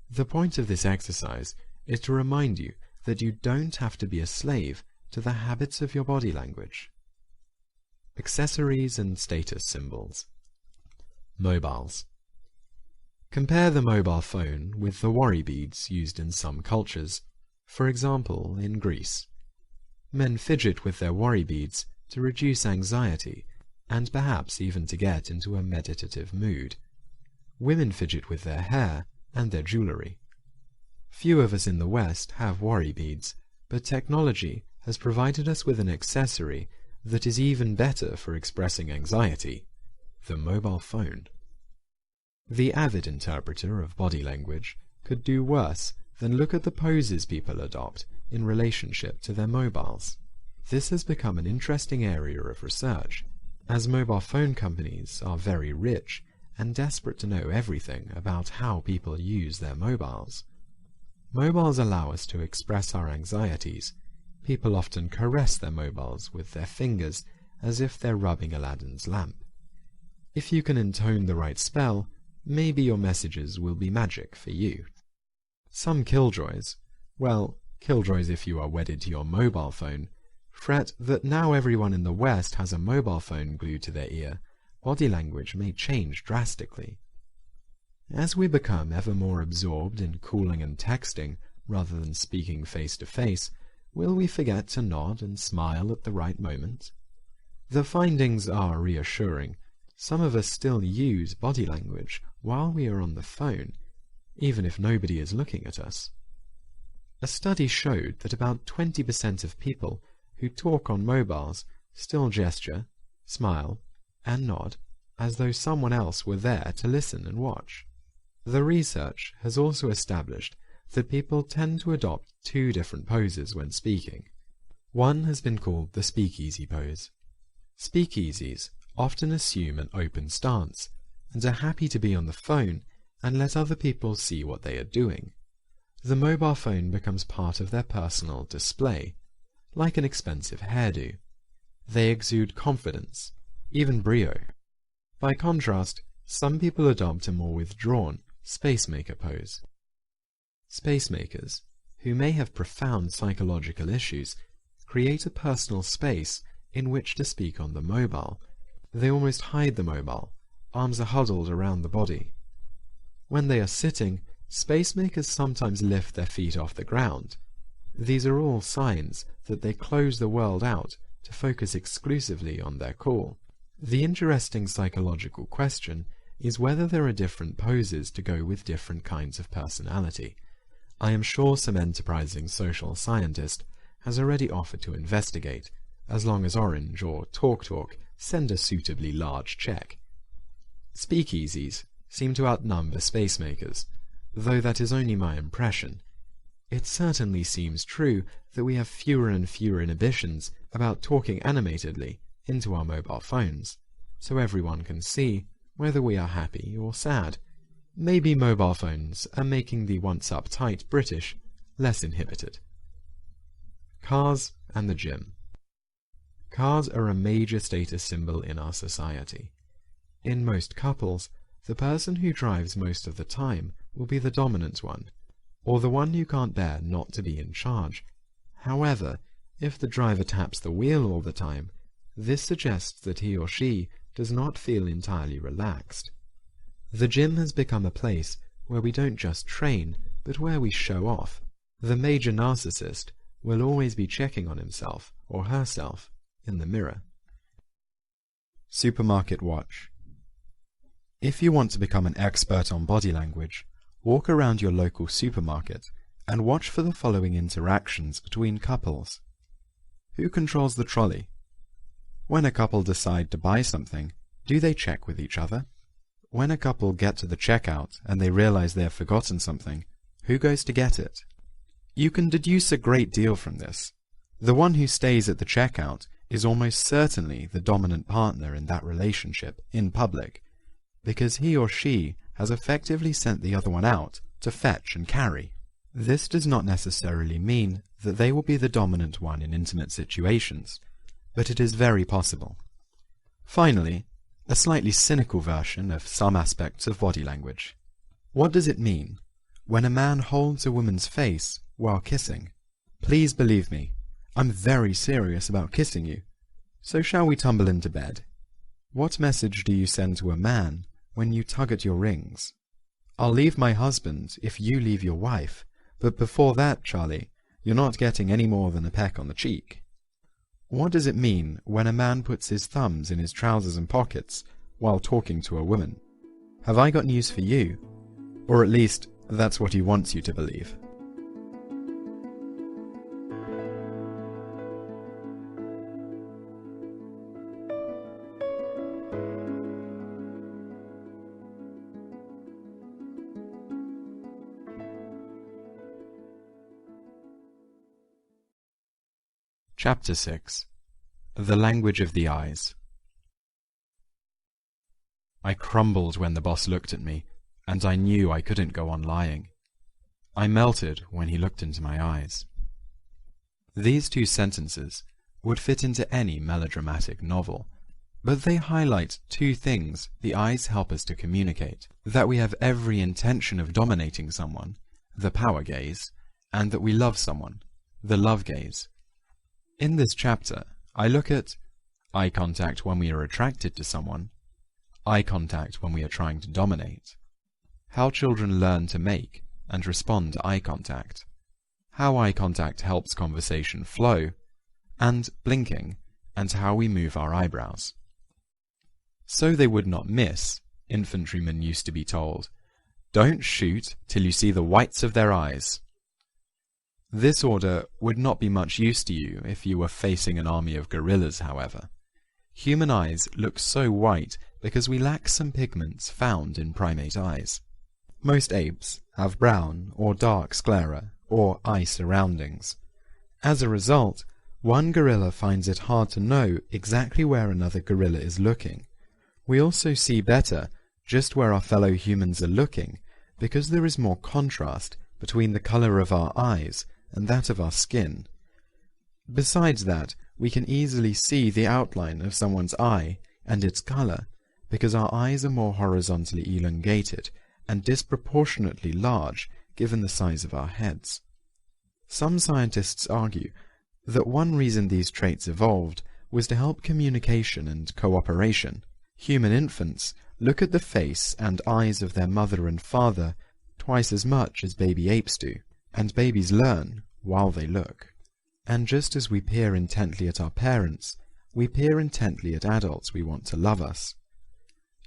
The point of this exercise is to remind you that you don't have to be a slave to the habits of your body language. Accessories and status symbols. Mobiles. Compare the mobile phone with the worry beads used in some cultures, for example in Greece. Men fidget with their worry beads to reduce anxiety and perhaps even to get into a meditative mood. Women fidget with their hair and their jewelry. Few of us in the West have worry beads, but technology has provided us with an accessory that is even better for expressing anxiety: the mobile phone. The avid interpreter of body language could do worse than look at the poses people adopt in relationship to their mobiles. This has become an interesting area of research, as mobile phone companies are very rich and desperate to know everything about how people use their mobiles. Mobiles allow us to express our anxieties. People often caress their mobiles with their fingers as if they're rubbing Aladdin's lamp. If you can intone the right spell, maybe your messages will be magic for you. Some killjoys, well, killjoys if you are wedded to your mobile phone, fret that now everyone in the West has a mobile phone glued to their ear. Body language may change drastically. As we become ever more absorbed in calling and texting rather than speaking face to face, will we forget to nod and smile at the right moment? The findings are reassuring. Some of us still use body language while we are on the phone, even if nobody is looking at us. A study showed that about 20% of people who talk on mobiles still gesture, smile, and nod as though someone else were there to listen and watch. The research has also established that people tend to adopt two different poses when speaking. One has been called the speakeasy pose. Speakeasies often assume an open stance and are happy to be on the phone and let other people see what they are doing. The mobile phone becomes part of their personal display, like an expensive hairdo. They exude confidence, even brio. By contrast, some people adopt a more withdrawn, spacemaker pose. Spacemakers, who may have profound psychological issues, create a personal space in which to speak on the mobile. They almost hide the mobile. Arms are huddled around the body. When they are sitting, spacemakers sometimes lift their feet off the ground. These are all signs that they close the world out to focus exclusively on their call. The interesting psychological question is whether there are different poses to go with different kinds of personality. I am sure some enterprising social scientist has already offered to investigate, as long as Orange or TalkTalk send a suitably large check. Speakeasies seem to outnumber spacemakers, though that is only my impression. It certainly seems true that we have fewer and fewer inhibitions about talking animatedly into our mobile phones, so everyone can see whether we are happy or sad. Maybe mobile phones are making the once uptight British less inhibited. Cars and the gym. Cars are a major status symbol in our society. In most couples, the person who drives most of the time will be the dominant one, or the one who can't bear not to be in charge. However, if the driver taps the wheel all the time, this suggests that he or she does not feel entirely relaxed. The gym has become a place where we don't just train, but where we show off. The major narcissist will always be checking on himself or herself in the mirror. Supermarket watch. If you want to become an expert on body language, walk around your local supermarket and watch for the following interactions between couples. Who controls the trolley? When a couple decide to buy something, do they check with each other? When a couple get to the checkout and they realize they have forgotten something, who goes to get it? You can deduce a great deal from this. The one who stays at the checkout is almost certainly the dominant partner in that relationship in public, because he or she has effectively sent the other one out to fetch and carry. This does not necessarily mean that they will be the dominant one in intimate situations, but it is very possible. Finally, a slightly cynical version of some aspects of body language. What does it mean when a man holds a woman's face while kissing? Please believe me, I'm very serious about kissing you. So shall we tumble into bed? What message do you send to a man when you tug at your rings? I'll leave my husband if you leave your wife, but before that, Charlie, you're not getting any more than a peck on the cheek. What does it mean when a man puts his thumbs in his trousers and pockets while talking to a woman? Have I got news for you? Or at least, that's what he wants you to believe. Chapter 6. The Language of the Eyes. I crumbled when the boss looked at me, and I knew I couldn't go on lying. I melted when he looked into my eyes. These two sentences would fit into any melodramatic novel, but they highlight two things the eyes help us to communicate: that we have every intention of dominating someone, the power gaze, and that we love someone, the love gaze. In this chapter, I look at eye contact when we are attracted to someone, eye contact when we are trying to dominate, how children learn to make and respond to eye contact, how eye contact helps conversation flow, and blinking, and how we move our eyebrows. So they would not miss, infantrymen used to be told, "Don't shoot till you see the whites of their eyes." This order would not be much use to you if you were facing an army of gorillas, however. Human eyes look so white because we lack some pigments found in primate eyes. Most apes have brown or dark sclera, or eye surroundings. As a result, one gorilla finds it hard to know exactly where another gorilla is looking. We also see better just where our fellow humans are looking, because there is more contrast between the color of our eyes and that of our skin. Besides that, we can easily see the outline of someone's eye and its color, because our eyes are more horizontally elongated and disproportionately large given the size of our heads. Some scientists argue that one reason these traits evolved was to help communication and cooperation. Human infants look at the face and eyes of their mother and father twice as much as baby apes do, and babies learn while they look. And just as we peer intently at our parents, we peer intently at adults we want to love us.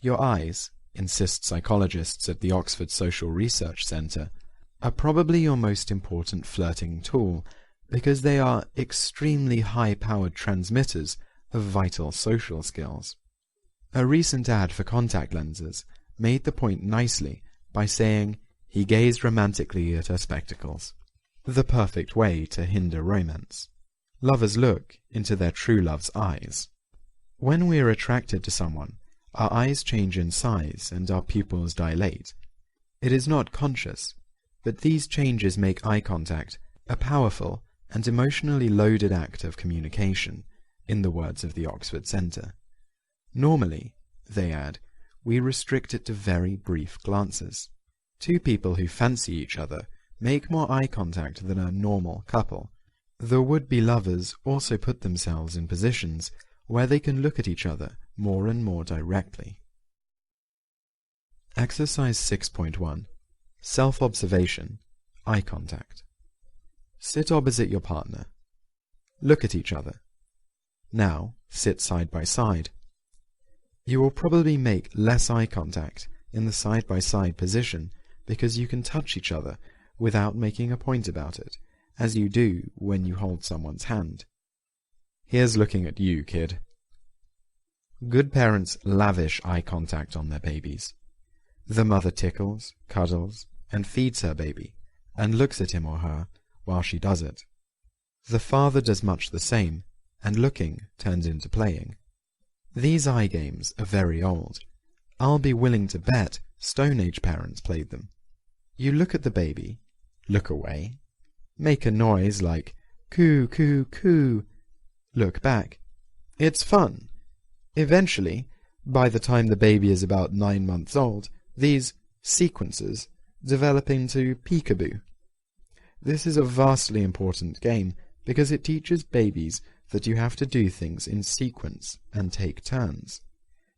Your eyes, insist psychologists at the Oxford Social Research Centre, are probably your most important flirting tool because they are extremely high-powered transmitters of vital social skills. A recent ad for contact lenses made the point nicely by saying, "He gazed romantically at her spectacles," the perfect way to hinder romance. Lovers look into their true love's eyes. When we are attracted to someone, our eyes change in size and our pupils dilate. It is not conscious, but these changes make eye contact a powerful and emotionally loaded act of communication, in the words of the Oxford Centre. Normally, they add, we restrict it to very brief glances. Two people who fancy each other make more eye contact than a normal couple. The would-be lovers also put themselves in positions where they can look at each other more and more directly. Exercise 6.1. Self-observation, eye contact. Sit opposite your partner. Look at each other. Now, sit side by side. You will probably make less eye contact in the side-by-side position because you can touch each other without making a point about it, as you do when you hold someone's hand. Here's looking at you, kid. Good parents lavish eye contact on their babies. The mother tickles, cuddles, and feeds her baby, and looks at him or her while she does it. The father does much the same, and looking turns into playing. These eye games are very old. I'll be willing to bet Stone Age parents played them. You look at the baby, look away, make a noise like coo, coo, coo, look back. It's fun. Eventually, by the time the baby is about 9 months old, these sequences develop into peekaboo. This is a vastly important game because it teaches babies that you have to do things in sequence and take turns.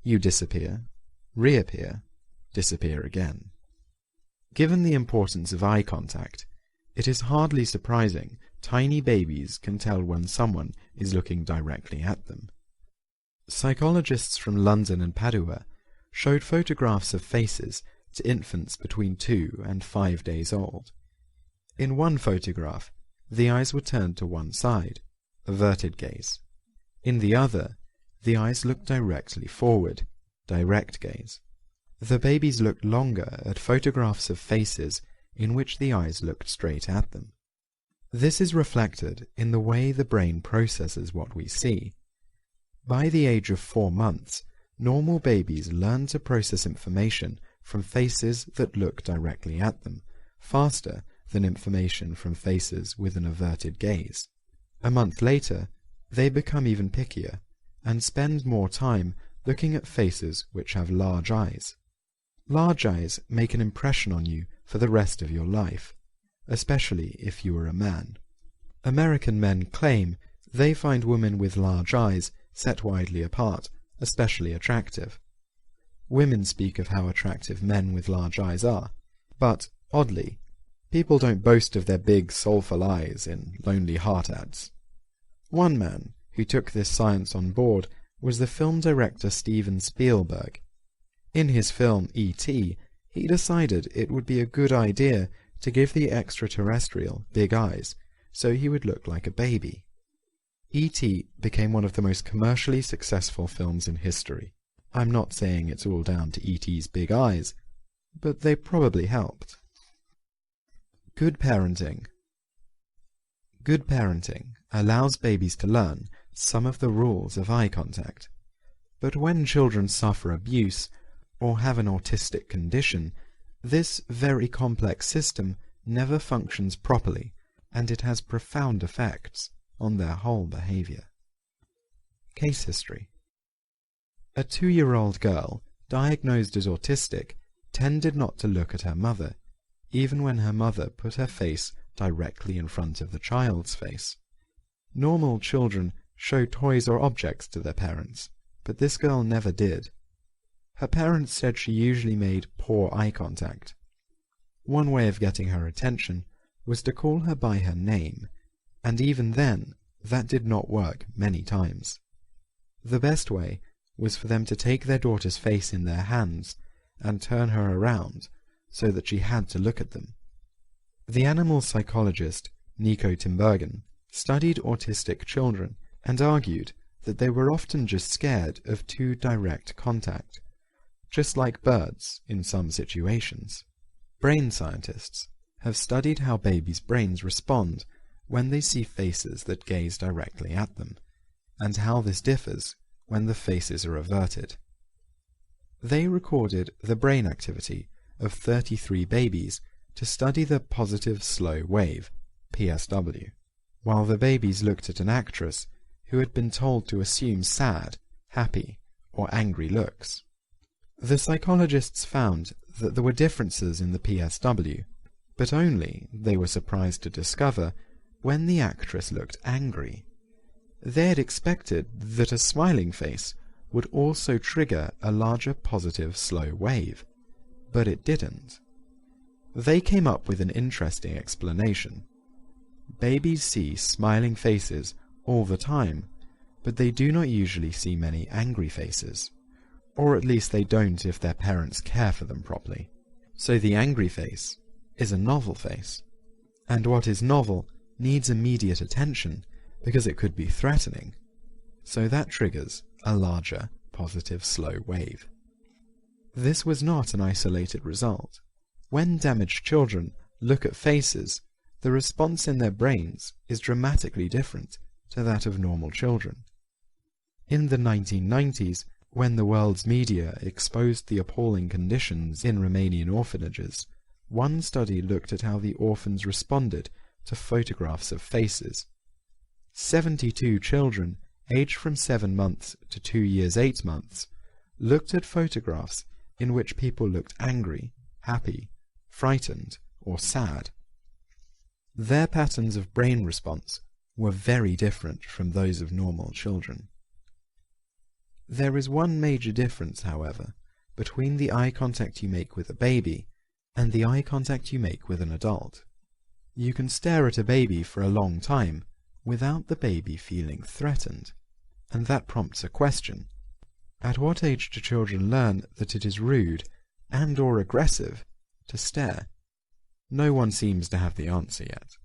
You disappear, reappear, disappear again. Given the importance of eye contact, it is hardly surprising tiny babies can tell when someone is looking directly at them. Psychologists from London and Padua showed photographs of faces to infants between 2 and 5 days old. In one photograph, the eyes were turned to one side, averted gaze. In the other, the eyes looked directly forward, direct gaze. The babies looked longer at photographs of faces in which the eyes looked straight at them. This is reflected in the way the brain processes what we see. By the age of 4 months, normal babies learn to process information from faces that look directly at them, faster than information from faces with an averted gaze. A month later, they become even pickier, and spend more time looking at faces which have large eyes. Large eyes make an impression on you for the rest of your life, especially if you are a man. American men claim they find women with large eyes set widely apart especially attractive. Women speak of how attractive men with large eyes are, but, oddly, people don't boast of their big, soulful eyes in Lonely Heart ads. One man who took this science on board was the film director Steven Spielberg. In his film E.T., he decided it would be a good idea to give the extraterrestrial big eyes, so he would look like a baby. E.T. became one of the most commercially successful films in history. I'm not saying it's all down to E.T.'s big eyes, but they probably helped. Good parenting. Good parenting allows babies to learn some of the rules of eye contact. But when children suffer abuse or have an autistic condition, this very complex system never functions properly, and it has profound effects on their whole behavior. Case history. A 2-year-old girl, diagnosed as autistic, tended not to look at her mother, even when her mother put her face directly in front of the child's face. Normal children show toys or objects to their parents, but this girl never did. Her parents said she usually made poor eye contact. One way of getting her attention was to call her by her name, and even then, that did not work many times. The best way was for them to take their daughter's face in their hands and turn her around so that she had to look at them. The animal psychologist Nico Tinbergen studied autistic children and argued that they were often just scared of too direct contact, just like birds in some situations. Brain scientists have studied how babies' brains respond when they see faces that gaze directly at them, and how this differs when the faces are averted. They recorded the brain activity of 33 babies to study the positive slow wave, PSW, while the babies looked at an actress who had been told to assume sad, happy, or angry looks. The psychologists found that there were differences in the PSW, but only, they were surprised to discover, when the actress looked angry. They had expected that a smiling face would also trigger a larger positive slow wave, but it didn't. They came up with an interesting explanation. Babies see smiling faces all the time, but they do not usually see many angry faces, or at least they don't if their parents care for them properly. So the angry face is a novel face, and what is novel needs immediate attention because it could be threatening, so that triggers a larger positive slow wave. This was not an isolated result. When damaged children look at faces, the response in their brains is dramatically different to that of normal children. In the 1990s, when the world's media exposed the appalling conditions in Romanian orphanages, one study looked at how the orphans responded to photographs of faces. 72 children, aged from 7 months to 2 years 8 months, looked at photographs in which people looked angry, happy, frightened, or sad. Their patterns of brain response were very different from those of normal children. There is one major difference, however, between the eye contact you make with a baby and the eye contact you make with an adult. You can stare at a baby for a long time without the baby feeling threatened, and that prompts a question. At what age do children learn that it is rude and or aggressive to stare? No one seems to have the answer yet.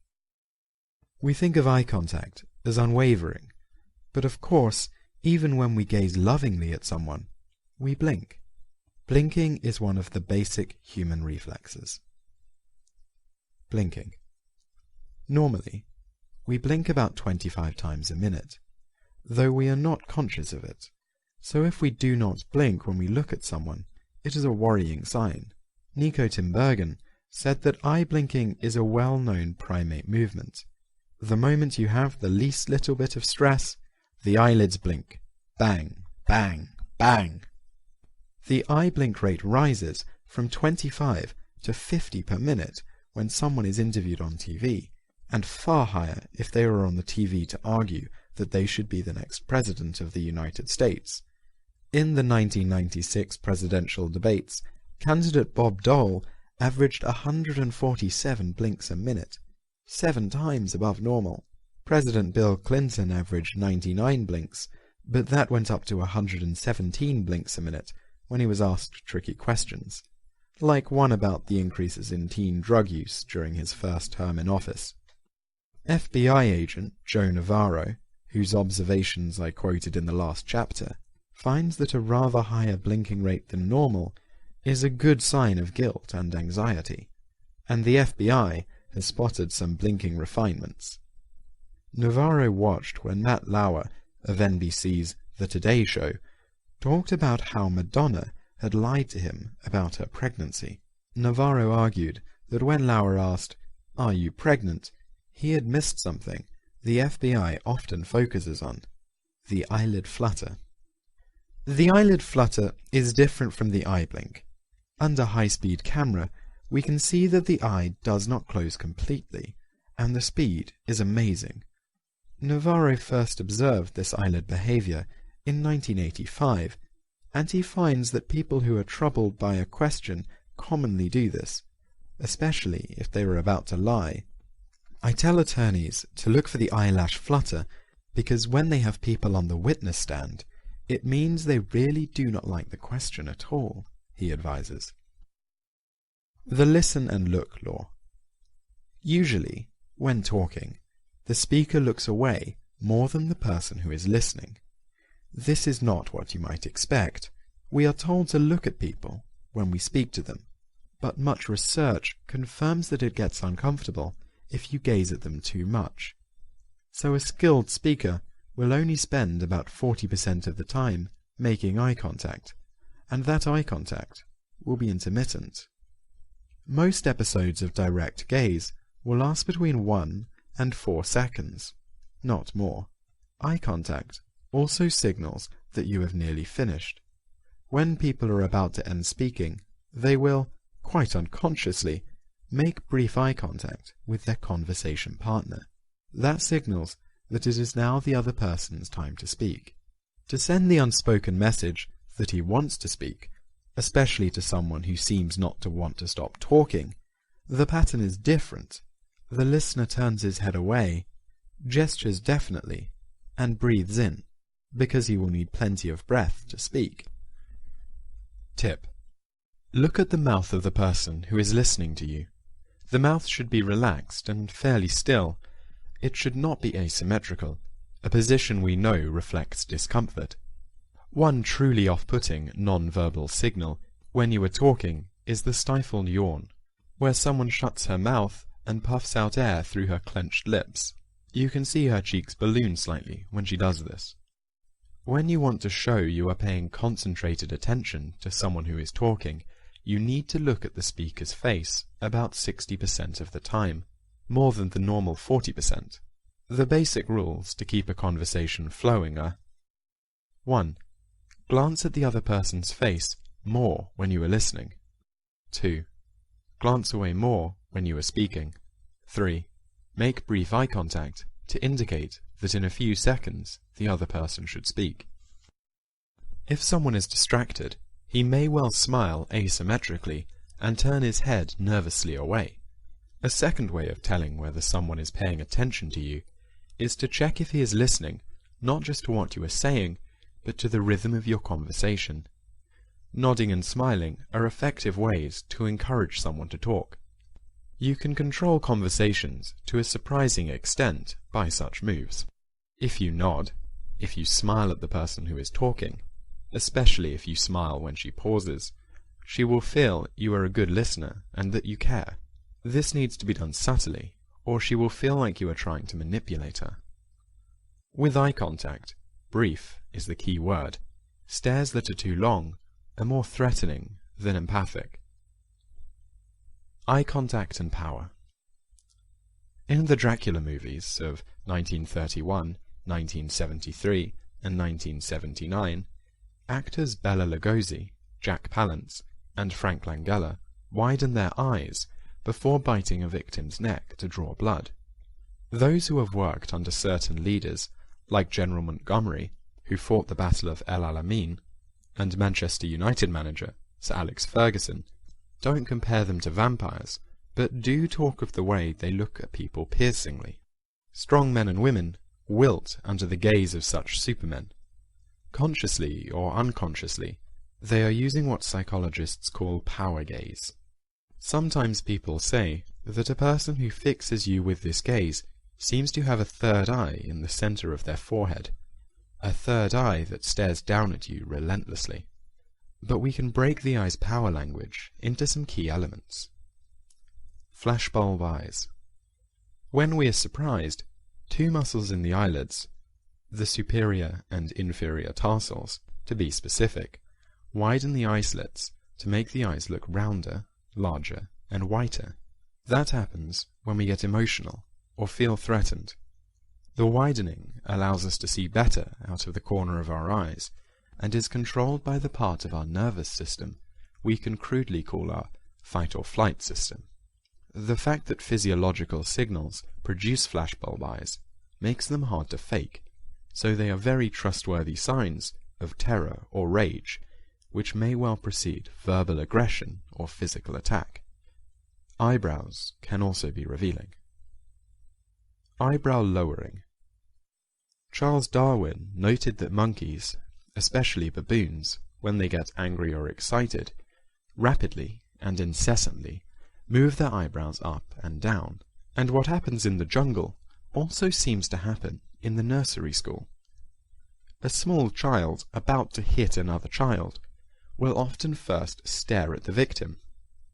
We think of eye contact as unwavering, but of course, even when we gaze lovingly at someone, we blink. Blinking is one of the basic human reflexes. Blinking. Normally, we blink about 25 times a minute, though we are not conscious of it. So if we do not blink when we look at someone, it is a worrying sign. Nico Tinbergen said that eye blinking is a well-known primate movement. The moment you have the least little bit of stress, the eyelids blink. Bang, bang, bang. The eye blink rate rises from 25 to 50 per minute when someone is interviewed on TV, and far higher if they were on the TV to argue that they should be the next president of the United States. In the 1996 presidential debates, candidate Bob Dole averaged 147 blinks a minute, 7 times above normal. President Bill Clinton averaged 99 blinks, but that went up to 117 blinks a minute when he was asked tricky questions, like one about the increases in teen drug use during his first term in office. FBI agent Joe Navarro, whose observations I quoted in the last chapter, finds that a rather higher blinking rate than normal is a good sign of guilt and anxiety, and the FBI has spotted some blinking refinements. Navarro watched when Matt Lauer of NBC's The Today Show talked about how Madonna had lied to him about her pregnancy. Navarro argued that when Lauer asked, "Are you pregnant?" he had missed something the FBI often focuses on: the eyelid flutter. The eyelid flutter is different from the eye blink. Under high-speed camera, we can see that the eye does not close completely, and the speed is amazing. Navarro first observed this eyelid behavior in 1985, and he finds that people who are troubled by a question commonly do this, especially if they are about to lie. I tell attorneys to look for the eyelash flutter because when they have people on the witness stand, it means they really do not like the question at all, he advises. The listen and look law. Usually, when talking, the speaker looks away more than the person who is listening. This is not what you might expect. We are told to look at people when we speak to them, but much research confirms that it gets uncomfortable if you gaze at them too much. So a skilled speaker will only spend about 40% of the time making eye contact, and that eye contact will be intermittent. Most episodes of direct gaze will last between 1 and 4 seconds, not more. Eye contact also signals that you have nearly finished. When people are about to end speaking, they will, quite unconsciously, make brief eye contact with their conversation partner. That signals that it is now the other person's time to speak. To send the unspoken message that he wants to speak, especially to someone who seems not to want to stop talking, the pattern is different. The listener turns his head away, gestures definitely, and breathes in, because he will need plenty of breath to speak. Tip: look at the mouth of the person who is listening to you. The mouth should be relaxed and fairly still. It should not be asymmetrical, a position we know reflects discomfort. One truly off-putting non-verbal signal when you are talking is the stifled yawn, where someone shuts her mouth and puffs out air through her clenched lips. You can see her cheeks balloon slightly when she does this. When you want to show you are paying concentrated attention to someone who is talking, you need to look at the speaker's face about 60% of the time, more than the normal 40%. The basic rules to keep a conversation flowing are: 1. Glance at the other person's face more when you are listening. 2. Glance away more when you are speaking. 3. Make brief eye contact to indicate that in a few seconds the other person should speak. If someone is distracted, he may well smile asymmetrically and turn his head nervously away. A second way of telling whether someone is paying attention to you is to check if he is listening, not just to what you are saying, but to the rhythm of your conversation. Nodding and smiling are effective ways to encourage someone to talk. You can control conversations to a surprising extent by such moves. If you nod, if you smile at the person who is talking, especially if you smile when she pauses, she will feel you are a good listener and that you care. This needs to be done subtly, or she will feel like you are trying to manipulate her. With eye contact, brief is the key word. Stares that are too long are more threatening than empathic. Eye contact and power. In the Dracula movies of 1931, 1973, and 1979, actors Bela Lugosi, Jack Palance, and Frank Langella widen their eyes before biting a victim's neck to draw blood. Those who have worked under certain leaders, like General Montgomery, who fought the Battle of El Alamein, and Manchester United manager Sir Alex Ferguson, don't compare them to vampires, but do talk of the way they look at people piercingly. Strong men and women wilt under the gaze of such supermen. Consciously or unconsciously, they are using what psychologists call power gaze. Sometimes people say that a person who fixes you with this gaze seems to have a third eye in the center of their forehead, a third eye that stares down at you relentlessly. But we can break the eye's power language into some key elements. Flashbulb eyes. When we are surprised, two muscles in the eyelids, the superior and inferior tarsals, to be specific, widen the eye slits to make the eyes look rounder, larger, and whiter. That happens when we get emotional or feel threatened. The widening allows us to see better out of the corner of our eyes and is controlled by the part of our nervous system we can crudely call our fight or flight system. the fact that physiological signals produce flashbulb eyes makes them hard to fake, so they are very trustworthy signs of terror or rage, which may well precede verbal aggression or physical attack. Eyebrows can also be revealing. Eyebrow lowering. Charles Darwin noted that monkeys, especially baboons, when they get angry or excited, rapidly and incessantly move their eyebrows up and down, and what happens in the jungle also seems to happen in the nursery school. A small child about to hit another child will often first stare at the victim.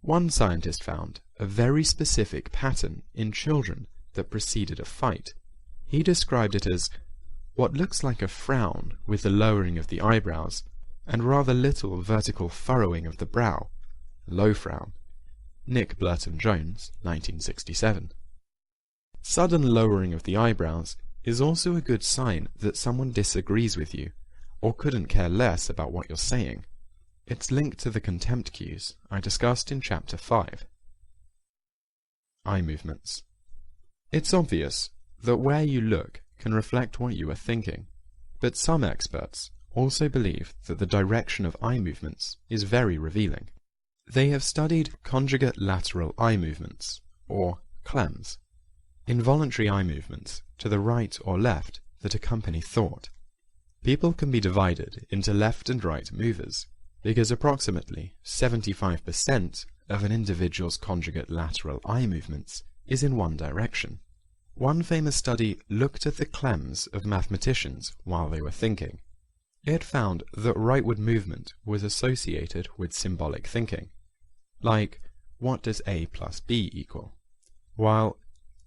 One scientist found a very specific pattern in children that preceded a fight. He described it as what looks like a frown with the lowering of the eyebrows and rather little vertical furrowing of the brow, low frown. Nick Burton-Jones, 1967. Sudden lowering of the eyebrows is also a good sign that someone disagrees with you or couldn't care less about what you're saying. It's linked to the contempt cues I discussed in Chapter 5. Eye movements. It's obvious that where you look can reflect what you are thinking, but some experts also believe that the direction of eye movements is very revealing. They have studied conjugate lateral eye movements, or CLEMS, involuntary eye movements to the right or left that accompany thought. People can be divided into left and right movers, because approximately 75% of an individual's conjugate lateral eye movements is in one direction. One famous study looked at the CLEMS of mathematicians while they were thinking. It found that rightward movement was associated with symbolic thinking, like what does A plus B equal, while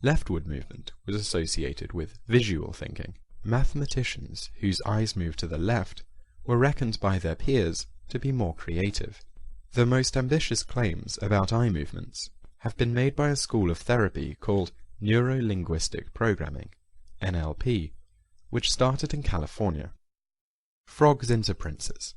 leftward movement was associated with visual thinking. Mathematicians whose eyes moved to the left were reckoned by their peers to be more creative. The most ambitious claims about eye movements have been made by a school of therapy called Neuro-Linguistic Programming, NLP, which started in California. Frogs into princes.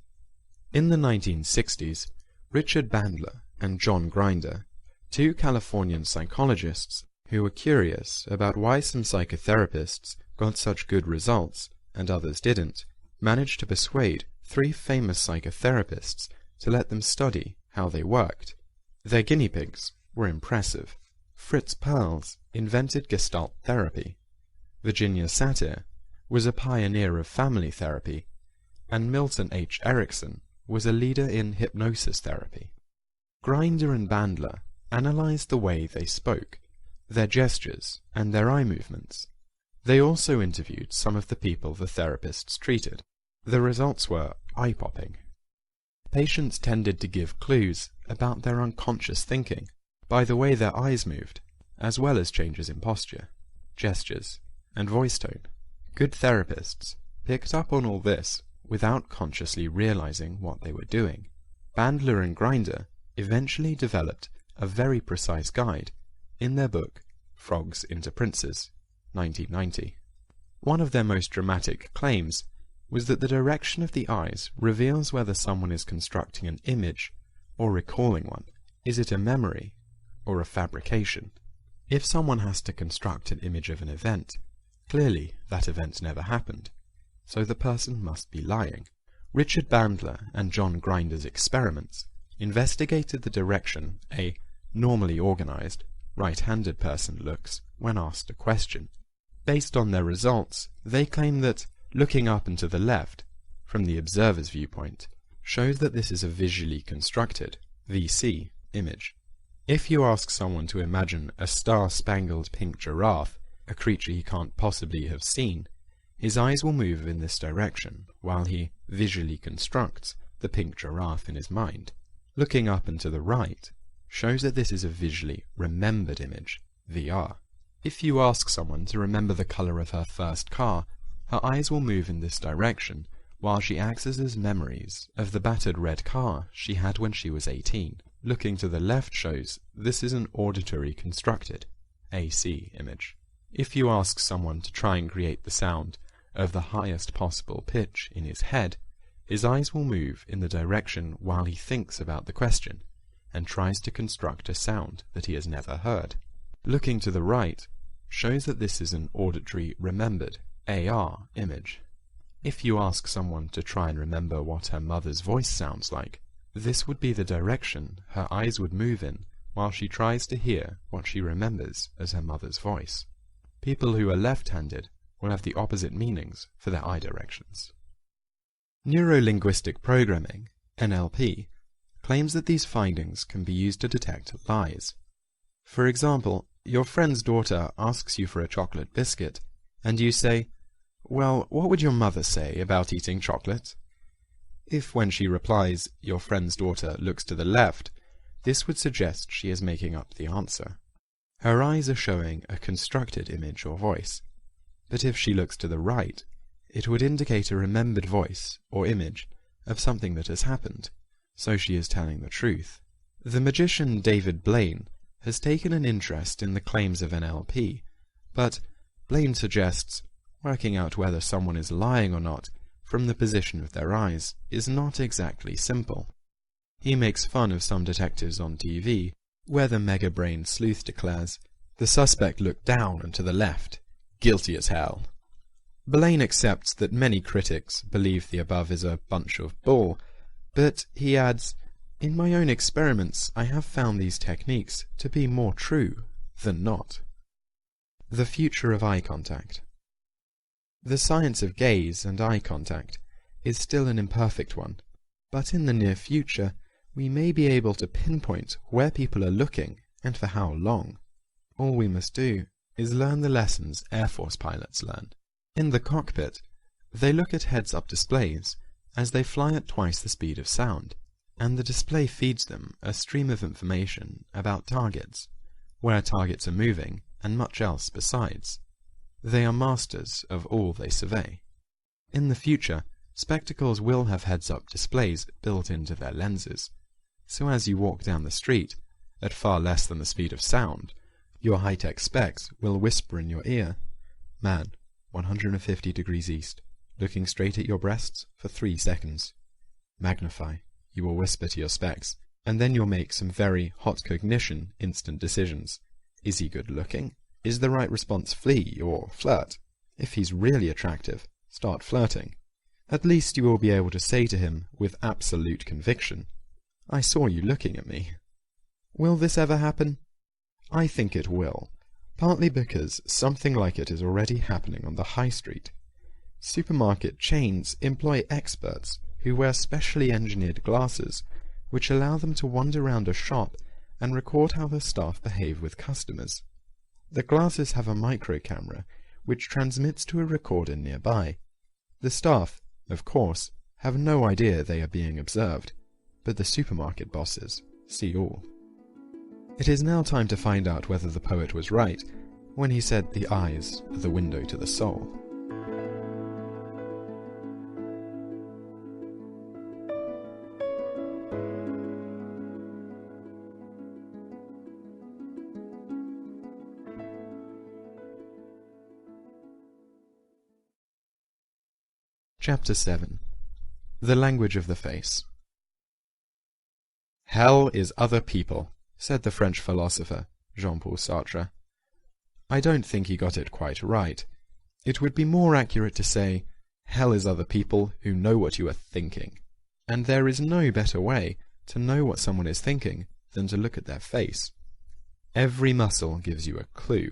In the 1960s, Richard Bandler and John Grinder, two Californian psychologists who were curious about why some psychotherapists got such good results and others didn't, managed to persuade three famous psychotherapists to let them study how they worked. Their guinea pigs were impressive. Fritz Perls invented Gestalt therapy. Virginia Satir was a pioneer of family therapy, and Milton H. Erickson was a leader in hypnosis therapy. Grinder and Bandler analyzed the way they spoke, their gestures, and their eye movements. They also interviewed some of the people the therapists treated. The results were eye-popping. Patients tended to give clues about their unconscious thinking by the way their eyes moved, as well as changes in posture, gestures, and voice tone. Good therapists picked up on all this without consciously realizing what they were doing. Bandler and Grinder eventually developed a very precise guide in their book Frogs into Princes, 1990. One of their most dramatic claims was that the direction of the eyes reveals whether someone is constructing an image or recalling one. Is it a memory or a fabrication? If someone has to construct an image of an event, clearly that event never happened, so the person must be lying. Richard Bandler and John Grinder's experiments investigated the direction a normally organized, right-handed person looks when asked a question. Based on their results, they claim that looking up and to the left, from the observer's viewpoint, shows that this is a visually constructed, VC, image. If you ask someone to imagine a star-spangled pink giraffe, a creature he can't possibly have seen, his eyes will move in this direction while he visually constructs the pink giraffe in his mind. Looking up and to the right shows that this is a visually remembered image, VR. If you ask someone to remember the color of her first car, her eyes will move in this direction while she accesses memories of the battered red car she had when she was 18. Looking to the left shows this is an auditory constructed, AC, image. If you ask someone to try and create the sound of the highest possible pitch in his head, his eyes will move in the direction while he thinks about the question, and tries to construct a sound that he has never heard. Looking to the right shows that this is an auditory remembered AR image. If you ask someone to try and remember what her mother's voice sounds like, this would be the direction her eyes would move in while she tries to hear what she remembers as her mother's voice. People who are left-handed will have the opposite meanings for their eye directions. Neuro-linguistic programming, NLP, claims that these findings can be used to detect lies. For example, your friend's daughter asks you for a chocolate biscuit, and you say, "Well, what would your mother say about eating chocolate?" If when she replies, your friend's daughter looks to the left, this would suggest she is making up the answer. Her eyes are showing a constructed image or voice, but if she looks to the right, it would indicate a remembered voice or image of something that has happened, so she is telling the truth. The magician David Blaine has taken an interest in the claims of NLP, but Blaine suggests working out whether someone is lying or not from the position of their eyes is not exactly simple. He makes fun of some detectives on TV, where the mega-brain sleuth declares, "The suspect looked down and to the left. Guilty as hell." Blaine accepts that many critics believe the above is a bunch of bull, but he adds, "In my own experiments, I have found these techniques to be more true than not." The future of eye contact. The science of gaze and eye contact is still an imperfect one, but in the near future, we may be able to pinpoint where people are looking and for how long. All we must do is learn the lessons Air Force pilots learn. In the cockpit, they look at heads-up displays as they fly at twice the speed of sound, and the display feeds them a stream of information about targets, where targets are moving, and much else besides. They are masters of all they survey. In the future, spectacles will have heads-up displays built into their lenses, so as you walk down the street, at far less than the speed of sound, your high-tech specs will whisper in your ear, "Man, 150 degrees east, looking straight at your breasts for 3 seconds. Magnify," you will whisper to your specs, and then you'll make some very hot cognition instant decisions. Is he good looking? Is the right response flee or flirt? If he's really attractive, start flirting. At least you will be able to say to him with absolute conviction, "I saw you looking at me." Will this ever happen? I think it will, partly because something like it is already happening on the high street. Supermarket chains employ experts who wear specially engineered glasses, which allow them to wander around a shop and record how the staff behave with customers. The glasses have a micro camera, which transmits to a recorder nearby. The staff, of course, have no idea they are being observed, but the supermarket bosses see all. It is now time to find out whether the poet was right when he said the eyes are the window to the soul. Chapter 7. The Language of the Face. "Hell is other people," said the French philosopher Jean-Paul Sartre. I don't think he got it quite right. It would be more accurate to say, hell is other people who know what you are thinking. And there is no better way to know what someone is thinking than to look at their face. Every muscle gives you a clue,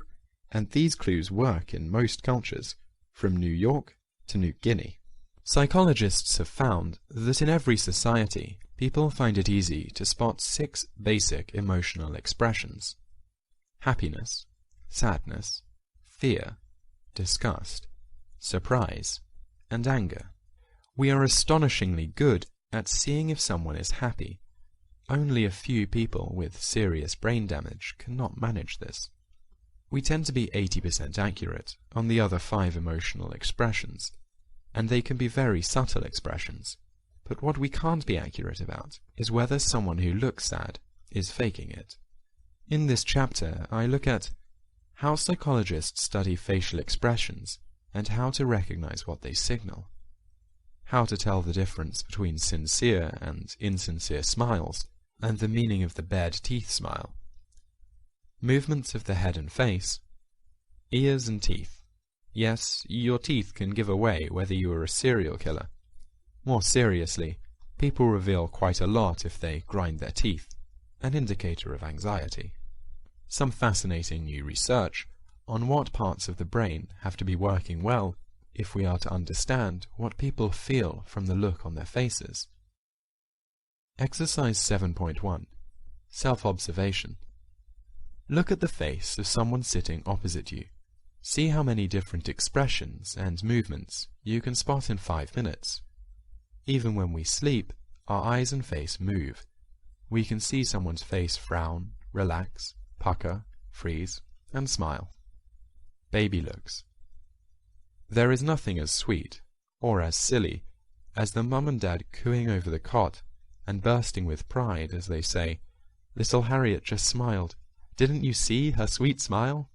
and these clues work in most cultures, from New York to New Guinea. Psychologists have found that in every society, people find it easy to spot 6 basic emotional expressions: happiness, sadness, fear, disgust, surprise, and anger. We are astonishingly good at seeing if someone is happy. Only a few people with serious brain damage cannot manage this. We tend to be 80% accurate on the other 5 emotional expressions, and they can be very subtle expressions. But what we can't be accurate about is whether someone who looks sad is faking it. In this chapter, I look at how psychologists study facial expressions and how to recognize what they signal, how to tell the difference between sincere and insincere smiles, and the meaning of the bared teeth smile. Movements of the head and face. Ears and teeth. Yes, your teeth can give away whether you are a serial killer. More seriously, people reveal quite a lot if they grind their teeth, an indicator of anxiety. Some fascinating new research on what parts of the brain have to be working well if we are to understand what people feel from the look on their faces. Exercise 7.1. Self-observation. Look at the face of someone sitting opposite you. See how many different expressions and movements you can spot in 5 minutes. Even when we sleep, our eyes and face move. We can see someone's face frown, relax, pucker, freeze, and smile. Baby looks. There is nothing as sweet, or as silly, as the mum and dad cooing over the cot and bursting with pride as they say, "Little Harriet just smiled. Didn't you see her sweet smile?"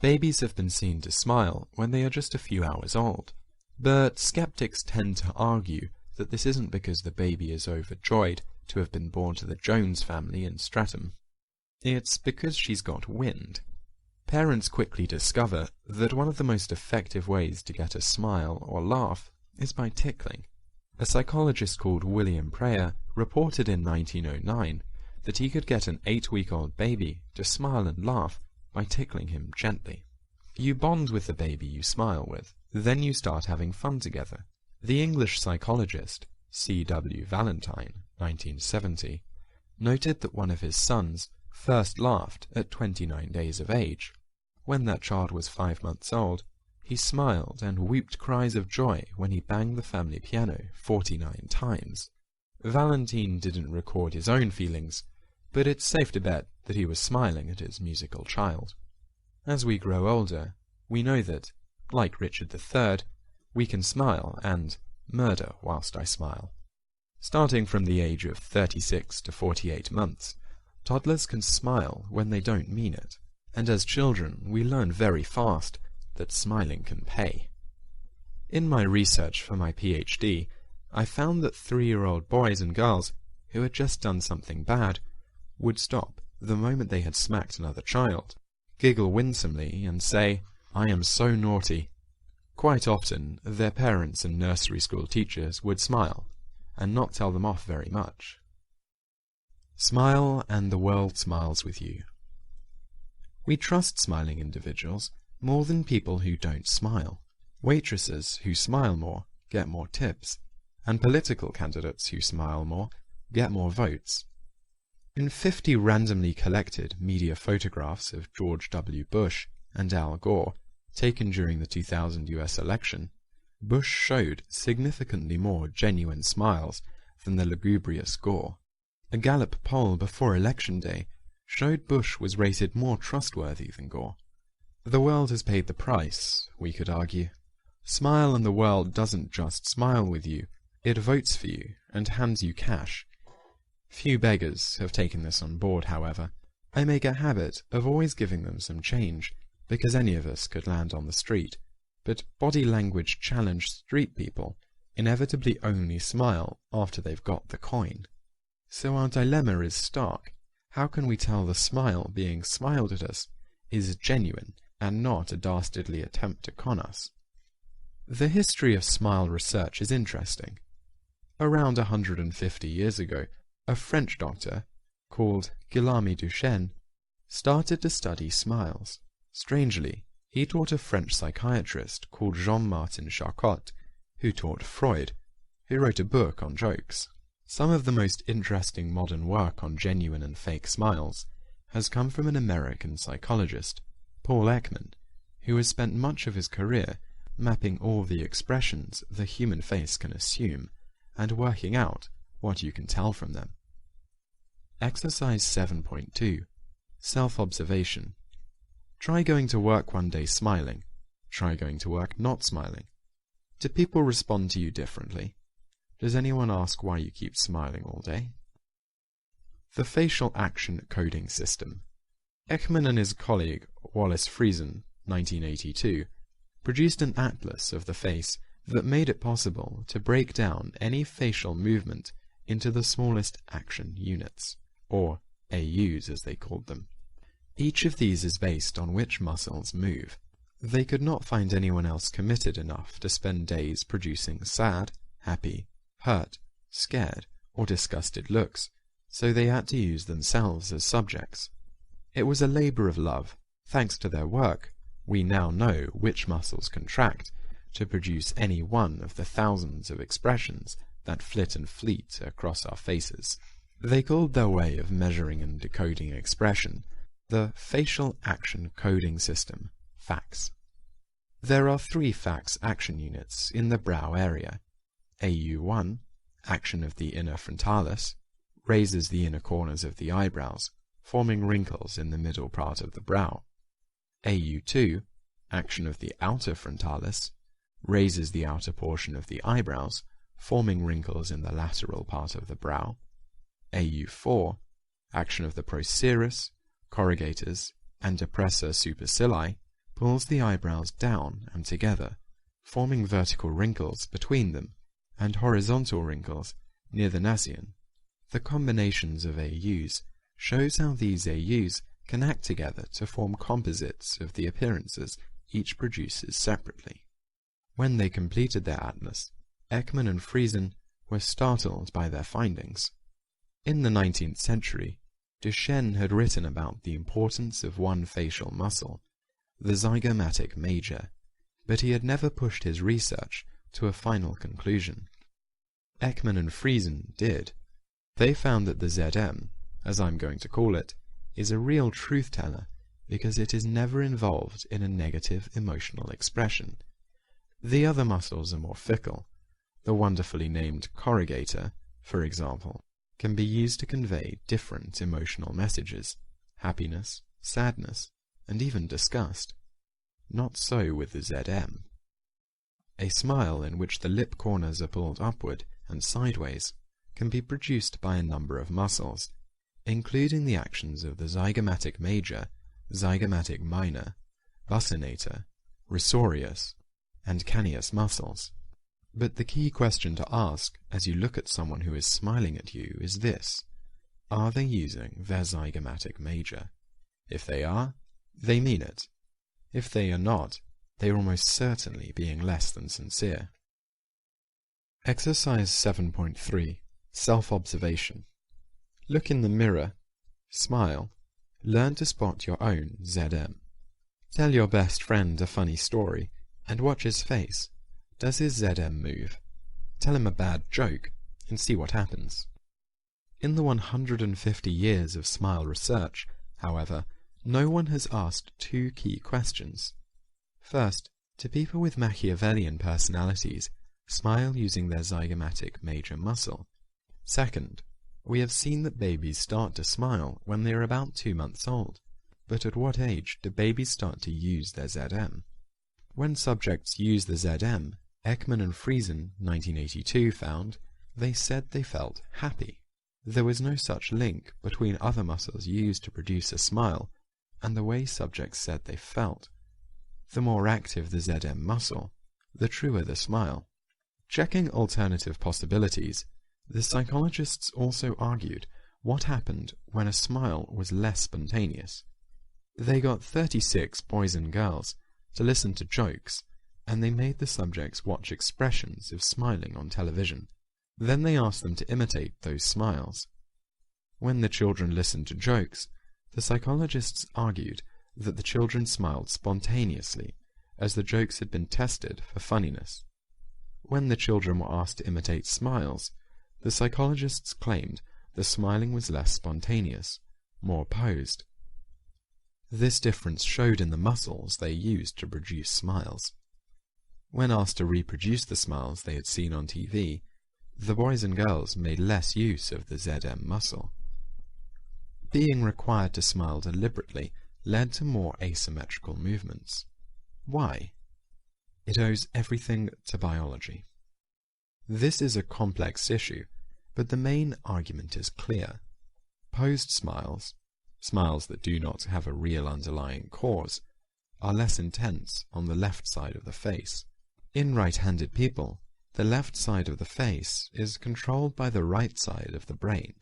Babies have been seen to smile when they are just a few hours old, but skeptics tend to argue that this isn't because the baby is overjoyed to have been born to the Jones family in Streatham. It's because she's got wind. Parents quickly discover that one of the most effective ways to get a smile or laugh is by tickling. A psychologist called William Preyer reported in 1909 that he could get an 8-week-old baby to smile and laugh by tickling him gently. You bond with the baby you smile with, then you start having fun together. The English psychologist C.W. Valentine, 1970, noted that one of his sons first laughed at 29 days of age. When that child was 5 months old, he smiled and whooped cries of joy when he banged the family piano 49 times. Valentine didn't record his own feelings, but it's safe to bet that he was smiling at his musical child. As we grow older, we know that, like Richard III, we can smile and murder whilst I smile. Starting from the age of 36 to 48 months, toddlers can smile when they don't mean it, and as children we learn very fast that smiling can pay. In my research for my PhD, I found that 3-year-old boys and girls who had just done something bad would stop the moment they had smacked another child, giggle winsomely, and say, "I am so naughty." Quite often, their parents and nursery school teachers would smile, and not tell them off very much. Smile and the world smiles with you. We trust smiling individuals more than people who don't smile. Waitresses who smile more get more tips, and political candidates who smile more get more votes. In 50 randomly collected media photographs of George W. Bush and Al Gore, taken during the 2000 US election, Bush showed significantly more genuine smiles than the lugubrious Gore. A Gallup poll before Election Day showed Bush was rated more trustworthy than Gore. The world has paid the price, we could argue. Smile and the world doesn't just smile with you, it votes for you and hands you cash. Few beggars have taken this on board, however. I make a habit of always giving them some change, because any of us could land on the street, but body language challenged street people inevitably only smile after they've got the coin. So our dilemma is stark. How can we tell the smile being smiled at us is genuine and not a dastardly attempt to con us? The history of smile research is interesting. Around 150 years ago, a French doctor, called Guillaume Duchenne, started to study smiles. Strangely, he taught a French psychiatrist called Jean-Martin Charcot, who taught Freud, who wrote a book on jokes. Some of the most interesting modern work on genuine and fake smiles has come from an American psychologist, Paul Ekman, who has spent much of his career mapping all the expressions the human face can assume and working out what you can tell from them. Exercise 7.2. Self-observation. Try going to work one day smiling. Try going to work not smiling. Do people respond to you differently? Does anyone ask why you keep smiling all day? The facial action coding system. Ekman and his colleague Wallace Friesen, 1982, produced an atlas of the face that made it possible to break down any facial movement into the smallest action units. or AUs as they called them. Each of these is based on which muscles move. They could not find anyone else committed enough to spend days producing sad, happy, hurt, scared, or disgusted looks, so they had to use themselves as subjects. It was a labor of love. Thanks to their work, we now know which muscles contract to produce any one of the thousands of expressions that flit and fleet across our faces. They called their way of measuring and decoding expression the Facial Action Coding System, FACS. There are 3 FACS action units in the brow area. AU1, action of the inner frontalis, raises the inner corners of the eyebrows, forming wrinkles in the middle part of the brow. AU2, action of the outer frontalis, raises the outer portion of the eyebrows, forming wrinkles in the lateral part of the brow. AU4, action of the procerus, corrugators, and depressor supercilii, pulls the eyebrows down and together, forming vertical wrinkles between them and horizontal wrinkles near the nasion. The combinations of AUs shows how these AUs can act together to form composites of the appearances each produces separately. When they completed their atlas, Ekman and Friesen were startled by their findings. In the 19th century, Duchenne had written about the importance of one facial muscle, the zygomatic major, but he had never pushed his research to a final conclusion. Ekman and Friesen did. They found that the ZM, as I'm going to call it, is a real truth-teller because it is never involved in a negative emotional expression. The other muscles are more fickle. The wonderfully named corrugator, for example, can be used to convey different emotional messages, happiness, sadness, and even disgust. Not so with the ZM. A smile in which the lip corners are pulled upward and sideways can be produced by a number of muscles, including the actions of the zygomatic major, zygomatic minor, buccinator, risorius, and caneus muscles. But the key question to ask as you look at someone who is smiling at you is this: are they using their zygomatic major? If they are, they mean it. If they are not, they are almost certainly being less than sincere. Exercise 7.3. Self-observation. Look in the mirror, smile, learn to spot your own ZM. Tell your best friend a funny story, and watch his face. Does his ZM move? Tell him a bad joke, and see what happens. In the 150 years of smile research, however, no one has asked 2 key questions. First, do people with Machiavellian personalities smile using their zygomatic major muscle? Second, we have seen that babies start to smile when they are about 2 months old, but at what age do babies start to use their ZM? When subjects use the ZM, Ekman and Friesen, 1982, found they said they felt happy. There was no such link between other muscles used to produce a smile and the way subjects said they felt. The more active the ZM muscle, the truer the smile. Checking alternative possibilities, the psychologists also argued what happened when a smile was less spontaneous. They got 36 boys and girls to listen to jokes, and they made the subjects watch expressions of smiling on television. Then they asked them to imitate those smiles. When the children listened to jokes, the psychologists argued that the children smiled spontaneously, as the jokes had been tested for funniness. When the children were asked to imitate smiles, the psychologists claimed the smiling was less spontaneous, more posed. This difference showed in the muscles they used to produce smiles. When asked to reproduce the smiles they had seen on TV, the boys and girls made less use of the ZM muscle. Being required to smile deliberately led to more asymmetrical movements. Why? It owes everything to biology. This is a complex issue, but the main argument is clear. Posed smiles, smiles that do not have a real underlying cause, are less intense on the left side of the face. In right-handed people, the left side of the face is controlled by the right side of the brain.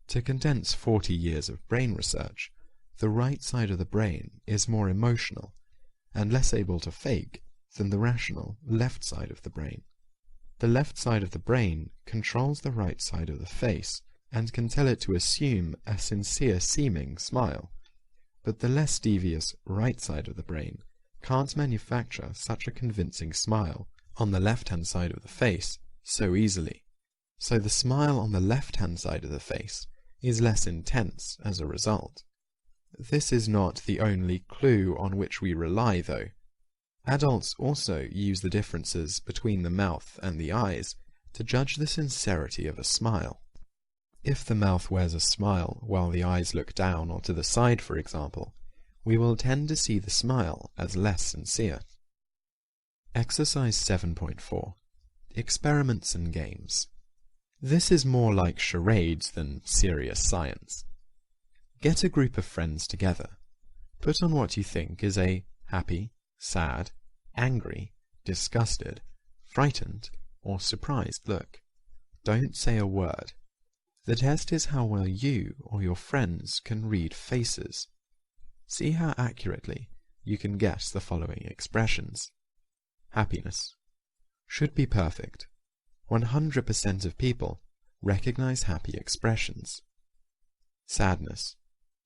To condense 40 years of brain research, the right side of the brain is more emotional and less able to fake than the rational left side of the brain. The left side of the brain controls the right side of the face and can tell it to assume a sincere-seeming smile, but the less devious right side of the brain can't manufacture such a convincing smile on the left-hand side of the face so easily. So the smile on the left-hand side of the face is less intense as a result. This is not the only clue on which we rely, though. Adults also use the differences between the mouth and the eyes to judge the sincerity of a smile. If the mouth wears a smile while the eyes look down or to the side, for example, we will tend to see the smile as less sincere. Exercise 7.4. Experiments and Games. This is more like charades than serious science. Get a group of friends together. Put on what you think is a happy, sad, angry, disgusted, frightened, or surprised look. Don't say a word. The test is how well you or your friends can read faces. See how accurately you can guess the following expressions. Happiness. Should be perfect. 100% of people recognize happy expressions. Sadness.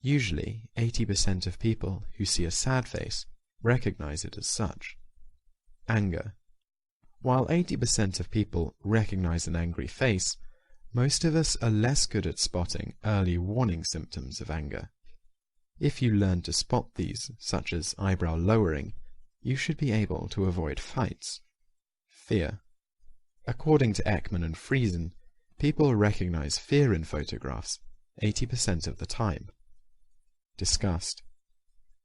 Usually, 80% of people who see a sad face recognize it as such. Anger. While 80% of people recognize an angry face, most of us are less good at spotting early warning symptoms of anger. If you learn to spot these, such as eyebrow lowering, you should be able to avoid fights. Fear. According to Ekman and Friesen, people recognize fear in photographs 80% of the time. Disgust.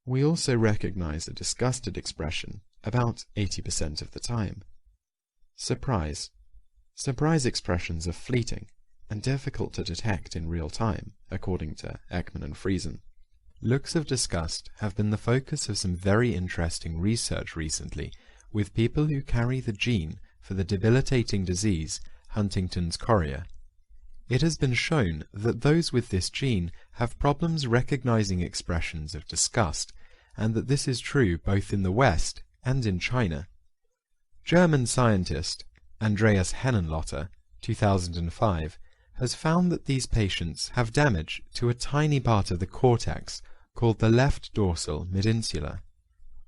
We also recognize a disgusted expression about 80% of the time. Surprise. Surprise expressions are fleeting and difficult to detect in real time, according to Ekman and Friesen. Looks of disgust have been the focus of some very interesting research recently with people who carry the gene for the debilitating disease Huntington's chorea. It has been shown that those with this gene have problems recognizing expressions of disgust, and that this is true both in the West and in China. German scientist Andreas Hennenlotter, 2005, has found that these patients have damage to a tiny part of the cortex called the left dorsal mid-insula.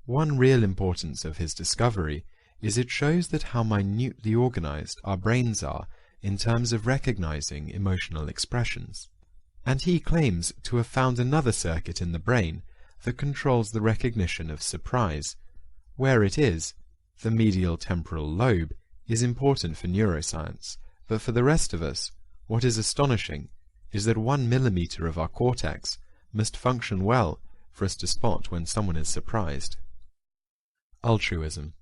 One real importance of his discovery is it shows that how minutely organized our brains are in terms of recognizing emotional expressions. And he claims to have found another circuit in the brain that controls the recognition of surprise. Where it is, the medial temporal lobe is important for neuroscience, but for the rest of us, what is astonishing is that 1 millimeter of our cortex must function well for us to spot when someone is surprised. Altruism.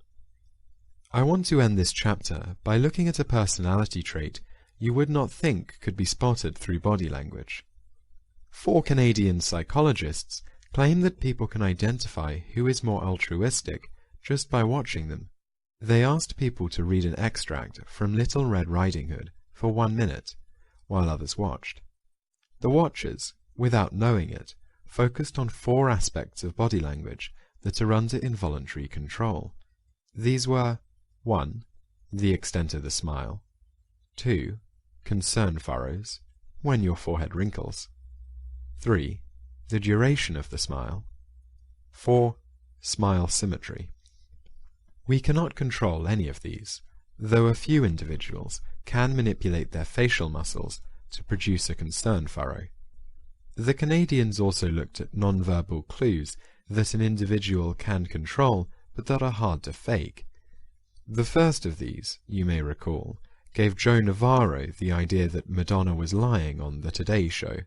I want to end this chapter by looking at a personality trait you would not think could be spotted through body language. 4 Canadian psychologists claim that people can identify who is more altruistic just by watching them. They asked people to read an extract from Little Red Riding Hood for 1 minute, while others watched. The watchers, without knowing it, focused on 4 aspects of body language that are under involuntary control. These were 1. The extent of the smile. 2. Concern furrows, when your forehead wrinkles. 3. The duration of the smile. 4. Smile symmetry. We cannot control any of these, though a few individuals can manipulate their facial muscles to produce a concern furrow. The Canadians also looked at nonverbal clues that an individual can control but that are hard to fake. The first of these, you may recall, gave Joe Navarro the idea that Madonna was lying on the Today Show.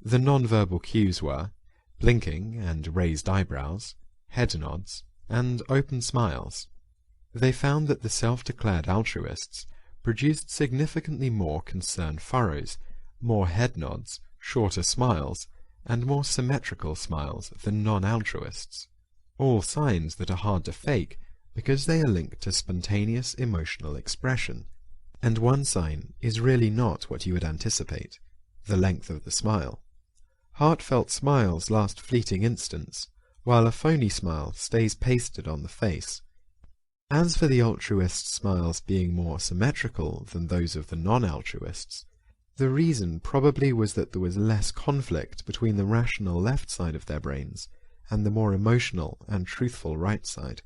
The nonverbal cues were blinking and raised eyebrows, head nods, and open smiles. They found that the self-declared altruists produced significantly more concern furrows, more head nods, shorter smiles, and more symmetrical smiles than non-altruists, all signs that are hard to fake because they are linked to spontaneous emotional expression. And one sign is really not what you would anticipate. the length of the smile. Heartfelt smiles last fleeting instants, while a phony smile stays pasted on the face. As for the altruists' smiles being more symmetrical than those of the non-altruists, the reason probably was that there was less conflict between the rational left side of their brains and the more emotional and truthful right side.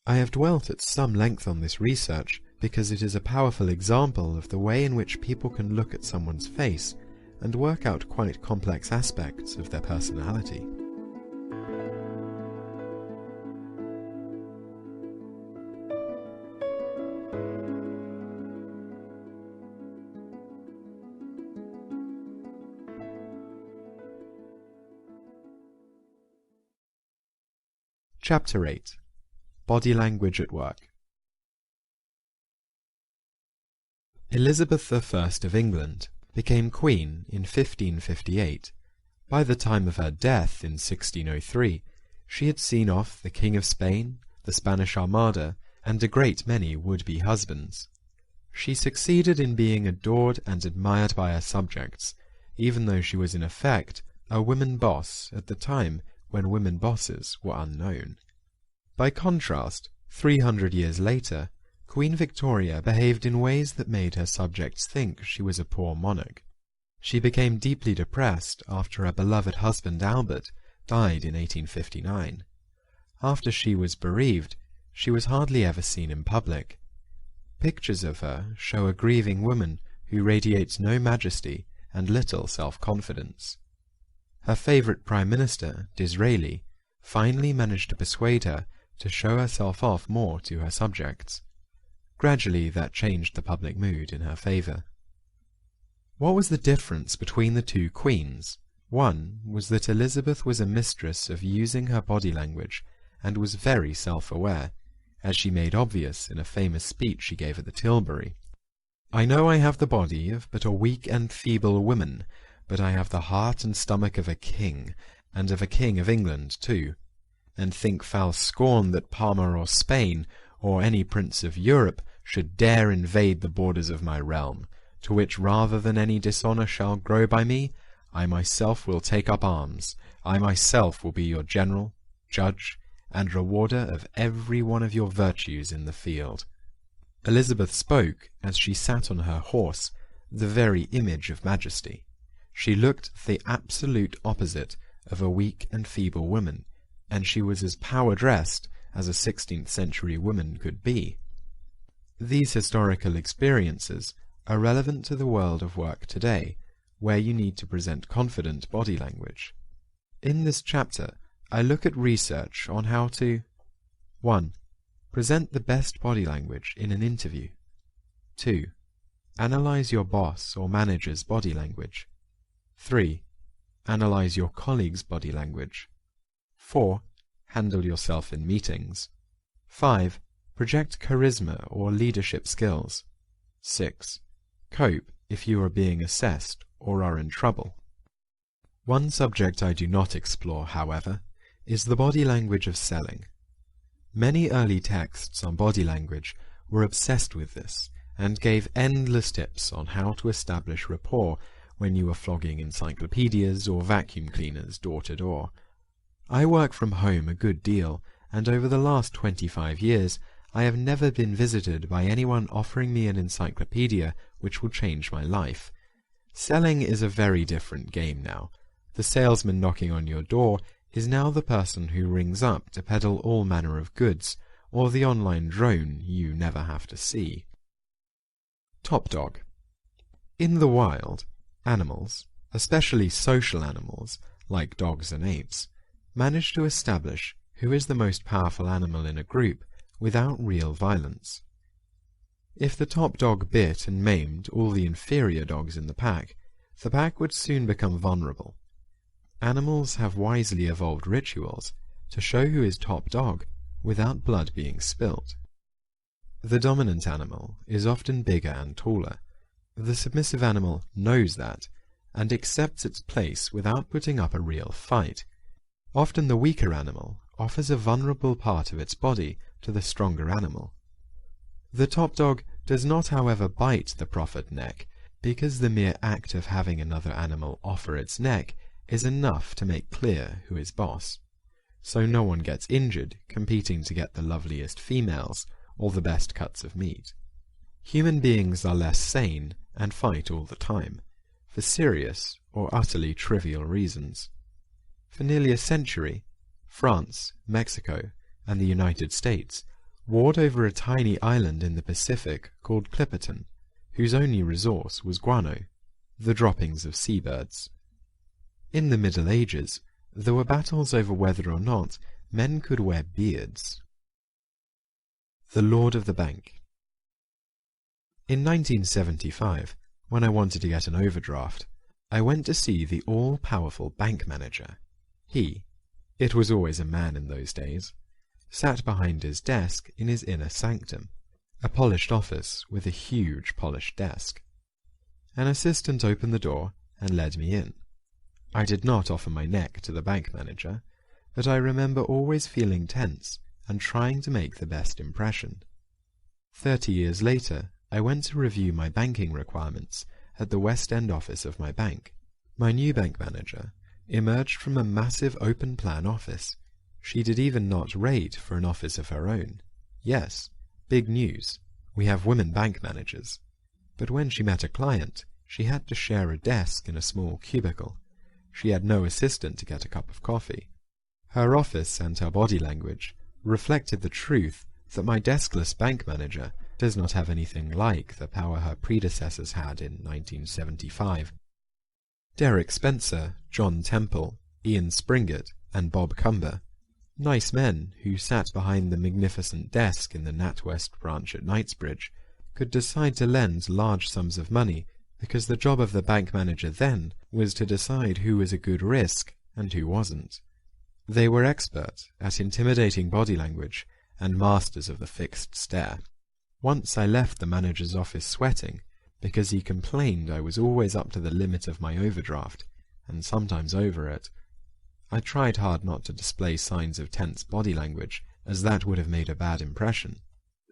I have dwelt at some length on this research because it is a powerful example of the way in which people can look at someone's face and work out quite complex aspects of their personality. Chapter 8. Body Language at Work. Elizabeth I of England became Queen in 1558. By the time of her death in 1603, she had seen off the King of Spain, the Spanish Armada, and a great many would-be husbands. She succeeded in being adored and admired by her subjects, even though she was in effect a woman boss at the time when women bosses were unknown. By contrast, 300 years later, Queen Victoria behaved in ways that made her subjects think she was a poor monarch. She became deeply depressed after her beloved husband Albert died in 1859. After she was bereaved, she was hardly ever seen in public. Pictures of her show a grieving woman who radiates no majesty and little self-confidence. Her favourite Prime Minister, Disraeli, finally managed to persuade her to show herself off more to her subjects. Gradually that changed the public mood in her favour. What was the difference between the two queens? One was that Elizabeth was a mistress of using her body language and was very self-aware, as she made obvious in a famous speech she gave at the Tilbury. "I know I have the body of but a weak and feeble woman, but I have the heart and stomach of a king, and of a king of England too, and think foul scorn that Parma or Spain, or any prince of Europe, should dare invade the borders of my realm, to which rather than any dishonour shall grow by me, I myself will take up arms. I myself will be your general, judge, and rewarder of every one of your virtues in the field." Elizabeth spoke as she sat on her horse, the very image of majesty. She looked the absolute opposite of a weak and feeble woman, and she was as power-dressed as a 16th-century woman could be. These historical experiences are relevant to the world of work today, where you need to present confident body language. In this chapter, I look at research on how to 1. Present the best body language in an interview. 2. Analyze your boss or manager's body language. 3. Analyze your colleague's body language. 4. Handle yourself in meetings. 5. Project charisma or leadership skills. 6. Cope if you are being assessed or are in trouble. One subject I do not explore, however, is the body language of selling. Many early texts on body language were obsessed with this and gave endless tips on how to establish rapport when you were flogging encyclopedias or vacuum cleaners door to door. I work from home a good deal, and over the last 25 years I have never been visited by anyone offering me an encyclopedia which will change my life. Selling is a very different game now. The salesman knocking on your door is now the person who rings up to peddle all manner of goods, or the online drone you never have to see. Top dog. In the wild, animals, especially social animals, like dogs and apes, manage to establish who is the most powerful animal in a group without real violence. If the top dog bit and maimed all the inferior dogs in the pack would soon become vulnerable. Animals have wisely evolved rituals to show who is top dog without blood being spilt. The dominant animal is often bigger and taller. The submissive animal knows that and accepts its place without putting up a real fight. Often the weaker animal offers a vulnerable part of its body to the stronger animal. The top dog does not, however, bite the proffered neck, because the mere act of having another animal offer its neck is enough to make clear who is boss, so no one gets injured competing to get the loveliest females or the best cuts of meat. Human beings are less sane and fight all the time, for serious or utterly trivial reasons. For nearly a century, France, Mexico, and the United States warred over a tiny island in the Pacific called Clipperton, whose only resource was guano, the droppings of seabirds. In the Middle Ages, there were battles over whether or not men could wear beards. The Lord of the Bank. In 1975, when I wanted to get an overdraft, I went to see the all-powerful bank manager. It was always a man in those days, sat behind his desk in his inner sanctum, a polished office with a huge polished desk. An assistant opened the door and led me in. I did not offer my neck to the bank manager, but I remember always feeling tense and trying to make the best impression. 30 years later, I went to review my banking requirements at the West End office of my bank. My new bank manager emerged from a massive open-plan office. She did even not rate for an office of her own. Yes, big news. We have women bank managers. But when she met a client, she had to share a desk in a small cubicle. She had no assistant to get a cup of coffee. Her office and her body language reflected the truth that my deskless bank manager does not have anything like the power her predecessors had in 1975. Derek Spencer, John Temple, Ian Springett, and Bob Cumber, nice men who sat behind the magnificent desk in the NatWest branch at Knightsbridge, could decide to lend large sums of money because the job of the bank manager then was to decide who was a good risk and who wasn't. They were expert at intimidating body language and masters of the fixed stare. Once I left the manager's office sweating because he complained I was always up to the limit of my overdraft, and sometimes over it. I tried hard not to display signs of tense body language, as that would have made a bad impression.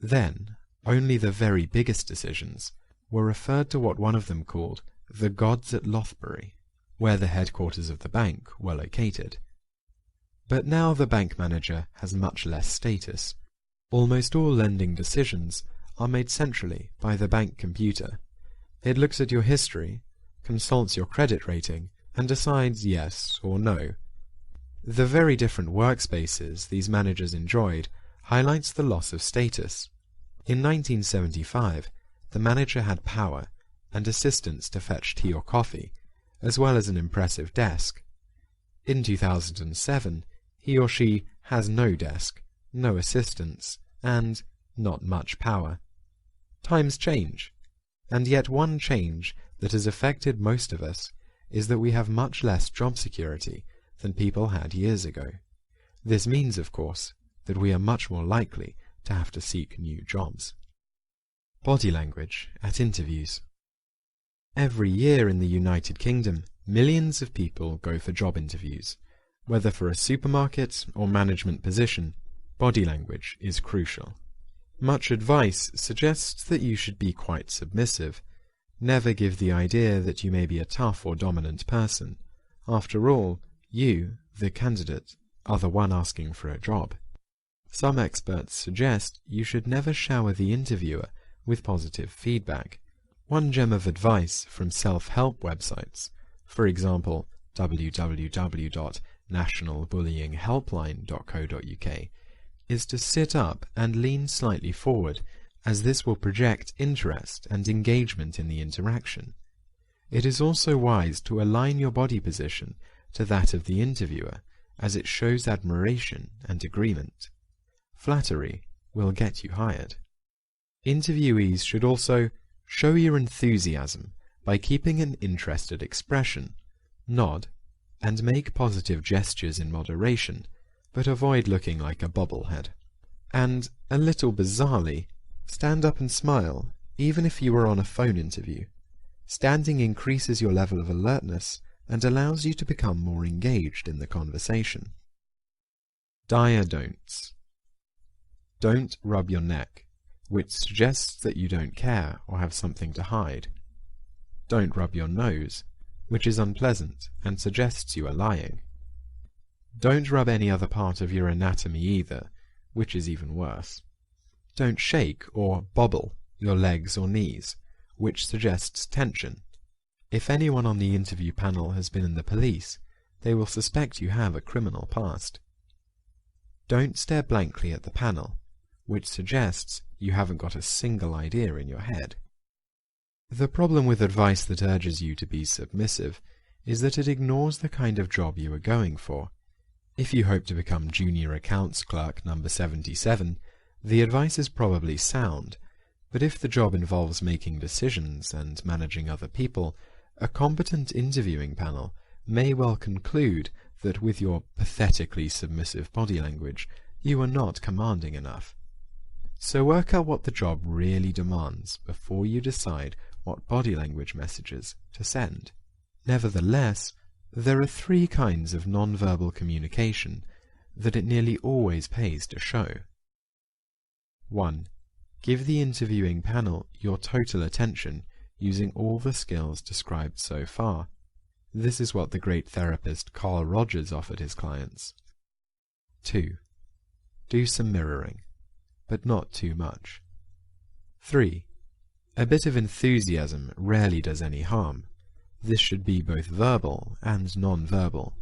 Then, only the very biggest decisions were referred to what one of them called the gods at Lothbury, where the headquarters of the bank were located. But now the bank manager has much less status. Almost all lending decisions are made centrally by the bank computer. It looks at your history, consults your credit rating, and decides yes or no. The very different workspaces these managers enjoyed highlights the loss of status. In 1975, the manager had power and assistants to fetch tea or coffee, as well as an impressive desk. In 2007, he or she has no desk, no assistants, and not much power. Times change, and yet one change that has affected most of us is that we have much less job security than people had years ago. This means, of course, that we are much more likely to have to seek new jobs. Body language at interviews. Every year in the United Kingdom, millions of people go for job interviews. Whether for a supermarket or management position, body language is crucial. Much advice suggests that you should be quite submissive. Never give the idea that you may be a tough or dominant person. After all, you, the candidate, are the one asking for a job. Some experts suggest you should never shower the interviewer with positive feedback. One gem of advice from self-help websites, for example www.nationalbullyinghelpline.co.uk, is to sit up and lean slightly forward, as this will project interest and engagement in the interaction. It is also wise to align your body position to that of the interviewer, as it shows admiration and agreement. Flattery will get you hired. Interviewees should also show your enthusiasm by keeping an interested expression, nod, and make positive gestures in moderation, but avoid looking like a bobblehead. And, a little bizarrely, stand up and smile, even if you are on a phone interview. Standing increases your level of alertness and allows you to become more engaged in the conversation. Dire don'ts. Don't rub your neck, which suggests that you don't care or have something to hide. Don't rub your nose, which is unpleasant and suggests you are lying. Don't rub any other part of your anatomy either, which is even worse. Don't shake or bobble your legs or knees, which suggests tension. If anyone on the interview panel has been in the police, they will suspect you have a criminal past. Don't stare blankly at the panel, which suggests you haven't got a single idea in your head. The problem with advice that urges you to be submissive is that it ignores the kind of job you are going for. If you hope to become junior accounts clerk number 77, the advice is probably sound, but if the job involves making decisions and managing other people, a competent interviewing panel may well conclude that with your pathetically submissive body language, you are not commanding enough. So work out what the job really demands before you decide what body language messages to send. Nevertheless, there are 3 kinds of nonverbal communication that it nearly always pays to show. 1. Give the interviewing panel your total attention using all the skills described so far. This is what the great therapist Carl Rogers offered his clients. 2. Do some mirroring, but not too much. 3. A bit of enthusiasm rarely does any harm. This should be both verbal and non-verbal.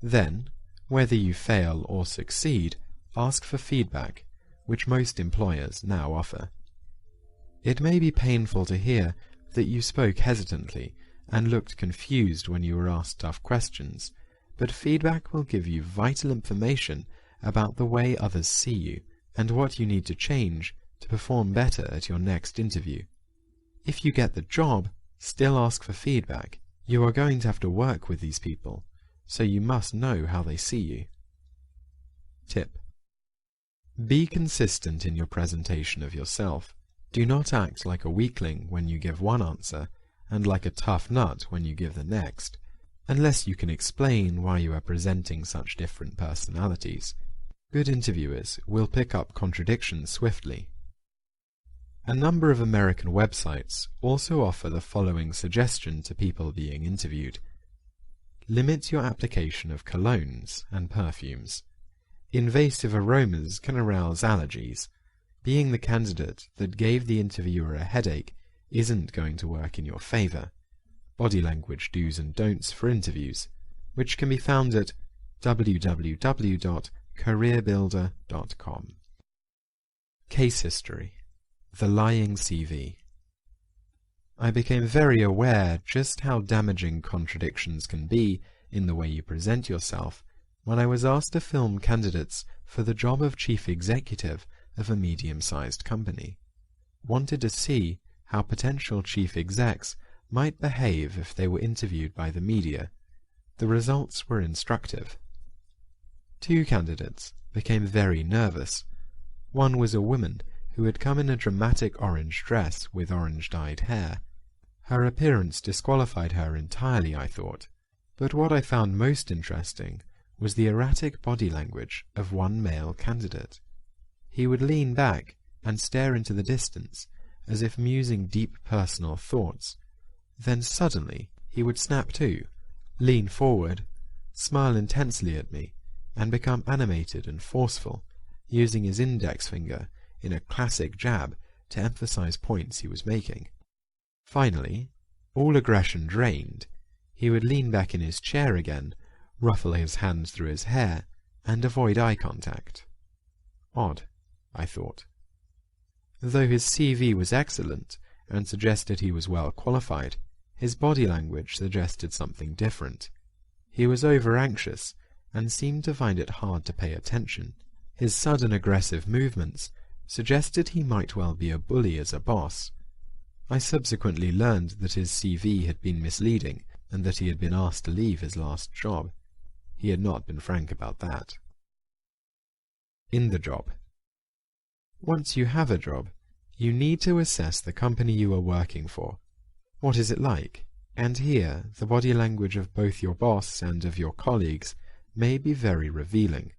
Then, whether you fail or succeed, ask for feedback, which most employers now offer. It may be painful to hear that you spoke hesitantly and looked confused when you were asked tough questions, but feedback will give you vital information about the way others see you and what you need to change to perform better at your next interview. If you get the job, still ask for feedback. You are going to have to work with these people, so you must know how they see you. Tip: be consistent in your presentation of yourself. Do not act like a weakling when you give one answer and like a tough nut when you give the next, unless you can explain why you are presenting such different personalities. Good interviewers will pick up contradictions swiftly. A number of American websites also offer the following suggestion to people being interviewed. Limit your application of colognes and perfumes. Invasive aromas can arouse allergies. Being the candidate that gave the interviewer a headache isn't going to work in your favor. Body language do's and don'ts for interviews, which can be found at www.careerbuilder.com. Case history: the lying CV. I became very aware just how damaging contradictions can be in the way you present yourself when I was asked to film candidates for the job of chief executive of a medium-sized company. Wanted to see how potential chief execs might behave if they were interviewed by the media. The results were instructive. 2 candidates became very nervous. One was a woman who had come in a dramatic orange dress with orange-dyed hair. Her appearance disqualified her entirely, I thought, but what I found most interesting was the erratic body language of one male candidate. He would lean back and stare into the distance as if musing deep personal thoughts. Then suddenly he would snap to, lean forward, smile intensely at me, and become animated and forceful, using his index finger in a classic jab to emphasize points he was making. Finally, all aggression drained, he would lean back in his chair again, ruffle his hands through his hair, and avoid eye contact. Odd, I thought. Though his CV was excellent and suggested he was well qualified, his body language suggested something different. He was over-anxious and seemed to find it hard to pay attention. His sudden aggressive movements suggested he might well be a bully as a boss. I subsequently learned that his CV had been misleading and that he had been asked to leave his last job. He had not been frank about that. In the job. Once you have a job, you need to assess the company you are working for. What is it like? And here, the body language of both your boss and of your colleagues may be very revealing.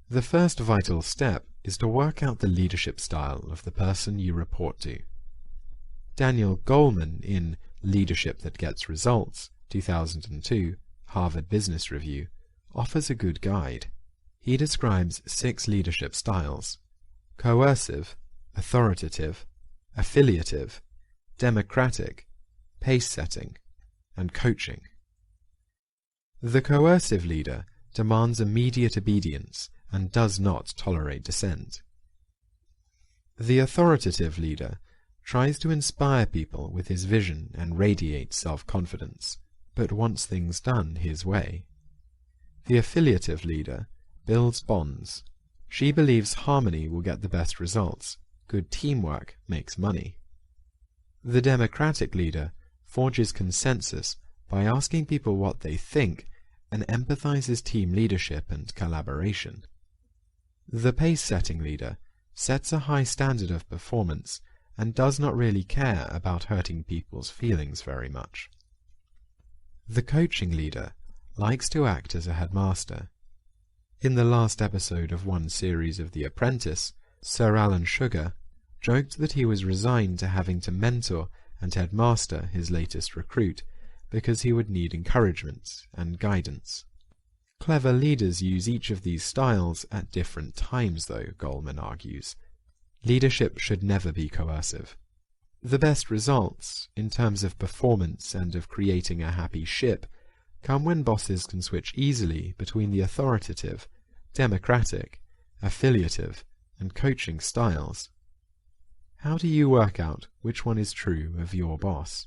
The first vital step is to work out the leadership style of the person you report to. Daniel Goleman in Leadership That Gets Results, 2002, Harvard Business Review, offers a good guide. He describes 6 leadership styles: coercive, authoritative, affiliative, democratic, pace-setting, and coaching. The coercive leader demands immediate obedience and does not tolerate dissent. The authoritative leader tries to inspire people with his vision and radiates self-confidence, but wants things done his way. The affiliative leader builds bonds. She believes harmony will get the best results. Good teamwork makes money. The democratic leader forges consensus by asking people what they think and empathizes team leadership and collaboration. The pace-setting leader sets a high standard of performance and does not really care about hurting people's feelings very much. The coaching leader likes to act as a headmaster. In the last episode of one series of The Apprentice, Sir Alan Sugar joked that he was resigned to having to mentor and headmaster his latest recruit because he would need encouragement and guidance. Clever leaders use each of these styles at different times, though, Goleman argues. Leadership should never be coercive. The best results, in terms of performance and of creating a happy ship, come when bosses can switch easily between the authoritative, democratic, affiliative, and coaching styles. How do you work out which one is true of your boss?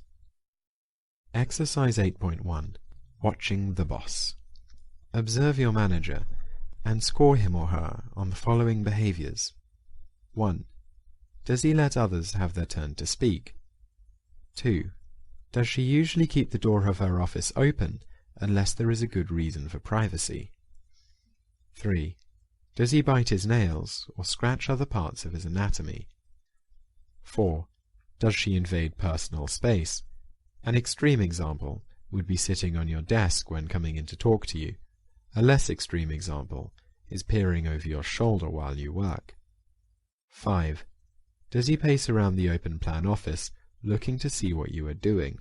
Exercise 8.1. Watching the boss. Observe your manager and score him or her on the following behaviors. 1. Does he let others have their turn to speak? 2. Does she usually keep the door of her office open unless there is a good reason for privacy? 3. Does he bite his nails or scratch other parts of his anatomy? 4. Does she invade personal space? An extreme example would be sitting on your desk when coming in to talk to you. A less extreme example is peering over your shoulder while you work. 5. Does he pace around the open-plan office looking to see what you are doing?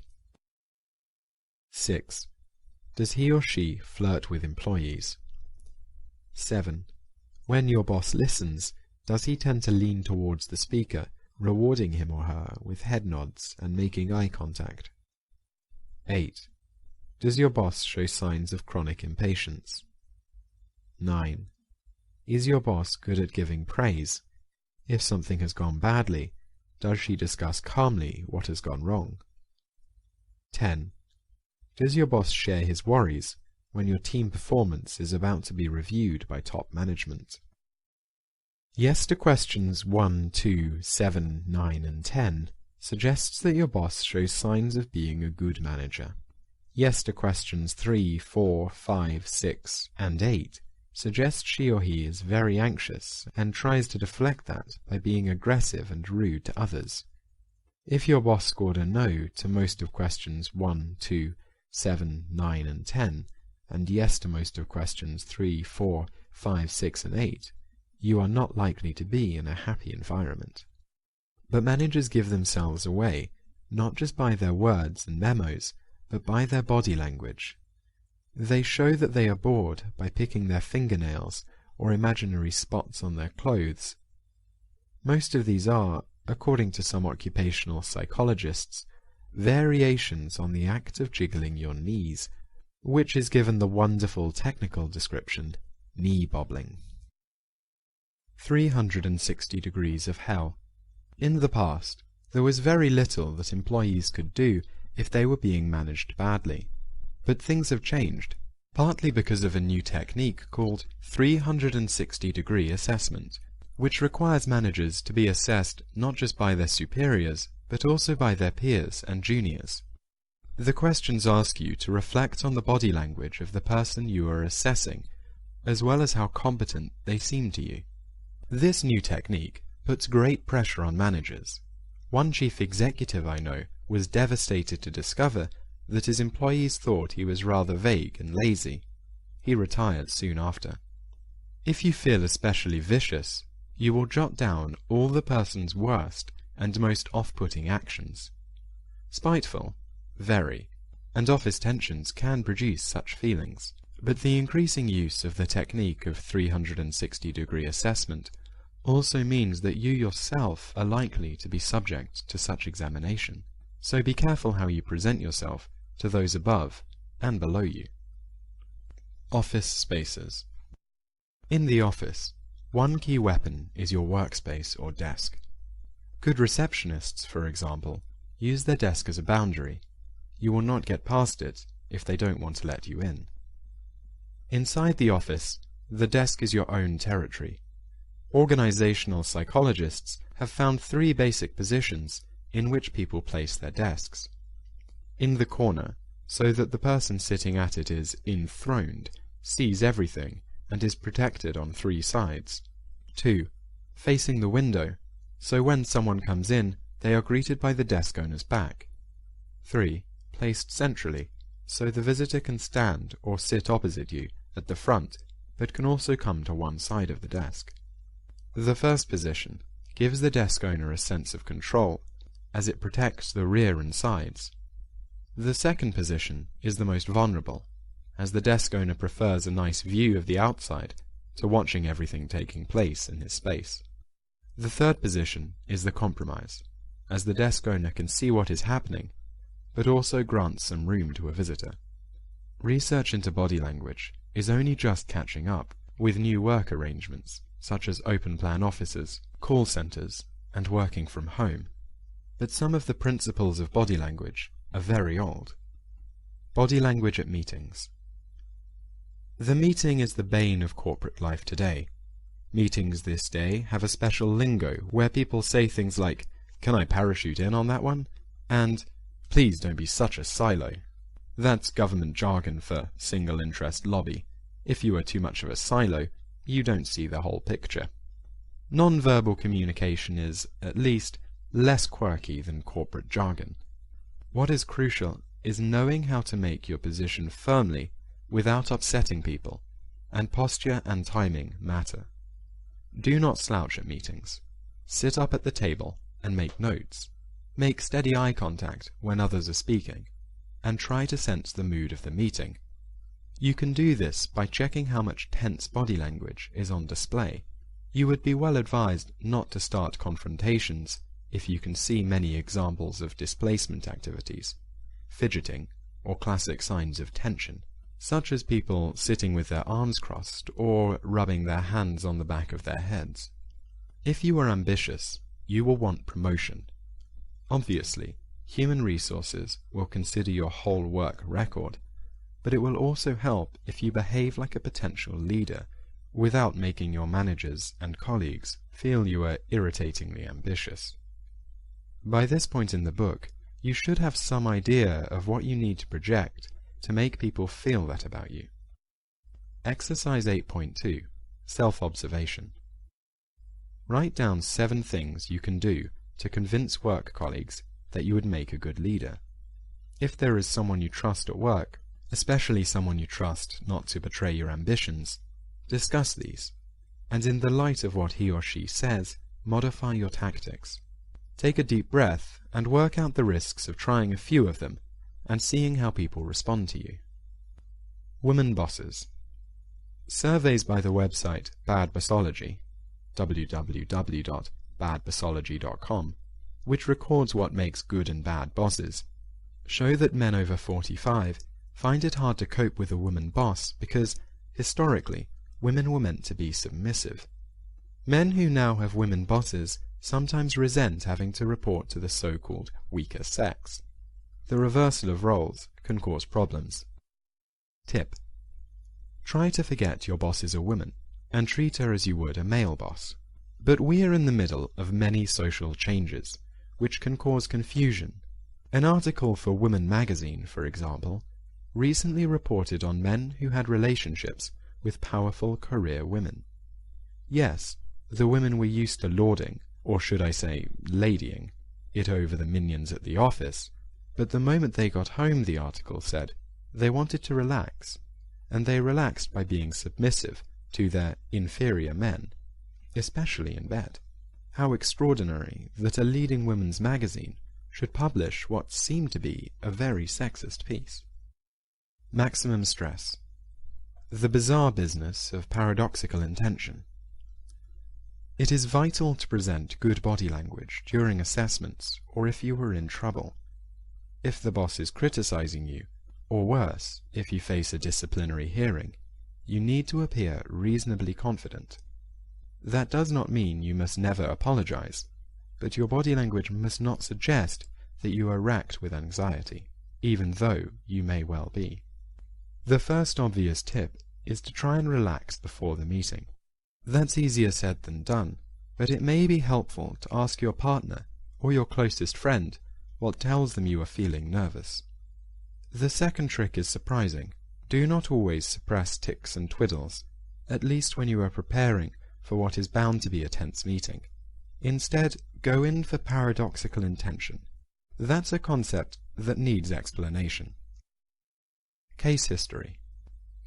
6. Does he or she flirt with employees? 7. When your boss listens, does he tend to lean towards the speaker, rewarding him or her with head nods and making eye contact? 8. Does your boss show signs of chronic impatience? 9. Is your boss good at giving praise? If something has gone badly, does she discuss calmly what has gone wrong? 10. Does your boss share his worries when your team performance is about to be reviewed by top management? Yes to questions 1, 2, 7, 9, and 10 suggests that your boss shows signs of being a good manager. Yes to questions 3, 4, 5, 6, and 8 suggests she or he is very anxious and tries to deflect that by being aggressive and rude to others. If your boss scored a no to most of questions 1, 2, 7, 9, and 10, and yes to most of questions 3, 4, 5, 6, and 8, you are not likely to be in a happy environment. But managers give themselves away, not just by their words and memos, but by their body language. They show that they are bored by picking their fingernails or imaginary spots on their clothes. Most of these are, according to some occupational psychologists, variations on the act of jiggling your knees, which is given the wonderful technical description, knee bobbling. 360 degrees of hell. In the past, there was very little that employees could do if they were being managed badly. But things have changed, partly because of a new technique called 360-degree assessment, which requires managers to be assessed not just by their superiors, but also by their peers and juniors. The questions ask you to reflect on the body language of the person you are assessing, as well as how competent they seem to you. This new technique puts great pressure on managers. One chief executive I know was devastated to discover that his employees thought he was rather vague and lazy. He retired soon after. If you feel especially vicious, you will jot down all the person's worst and most off-putting actions. Spiteful? Very. And office tensions can produce such feelings. But the increasing use of the technique of 360-degree assessment also means that you yourself are likely to be subject to such examination. So be careful how you present yourself to those above and below you. Office spaces. In the office, one key weapon is your workspace or desk. Good receptionists, for example, use their desk as a boundary. You will not get past it if they don't want to let you in. Inside the office, the desk is your own territory. Organizational psychologists have found 3 basic positions in which people place their desks. In the corner, so that the person sitting at it is enthroned, sees everything, and is protected on 3 sides. 2. Facing the window, so when someone comes in, they are greeted by the desk owner's back. 3. Placed centrally, so the visitor can stand or sit opposite you at the front, but can also come to one side of the desk. The first position gives the desk owner a sense of control, as it protects the rear and sides. The second position is the most vulnerable, as the desk owner prefers a nice view of the outside to watching everything taking place in his space. The third position is the compromise, as the desk owner can see what is happening, but also grants some room to a visitor. Research into body language is only just catching up with new work arrangements, such as open-plan offices, call centers, and working from home. But some of the principles of body language are very old. Body language at meetings. The meeting is the bane of corporate life today. Meetings this day have a special lingo where people say things like, "Can I parachute in on that one?" and "Please don't be such a silo." That's government jargon for single interest lobby. If you are too much of a silo, you don't see the whole picture. Non-verbal communication is, at least, less quirky than corporate jargon. What is crucial is knowing how to make your position firmly without upsetting people, and posture and timing matter. Do not slouch at meetings. Sit up at the table and make notes. Make steady eye contact when others are speaking, and try to sense the mood of the meeting. You can do this by checking how much tense body language is on display. You would be well advised not to start confrontations if you can see many examples of displacement activities, fidgeting, or classic signs of tension, such as people sitting with their arms crossed or rubbing their hands on the back of their heads. If you are ambitious, you will want promotion. Obviously, human resources will consider your whole work record, but it will also help if you behave like a potential leader without making your managers and colleagues feel you are irritatingly ambitious. By this point in the book, you should have some idea of what you need to project to make people feel that about you. Exercise 8.2. Self-observation. Write down 7 things you can do to convince work colleagues that you would make a good leader. If there is someone you trust at work, especially someone you trust not to betray your ambitions, discuss these, and in the light of what he or she says, modify your tactics. Take a deep breath and work out the risks of trying a few of them and seeing how people respond to you. Women bosses. Surveys by the website Bad Bossology, www.badbossology.com, which records what makes good and bad bosses, show that men over 45 find it hard to cope with a woman boss because, historically, women were meant to be submissive. Men who now have women bosses sometimes resent having to report to the so-called weaker sex. The reversal of roles can cause problems. Tip: try to forget your boss is a woman and treat her as you would a male boss. But we are in the middle of many social changes, which can cause confusion. An article for Women magazine, for example, recently reported on men who had relationships with powerful career women. Yes, the women were used to lording, or should I say ladying, it over the minions at the office, but the moment they got home, the article said, they wanted to relax, and they relaxed by being submissive to their inferior men, especially in bed. How extraordinary that a leading women's magazine should publish what seemed to be a very sexist piece. Maximum stress. The bizarre business of paradoxical intention. It is vital to present good body language during assessments or if you are in trouble. If the boss is criticizing you, or worse, if you face a disciplinary hearing, you need to appear reasonably confident. That does not mean you must never apologize, but your body language must not suggest that you are racked with anxiety, even though you may well be. The first obvious tip is to try and relax before the meeting. That's easier said than done, but it may be helpful to ask your partner or your closest friend what tells them you are feeling nervous. The second trick is surprising. Do not always suppress tics and twiddles, at least when you are preparing for what is bound to be a tense meeting. Instead, go in for paradoxical intention. That's a concept that needs explanation. Case history.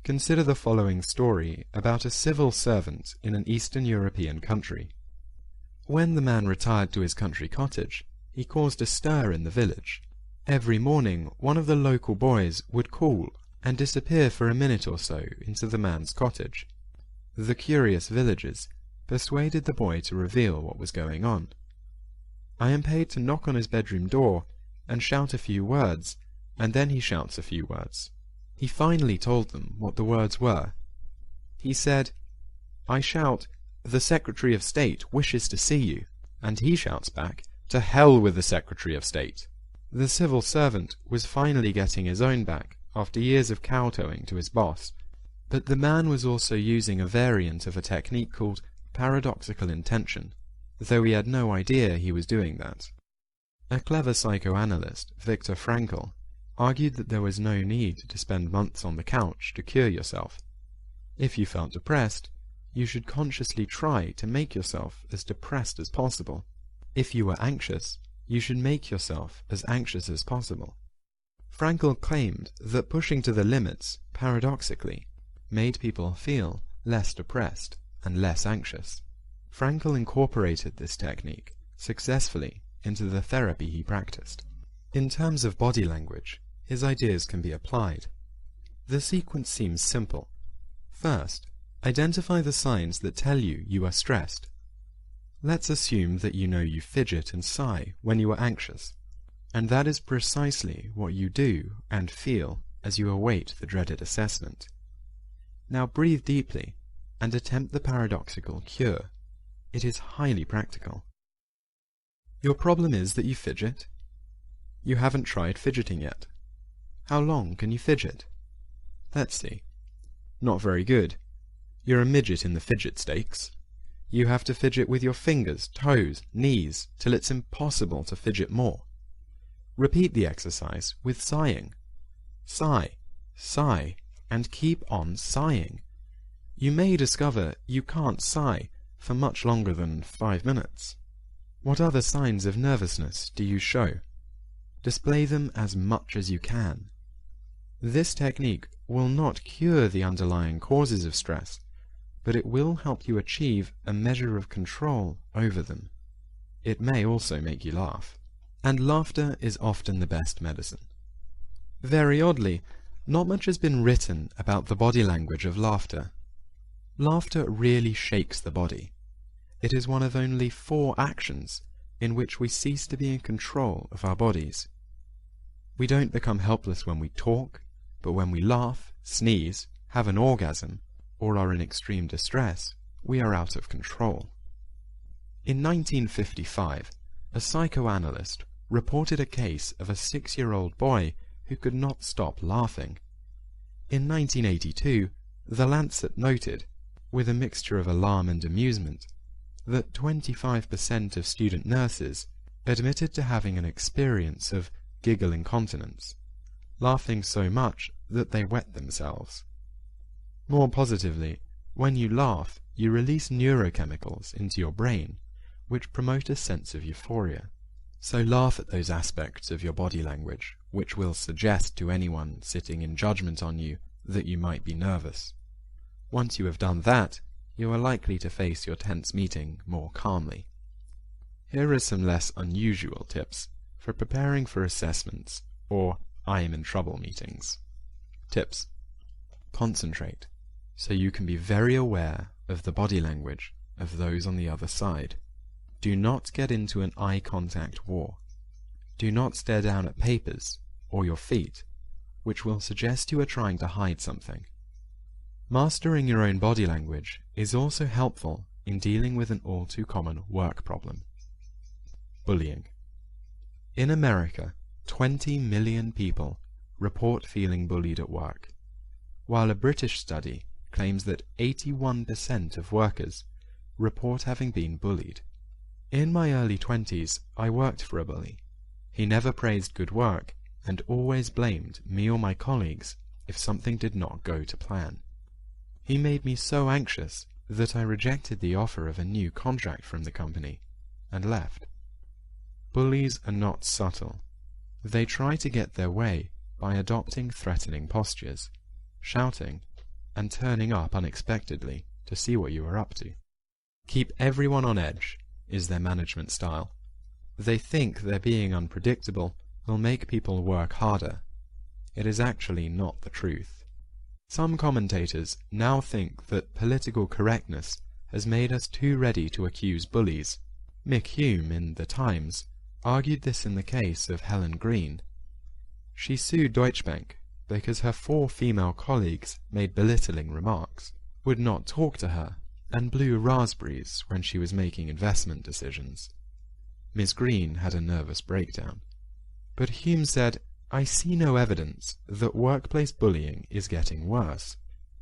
Consider the following story about a civil servant in an Eastern European country. When the man retired to his country cottage, he caused a stir in the village. Every morning one of the local boys would call and disappear for a minute or so into the man's cottage. The curious villagers persuaded the boy to reveal what was going on. I am paid to knock on his bedroom door and shout a few words, and then he shouts a few words. He finally told them what the words were. He said, "I shout, 'The Secretary of State wishes to see you,' and he shouts back, 'To hell with the Secretary of State.'" The civil servant was finally getting his own back after years of kowtowing to his boss, but the man was also using a variant of a technique called paradoxical intention, though he had no idea he was doing that. A clever psychoanalyst, Viktor Frankl, argued that there was no need to spend months on the couch to cure yourself. If you felt depressed, you should consciously try to make yourself as depressed as possible. If you were anxious, you should make yourself as anxious as possible. Frankl claimed that pushing to the limits, paradoxically, made people feel less depressed and less anxious. Frankl incorporated this technique successfully into the therapy he practiced. In terms of body language, his ideas can be applied. The sequence seems simple. First, identify the signs that tell you you are stressed. Let's assume that you know you fidget and sigh when you are anxious, and that is precisely what you do and feel as you await the dreaded assessment. Now breathe deeply and attempt the paradoxical cure. It is highly practical. Your problem is that you fidget? You haven't tried fidgeting yet. How long can you fidget? Let's see. Not very good. You're a midget in the fidget stakes. You have to fidget with your fingers, toes, knees, till it's impossible to fidget more. Repeat the exercise with sighing. Sigh, sigh, and keep on sighing. You may discover you can't sigh for much longer than 5 minutes. What other signs of nervousness do you show? Display them as much as you can. This technique will not cure the underlying causes of stress, but it will help you achieve a measure of control over them. It may also make you laugh. And laughter is often the best medicine. Very oddly, not much has been written about the body language of laughter. Laughter really shakes the body. It is one of only 4 actions in which we cease to be in control of our bodies. We don't become helpless when we talk, but when we laugh, sneeze, have an orgasm, or are in extreme distress, we are out of control. In 1955, a psychoanalyst reported a case of a 6-year-old boy who could not stop laughing. In 1982, The Lancet noted, with a mixture of alarm and amusement, that 25% of student nurses admitted to having an experience of giggle incontinence, laughing so much that they wet themselves. More positively, when you laugh, you release neurochemicals into your brain, which promote a sense of euphoria. So laugh at those aspects of your body language which will suggest to anyone sitting in judgment on you that you might be nervous. Once you have done that, you are likely to face your tense meeting more calmly. Here are some less unusual tips for preparing for assessments or I am in trouble meetings. Tips. Concentrate, so you can be very aware of the body language of those on the other side. Do not get into an eye contact war. Do not stare down at papers or your feet, which will suggest you are trying to hide something. Mastering your own body language is also helpful in dealing with an all-too-common work problem. Bullying. In America, 20 million people report feeling bullied at work, while a British study claims that 81% of workers report having been bullied. In my early 20s, I worked for a bully. He never praised good work and always blamed me or my colleagues if something did not go to plan. He made me so anxious that I rejected the offer of a new contract from the company and left. Bullies are not subtle. They try to get their way by adopting threatening postures, shouting, and turning up unexpectedly to see what you are up to. Keep everyone on edge is their management style. They think their being unpredictable will make people work harder. It is actually not the truth. Some commentators now think that political correctness has made us too ready to accuse bullies. Mick Hume in The Times argued this in the case of Helen Green. She sued Deutsche Bank because her 4 female colleagues made belittling remarks, would not talk to her, and blew raspberries when she was making investment decisions. Miss Green had a nervous breakdown. But Hume said, "I see no evidence that workplace bullying is getting worse.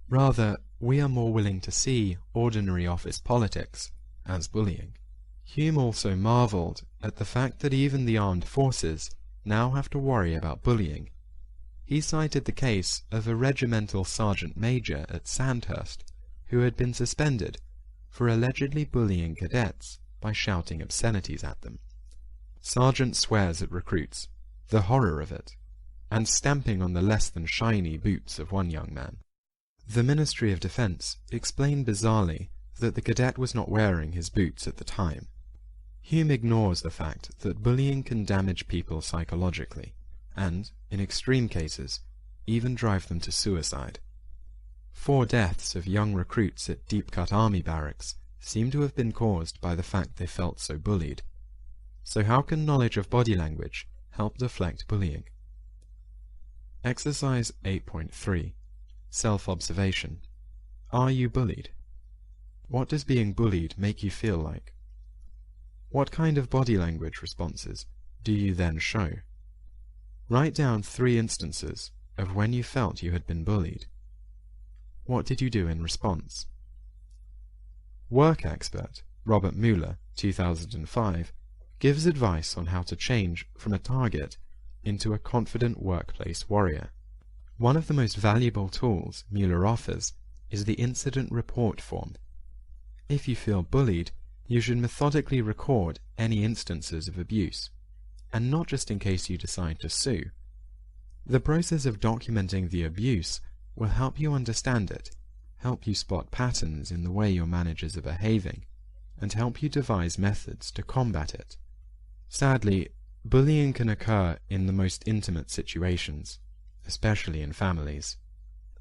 Rather, we are more willing to see ordinary office politics as bullying." Hume also marvelled at the fact that even the armed forces now have to worry about bullying. He cited the case of a regimental sergeant major at Sandhurst who had been suspended for allegedly bullying cadets by shouting obscenities at them. Sergeant swears at recruits, the horror of it, and stamping on the less than shiny boots of one young man. The Ministry of Defence explained bizarrely that the cadet was not wearing his boots at the time. Hume ignores the fact that bullying can damage people psychologically, and, in extreme cases, even drive them to suicide. 4 deaths of young recruits at deep-cut army barracks seem to have been caused by the fact they felt so bullied. So how can knowledge of body language help deflect bullying? Exercise 8.3. Self-observation. Are you bullied? What does being bullied make you feel like? What kind of body language responses do you then show? Write down 3 instances of when you felt you had been bullied. What did you do in response? Work expert Robert Mueller, 2005, gives advice on how to change from a target into a confident workplace warrior. One of the most valuable tools Mueller offers is the incident report form. If you feel bullied, you should methodically record any instances of abuse, and not just in case you decide to sue. The process of documenting the abuse will help you understand it, help you spot patterns in the way your managers are behaving, and help you devise methods to combat it. Sadly, bullying can occur in the most intimate situations, especially in families.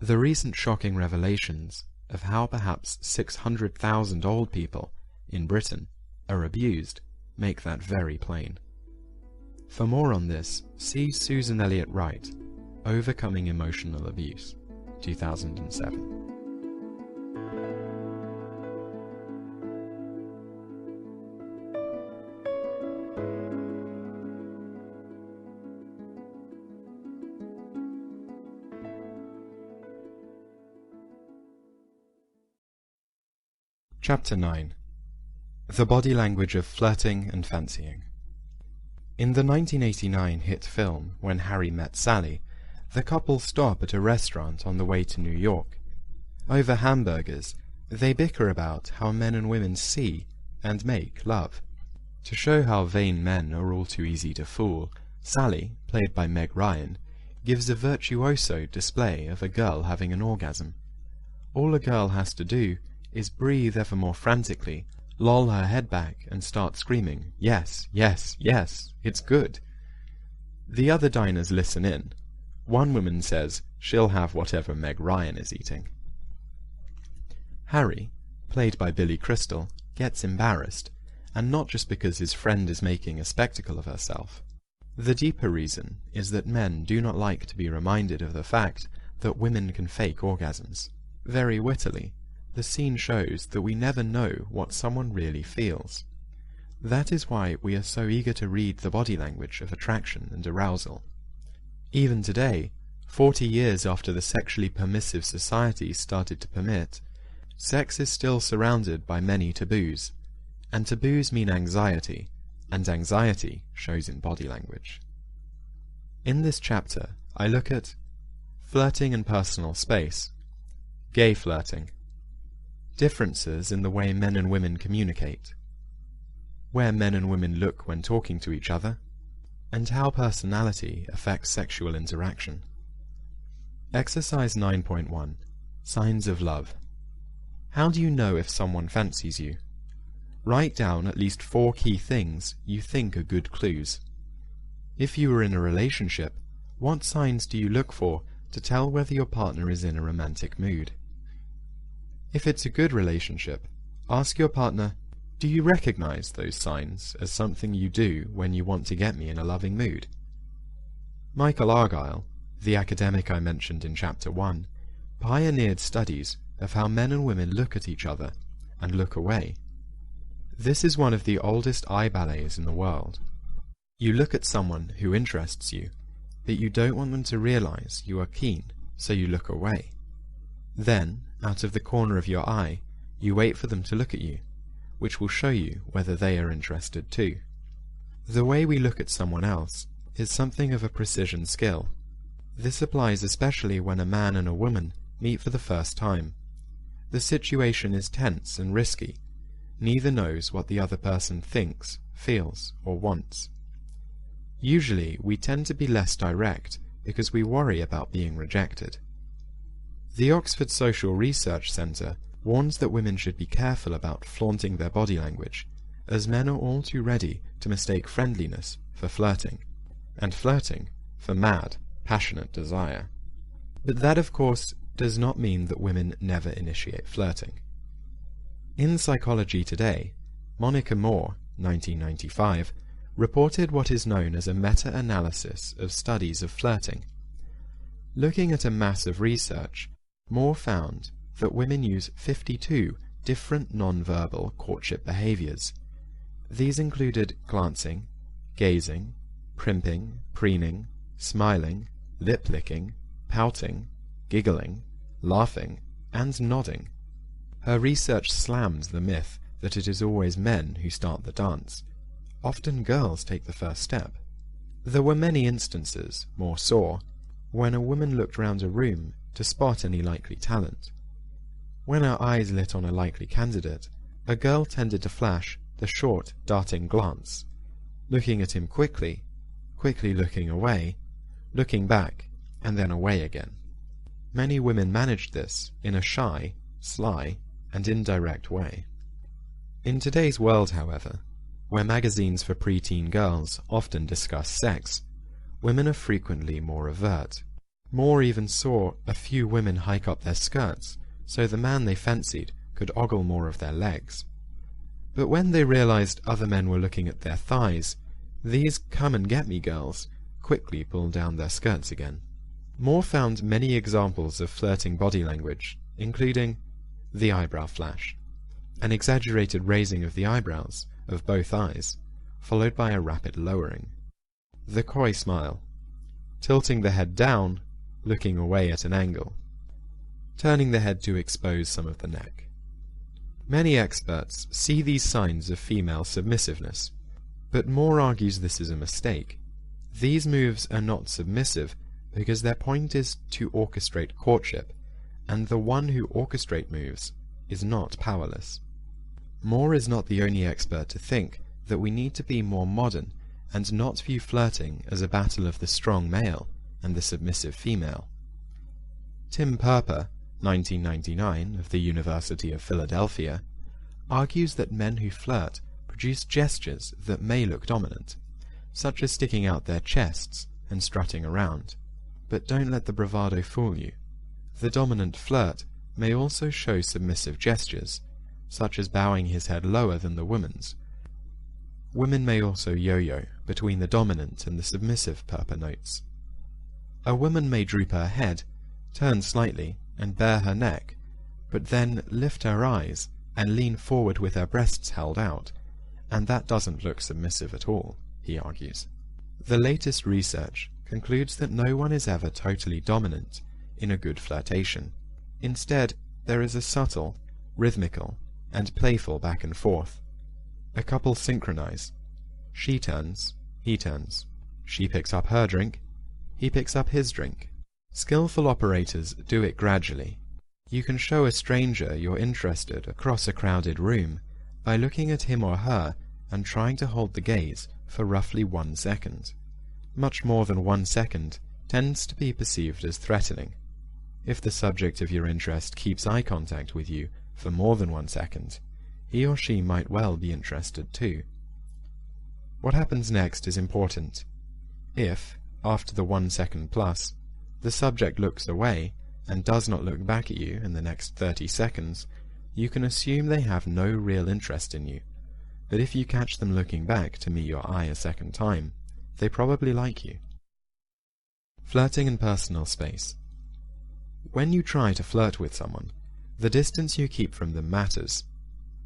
The recent shocking revelations of how perhaps 600,000 old people in Britain are abused make that very plain. For more on this, see Susan Elliott Wright, Overcoming Emotional Abuse, 2007. Chapter 9. The Body Language of Flirting and Fancying. In the 1989 hit film When Harry Met Sally, the couple stop at a restaurant on the way to New York. Over hamburgers, they bicker about how men and women see and make love. To show how vain men are all too easy to fool, Sally, played by Meg Ryan, gives a virtuoso display of a girl having an orgasm. All a girl has to do is breathe ever more frantically, loll her head back, and start screaming, "Yes, yes, yes, it's good," The other diners listen in. One woman says she'll have whatever Meg Ryan is eating. Harry, played by Billy Crystal, gets embarrassed, and not just because his friend is making a spectacle of herself. The deeper reason is that men do not like to be reminded of the fact that women can fake orgasms. Very wittily, the scene shows that we never know what someone really feels. That is why we are so eager to read the body language of attraction and arousal. Even today, 40 years after the sexually permissive society started to permit, sex is still surrounded by many taboos, and taboos mean anxiety, and anxiety shows in body language. In this chapter, I look at flirting in personal space, gay flirting, differences in the way men and women communicate, where men and women look when talking to each other, and how personality affects sexual interaction. Exercise 9.1. Signs of love. How do you know if someone fancies you? Write down at least 4 key things you think are good clues. If you are in a relationship, what signs do you look for to tell whether your partner is in a romantic mood? If it's a good relationship, ask your partner, do you recognize those signs as something you do when you want to get me in a loving mood? Michael Argyle, the academic I mentioned in Chapter 1, pioneered studies of how men and women look at each other and look away. This is one of the oldest eye ballets in the world. You look at someone who interests you, but you don't want them to realize you are keen, so you look away. Then, out of the corner of your eye, you wait for them to look at you, which will show you whether they are interested too. The way we look at someone else is something of a precision skill. This applies especially when a man and a woman meet for the first time. The situation is tense and risky. Neither knows what the other person thinks, feels, or wants. Usually, we tend to be less direct because we worry about being rejected. The Oxford Social Research Centre warns that women should be careful about flaunting their body language, as men are all too ready to mistake friendliness for flirting, and flirting for mad, passionate desire. But that, of course, does not mean that women never initiate flirting. In Psychology Today, Monica Moore, 1995, reported what is known as a meta-analysis of studies of flirting. Looking at a mass of research, Moore found that women use 52 different non-verbal courtship behaviors. These included glancing, gazing, primping, preening, smiling, lip-licking, pouting, giggling, laughing, and nodding. Her research slams the myth that it is always men who start the dance. Often girls take the first step. There were many instances, Moore saw, when a woman looked round a room to spot any likely talent. When her eyes lit on a likely candidate, a girl tended to flash the short, darting glance, looking at him quickly, quickly looking away, looking back, and then away again. Many women managed this in a shy, sly, and indirect way. In today's world, however, where magazines for preteen girls often discuss sex, women are frequently more overt. Moore even saw a few women hike up their skirts so the man they fancied could ogle more of their legs. But when they realized other men were looking at their thighs, these come-and-get-me girls quickly pulled down their skirts again. Moore found many examples of flirting body language, including the eyebrow flash, an exaggerated raising of the eyebrows of both eyes, followed by a rapid lowering, the coy smile, tilting the head down, looking away at an angle, turning the head to expose some of the neck. Many experts see these signs of female submissiveness, but Moore argues this is a mistake. These moves are not submissive because their point is to orchestrate courtship, and the one who orchestrates moves is not powerless. Moore is not the only expert to think that we need to be more modern and not view flirting as a battle of the strong male and the submissive female. Tim Purper, 1999, of the University of Philadelphia, argues that men who flirt produce gestures that may look dominant, such as sticking out their chests and strutting around. But don't let the bravado fool you. The dominant flirt may also show submissive gestures, such as bowing his head lower than the woman's. Women may also yo-yo between the dominant and the submissive purpur notes. A woman may droop her head, turn slightly, and bare her neck, but then lift her eyes and lean forward with her breasts held out, and that doesn't look submissive at all, he argues. The latest research concludes that no one is ever totally dominant in a good flirtation. Instead, there is a subtle, rhythmical, and playful back and forth. A couple synchronize. She turns, he turns. She picks up her drink, he picks up his drink. Skillful operators do it gradually. You can show a stranger you're interested across a crowded room by looking at him or her and trying to hold the gaze for roughly 1 second. Much more than 1 second tends to be perceived as threatening. If the subject of your interest keeps eye contact with you for more than 1 second, he or she might well be interested too. What happens next is important. If, after the 1 second plus, the subject looks away and does not look back at you in the next 30 seconds, you can assume they have no real interest in you. But if you catch them looking back to meet your eye a second time, they probably like you. Flirting in personal space. When you try to flirt with someone, the distance you keep from them matters.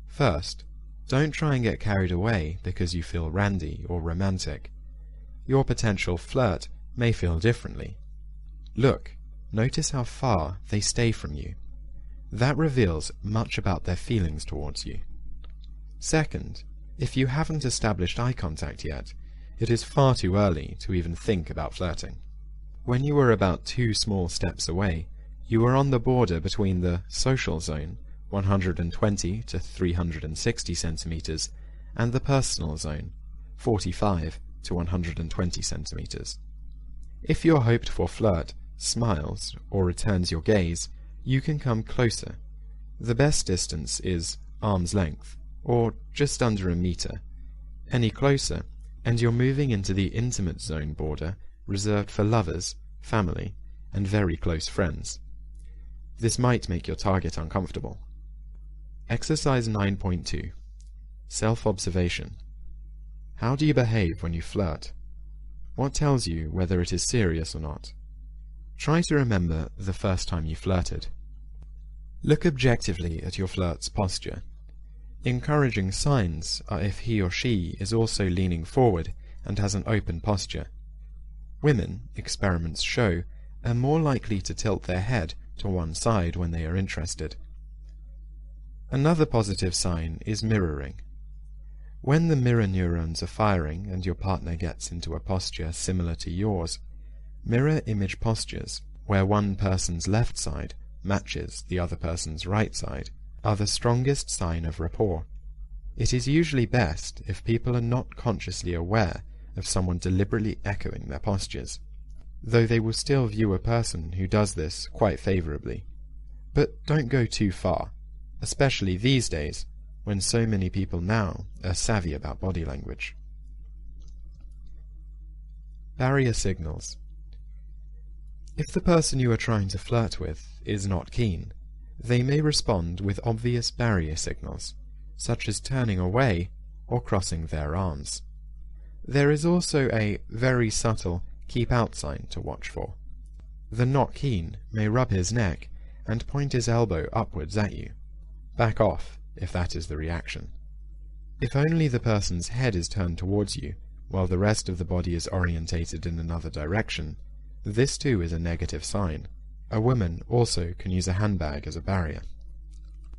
First, don't try and get carried away because you feel randy or romantic. Your potential flirt may feel differently. Look, notice how far they stay from you. That reveals much about their feelings towards you. Second, if you haven't established eye contact yet, it is far too early to even think about flirting. When you were about 2 small steps away, you were on the border between the social zone, 120 to 360 centimeters, and the personal zone, 45 to 120 centimeters. If your hoped-for flirt smiles or returns your gaze, you can come closer. The best distance is arm's length, or just under a meter. Any closer, and you're moving into the intimate zone border reserved for lovers, family, and very close friends. This might make your target uncomfortable. Exercise 9.2. Self-observation. How do you behave when you flirt? What tells you whether it is serious or not? Try to remember the first time you flirted. Look objectively at your flirt's posture. Encouraging signs are if he or she is also leaning forward and has an open posture. Women, experiments show, are more likely to tilt their head to one side when they are interested. Another positive sign is mirroring. When the mirror neurons are firing and your partner gets into a posture similar to yours, mirror image postures, where one person's left side matches the other person's right side, are the strongest sign of rapport. It is usually best if people are not consciously aware of someone deliberately echoing their postures, though they will still view a person who does this quite favourably. But don't go too far, especially these days, when so many people now are savvy about body language. Barrier signals. If the person you are trying to flirt with is not keen, they may respond with obvious barrier signals, such as turning away or crossing their arms. There is also a very subtle keep out sign to watch for. The not keen may rub his neck and point his elbow upwards at you. Back off if that is the reaction. If only the person's head is turned towards you, while the rest of the body is orientated in another direction, this too is a negative sign. A woman also can use a handbag as a barrier.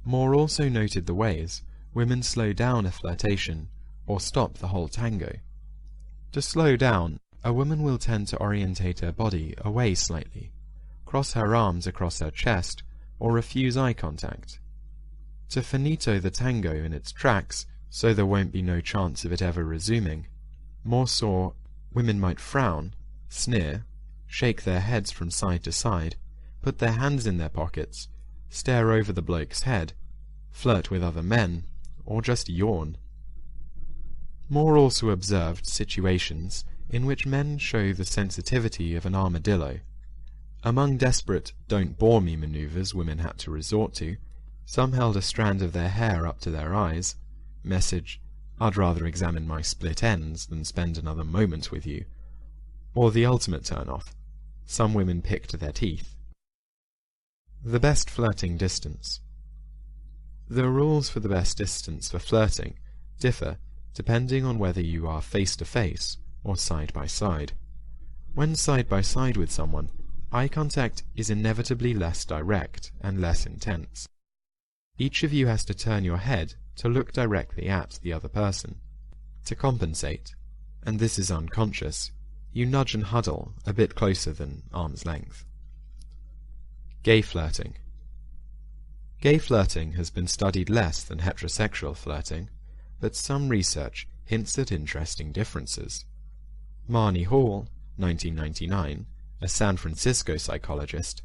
Moore also noted the ways women slow down a flirtation or stop the whole tango. To slow down, a woman will tend to orientate her body away slightly, cross her arms across her chest, or refuse eye contact. To finito the tango in its tracks, so there won't be no chance of it ever resuming, Moore saw women might frown, sneer, shake their heads from side to side, put their hands in their pockets, stare over the bloke's head, flirt with other men, or just yawn. Moore also observed situations in which men show the sensitivity of an armadillo. Among desperate don't-bore-me maneuvers women had to resort to, some held a strand of their hair up to their eyes, message, "I'd rather examine my split ends than spend another moment with you," or the ultimate turn-off, some women picked their teeth. The best flirting distance. The rules for the best distance for flirting differ depending on whether you are face-to-face or side-by-side. When side-by-side with someone, eye contact is inevitably less direct and less intense. Each of you has to turn your head to look directly at the other person. To compensate, and this is unconscious, you nudge and huddle a bit closer than arm's length. Gay flirting. Gay flirting has been studied less than heterosexual flirting, but some research hints at interesting differences. Marnie Hall, 1999, a San Francisco psychologist,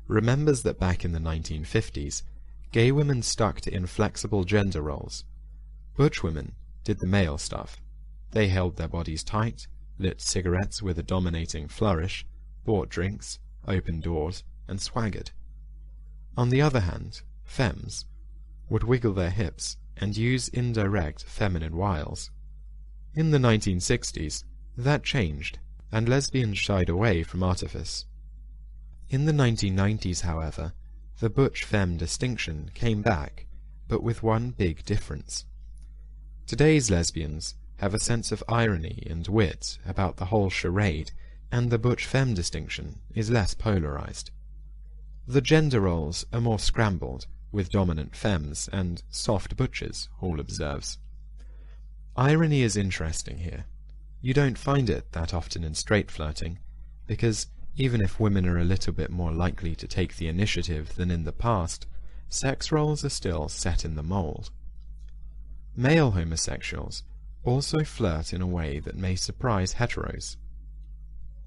remembers that back in the 1950s, gay women stuck to inflexible gender roles. Butch women did the male stuff. They held their bodies tight, lit cigarettes with a dominating flourish, bought drinks, opened doors, and swaggered. On the other hand, femmes would wiggle their hips and use indirect feminine wiles. In the 1960s, that changed, and lesbians shied away from artifice. In the 1990s, however, the butch-femme distinction came back, but with one big difference. Today's lesbians have a sense of irony and wit about the whole charade, and the butch-femme distinction is less polarized. The gender roles are more scrambled, with dominant femmes and soft butches, Hall observes. Irony is interesting here. You don't find it that often in straight flirting, because even if women are a little bit more likely to take the initiative than in the past, sex roles are still set in the mold. Male homosexuals also flirt in a way that may surprise heteros.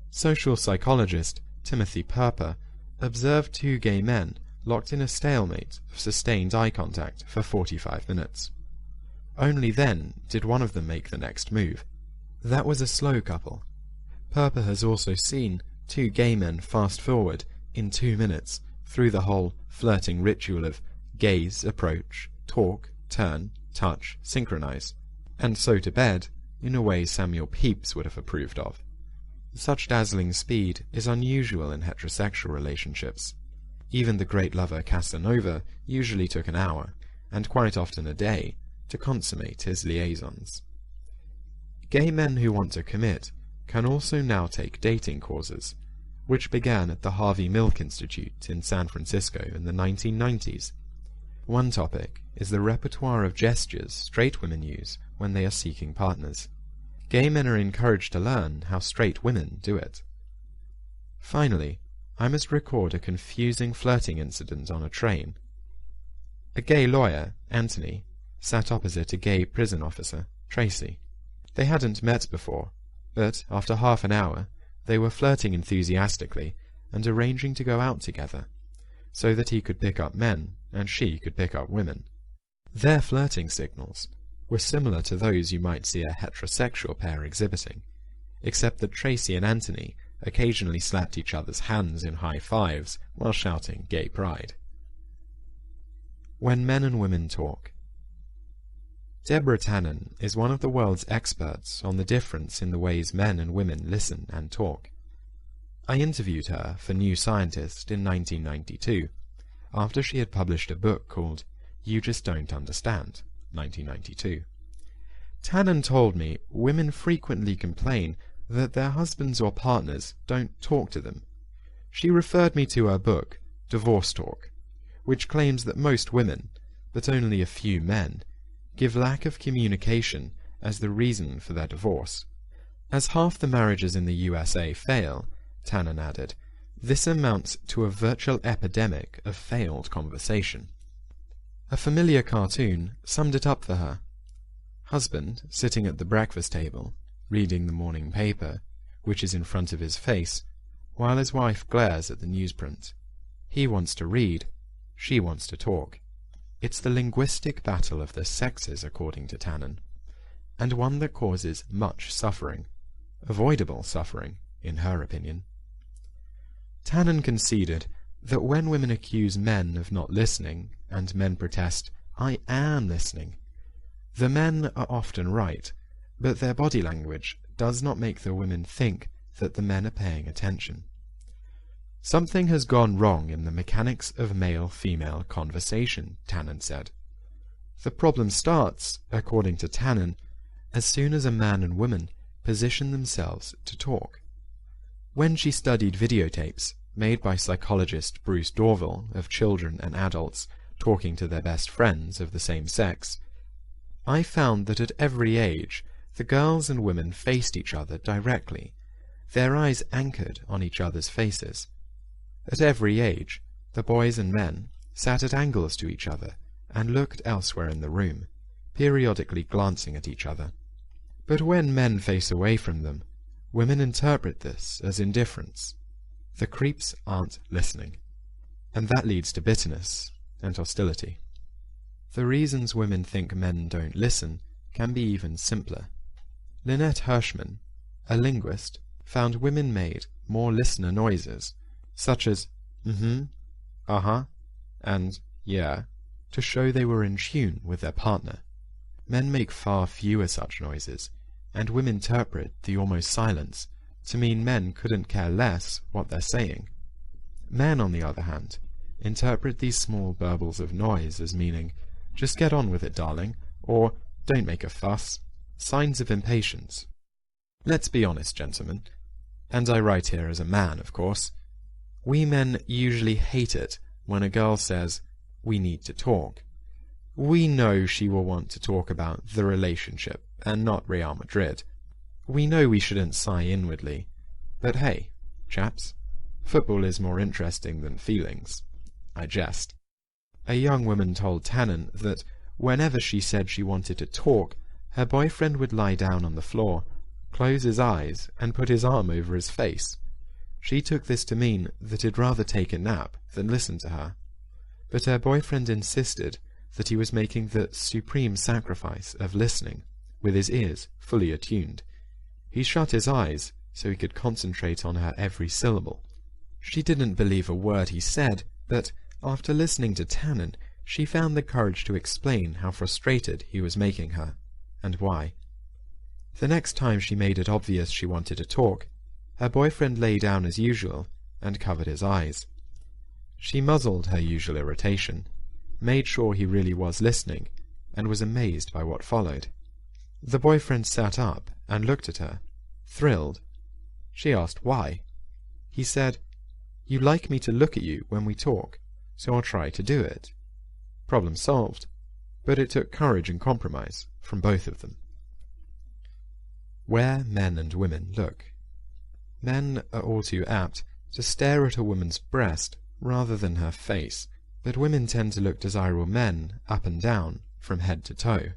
Social psychologist Timothy Perper observed two gay men locked in a stalemate of sustained eye contact for 45 minutes. Only then did one of them make the next move. That was a slow couple. Perper has also seen two gay men fast forward in 2 minutes through the whole flirting ritual of gaze, approach, talk, turn, touch, synchronize, and so to bed in a way Samuel Pepys would have approved of. Such dazzling speed is unusual in heterosexual relationships. Even the great lover Casanova usually took an hour, and quite often a day, to consummate his liaisons. Gay men who want to commit can also now take dating courses, which began at the Harvey Milk Institute in San Francisco in the 1990s. One topic is the repertoire of gestures straight women use when they are seeking partners. Gay men are encouraged to learn how straight women do it. Finally, I must record a confusing flirting incident on a train. A gay lawyer, Anthony, sat opposite a gay prison officer, Tracy. They hadn't met before, but after half an hour they were flirting enthusiastically and arranging to go out together, so that he could pick up men and she could pick up women. Their flirting signals were similar to those you might see a heterosexual pair exhibiting, except that Tracy and Anthony occasionally slapped each other's hands in high fives while shouting gay pride. When men and women talk. Deborah Tannen is one of the world's experts on the difference in the ways men and women listen and talk. I interviewed her for New Scientist in 1992, after she had published a book called You Just Don't Understand, 1992. Tannen told me women frequently complain that their husbands or partners don't talk to them. She referred me to her book, Divorce Talk, which claims that most women, but only a few men, give lack of communication as the reason for their divorce. As half the marriages in the USA fail, Tannen added, this amounts to a virtual epidemic of failed conversation. A familiar cartoon summed it up for her. Husband, sitting at the breakfast table, reading the morning paper, which is in front of his face, while his wife glares at the newsprint. He wants to read, she wants to talk. It's the linguistic battle of the sexes, according to Tannen, and one that causes much suffering. avoidable suffering, in her opinion. Tannen conceded that when women accuse men of not listening, and men protest, "I am listening," the men are often right, but their body language does not make the women think that the men are paying attention. Something has gone wrong in the mechanics of male-female conversation, Tannen said. The problem starts, according to Tannen, as soon as a man and woman position themselves to talk. When she studied videotapes made by psychologist Bruce Dorville of children and adults talking to their best friends of the same sex, I found that at every age the girls and women faced each other directly, their eyes anchored on each other's faces. At every age, the boys and men sat at angles to each other and looked elsewhere in the room, periodically glancing at each other. But when men face away from them, women interpret this as indifference. The creeps aren't listening, and that leads to bitterness and hostility. The reasons women think men don't listen can be even simpler. Lynette Hirschman, a linguist, found women made more listener noises, such as mm-hmm, uh-huh, and yeah, to show they were in tune with their partner. Men make far fewer such noises, and women interpret the almost silence to mean men couldn't care less what they're saying. Men, on the other hand, interpret these small burbles of noise as meaning, "Just get on with it, darling," or "Don't make a fuss," signs of impatience. Let's be honest, gentlemen, and I write here as a man, of course. We men usually hate it when a girl says, "We need to talk." We know she will want to talk about the relationship and not Real Madrid. We know we shouldn't sigh inwardly, but hey, chaps, football is more interesting than feelings. I jest. A young woman told Tannen that whenever she said she wanted to talk, her boyfriend would lie down on the floor, close his eyes, and put his arm over his face. She took this to mean that he'd rather take a nap than listen to her. But her boyfriend insisted that he was making the supreme sacrifice of listening, with his ears fully attuned. He shut his eyes so he could concentrate on her every syllable. She didn't believe a word he said, but after listening to Tannen, she found the courage to explain how frustrated he was making her, and why. The next time she made it obvious she wanted to talk, her boyfriend lay down as usual and covered his eyes. She muzzled her usual irritation, made sure he really was listening, and was amazed by what followed. The boyfriend sat up and looked at her, thrilled. She asked why. He said, "You like me to look at you when we talk, so I'll try to do it." Problem solved, but it took courage and compromise from both of them. Where men and women look. Men are all too apt to stare at a woman's breast rather than her face, but women tend to look desirable men up and down from head to toe.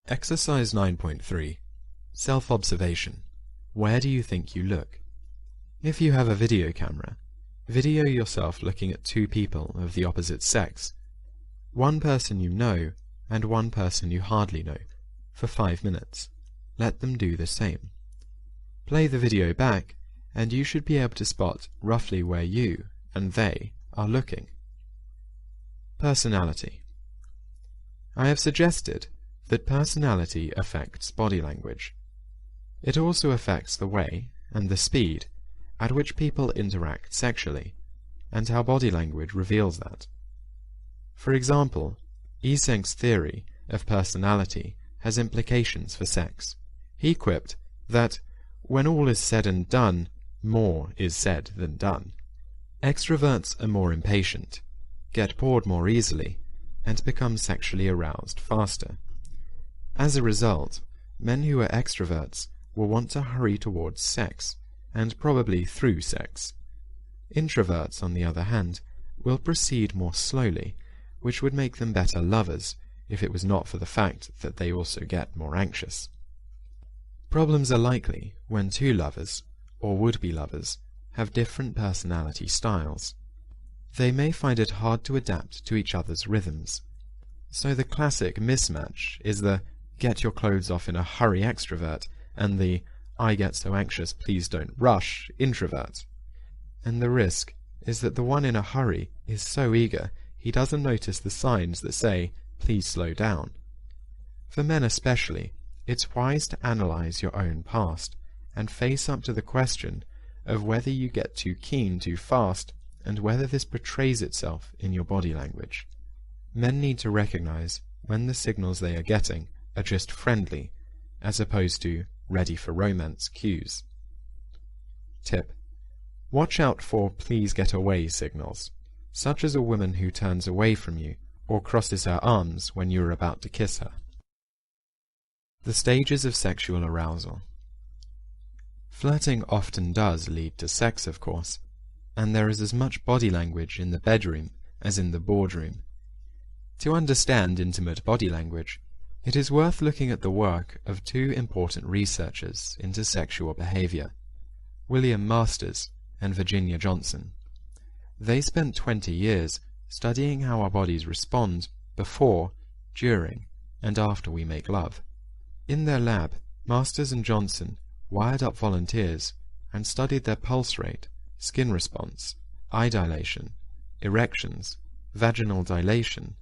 Exercise 9.3. Self-observation. Where do you think you look? If you have a video camera, video yourself looking at two people of the opposite sex, one person you know and one person you hardly know, for 5 minutes. Let them do the same. Play the video back, and you should be able to spot roughly where you and they are looking. Personality. I have suggested that personality affects body language. It also affects the way and the speed at which people interact sexually, and how body language reveals that. For example, Eysenk's theory of personality has implications for sex. He quipped that, when all is said and done, more is said than done. Extroverts are more impatient, get bored more easily, and become sexually aroused faster. As a result, men who are extroverts will want to hurry towards sex, and probably through sex. Introverts, on the other hand, will proceed more slowly, which would make them better lovers if it was not for the fact that they also get more anxious. Problems are likely when two lovers, or would-be lovers, have different personality styles. They may find it hard to adapt to each other's rhythms. So the classic mismatch is the get-your-clothes-off-in-a-hurry extrovert and the "I get so anxious, please don't rush" introvert. And the risk is that the one in a hurry is so eager he doesn't notice the signs that say, "Please slow down." For men especially, it's wise to analyze your own past and face up to the question of whether you get too keen too fast and whether this betrays itself in your body language. Men need to recognize when the signals they are getting are just friendly, as opposed to ready for romance cues. Tip: watch out for "please get away" signals, such as a woman who turns away from you or crosses her arms when you are about to kiss her. The stages of sexual arousal. Flirting often does lead to sex, of course, and there is as much body language in the bedroom as in the boardroom. To understand intimate body language, it is worth looking at the work of two important researchers into sexual behavior, William Masters and Virginia Johnson. They spent 20 years studying how our bodies respond before, during, and after we make love. In their lab, Masters and Johnson wired up volunteers and studied their pulse rate, skin response, eye dilation, erections, vaginal dilation,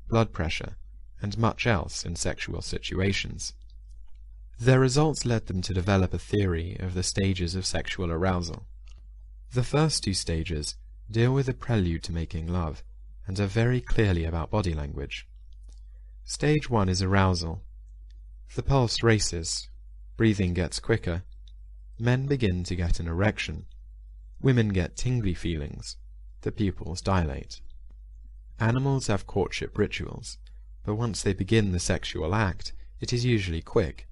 blood pressure, and much else in sexual situations. Their results led them to develop a theory of the stages of sexual arousal. The first two stages deal with the prelude to making love and are very clearly about body language. Stage 1 is arousal. The pulse races, breathing gets quicker, men begin to get an erection, women get tingly feelings, the pupils dilate. Animals have courtship rituals, but once they begin the sexual act, it is usually quick.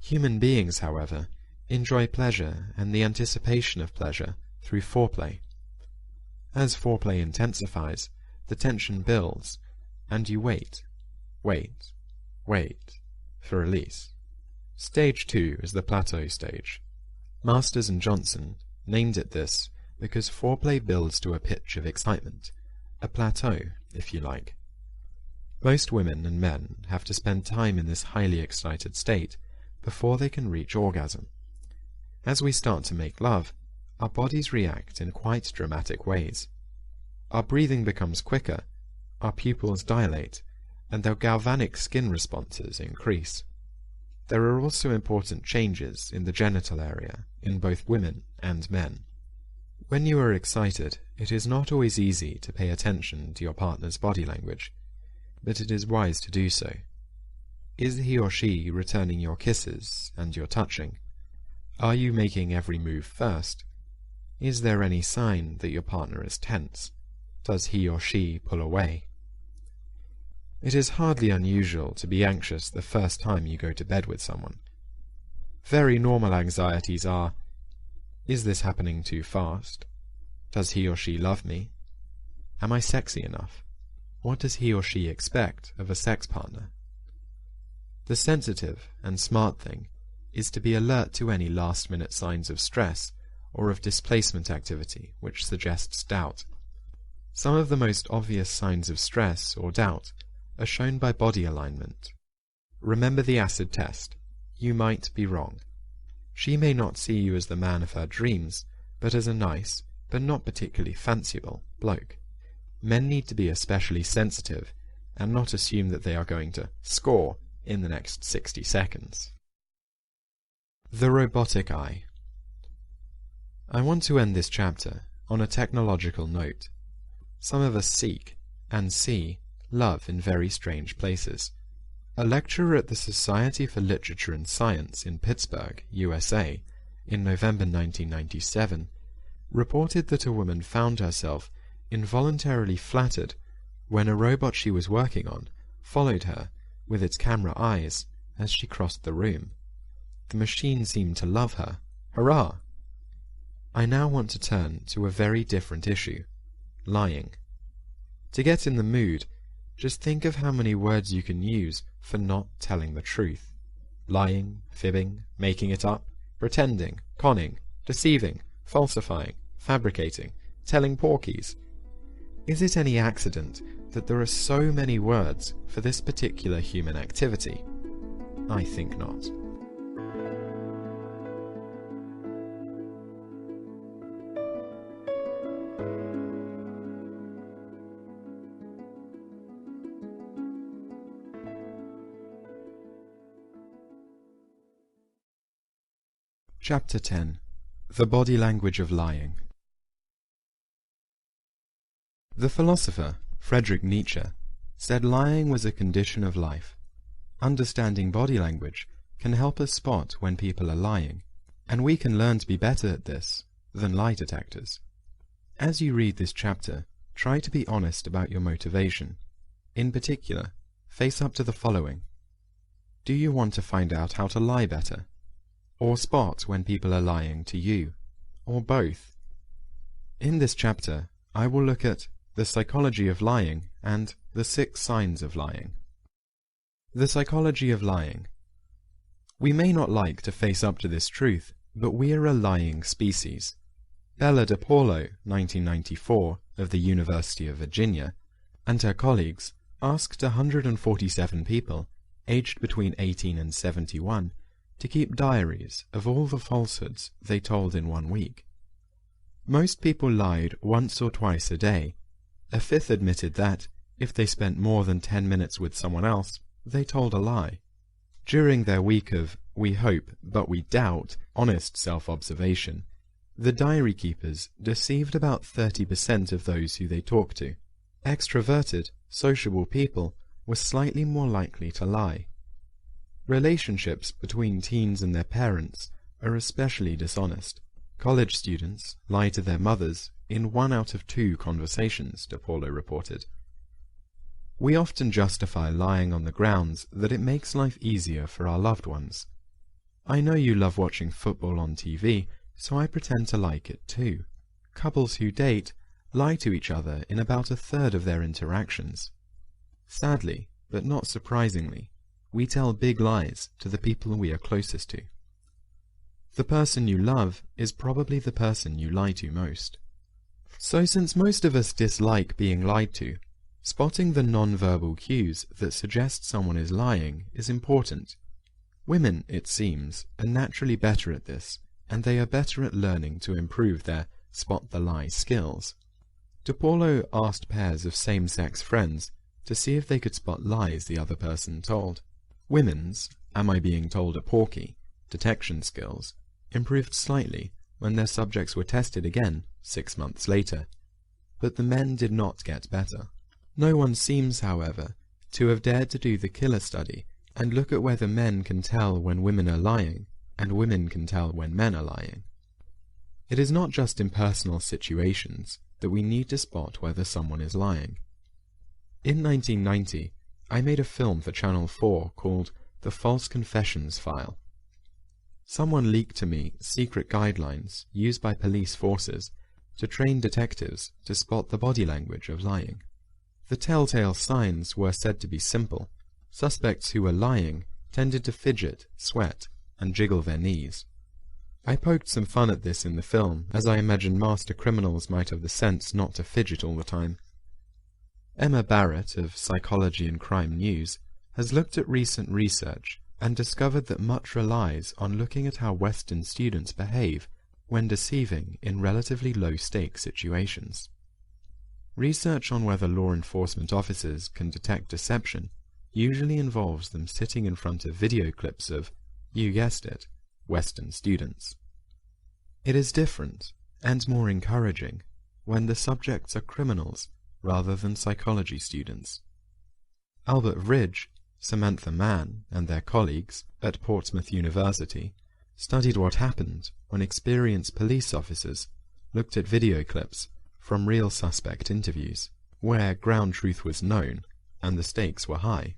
Human beings, however, enjoy pleasure and the anticipation of pleasure through foreplay. As foreplay intensifies, the tension builds, and you wait for release. Stage 2 is the plateau stage. Masters and Johnson named it this because foreplay builds to a pitch of excitement, a plateau, if you like. Most women and men have to spend time in this highly excited state before they can reach orgasm. As we start to make love, our bodies react in quite dramatic ways. Our breathing becomes quicker, our pupils dilate, and their galvanic skin responses increase. There are also important changes in the genital area in both women and men. When you are excited, it is not always easy to pay attention to your partner's body language, but it is wise to do so. Is he or she returning your kisses and your touching? Are you making every move first? Is there any sign that your partner is tense? Does he or she pull away? It is hardly unusual to be anxious the first time you go to bed with someone. Very normal anxieties are: is this happening too fast? Does he or she love me? Am I sexy enough? What does he or she expect of a sex partner? The sensitive and smart thing is to be alert to any last-minute signs of stress or of displacement activity which suggests doubt. Some of the most obvious signs of stress or doubt are shown by body alignment. Remember the acid test. You might be wrong. She may not see you as the man of her dreams, but as a nice, but not particularly fanciful, bloke. Men need to be especially sensitive and not assume that they are going to score in the next 60 seconds. The robotic eye. I want to end this chapter on a technological note. Some of us seek, and see, love in very strange places. A lecturer at the Society for Literature and Science in Pittsburgh, USA, in November 1997, reported that a woman found herself involuntarily flattered when a robot she was working on followed her with its camera eyes as she crossed the room. The machine seemed to love her. Hurrah! I now want to turn to a very different issue: lying. To get in the mood, just think of how many words you can use for not telling the truth. Lying, fibbing, making it up, pretending, conning, deceiving, falsifying, fabricating, telling porkies. Is it any accident that there are so many words for this particular human activity? I think not. Chapter 10. The Body Language of Lying. The philosopher Friedrich Nietzsche said lying was a condition of life. Understanding body language can help us spot when people are lying, and we can learn to be better at this than lie detectors. As you read this chapter, try to be honest about your motivation. In particular, face up to the following. Do you want to find out how to lie better? Or spot when people are lying to you? Or both? In this chapter, I will look at the psychology of lying and the 6 signs of lying. The psychology of lying. We may not like to face up to this truth, but we are a lying species. Bella DePaulo, 1994, of the University of Virginia, and her colleagues asked 147 people, aged between 18 and 71, to keep diaries of all the falsehoods they told in 1 week. Most people lied once or twice a day. A fifth admitted that, if they spent more than 10 minutes with someone else, they told a lie. During their week of "we hope, but we doubt" honest self-observation, the diary keepers deceived about 30% of those who they talked to. Extroverted, sociable people were slightly more likely to lie. Relationships between teens and their parents are especially dishonest. College students lie to their mothers in 1 out of 2 conversations, DePaulo reported. We often justify lying on the grounds that it makes life easier for our loved ones. I know you love watching football on TV, so I pretend to like it too. Couples who date lie to each other in about 1/3 of their interactions. Sadly, but not surprisingly, we tell big lies to the people we are closest to. The person you love is probably the person you lie to most. So since most of us dislike being lied to, spotting the non-verbal cues that suggest someone is lying is important. Women, it seems, are naturally better at this, and they are better at learning to improve their spot-the-lie skills. DePaulo asked pairs of same-sex friends to see if they could spot lies the other person told. Women's "am I being told a porky" detection skills improved slightly when their subjects were tested again 6 months later, but the men did not get better. No one seems, however, to have dared to do the killer study and look at whether men can tell when women are lying and women can tell when men are lying. It is not just in personal situations that we need to spot whether someone is lying. In 1990, I made a film for Channel 4 called The False Confessions File. Someone leaked to me secret guidelines used by police forces to train detectives to spot the body language of lying. The telltale signs were said to be simple. Suspects who were lying tended to fidget, sweat, and jiggle their knees. I poked some fun at this in the film, as I imagined master criminals might have the sense not to fidget all the time. Emma Barrett of Psychology and Crime News has looked at recent research and discovered that much relies on looking at how Western students behave when deceiving in relatively low-stakes situations. Research on whether law enforcement officers can detect deception usually involves them sitting in front of video clips of, you guessed it, Western students. It is different and more encouraging when the subjects are criminals rather than psychology students. Albert Ridge, Samantha Mann, and their colleagues at Portsmouth University studied what happened when experienced police officers looked at video clips from real suspect interviews, where ground truth was known and the stakes were high.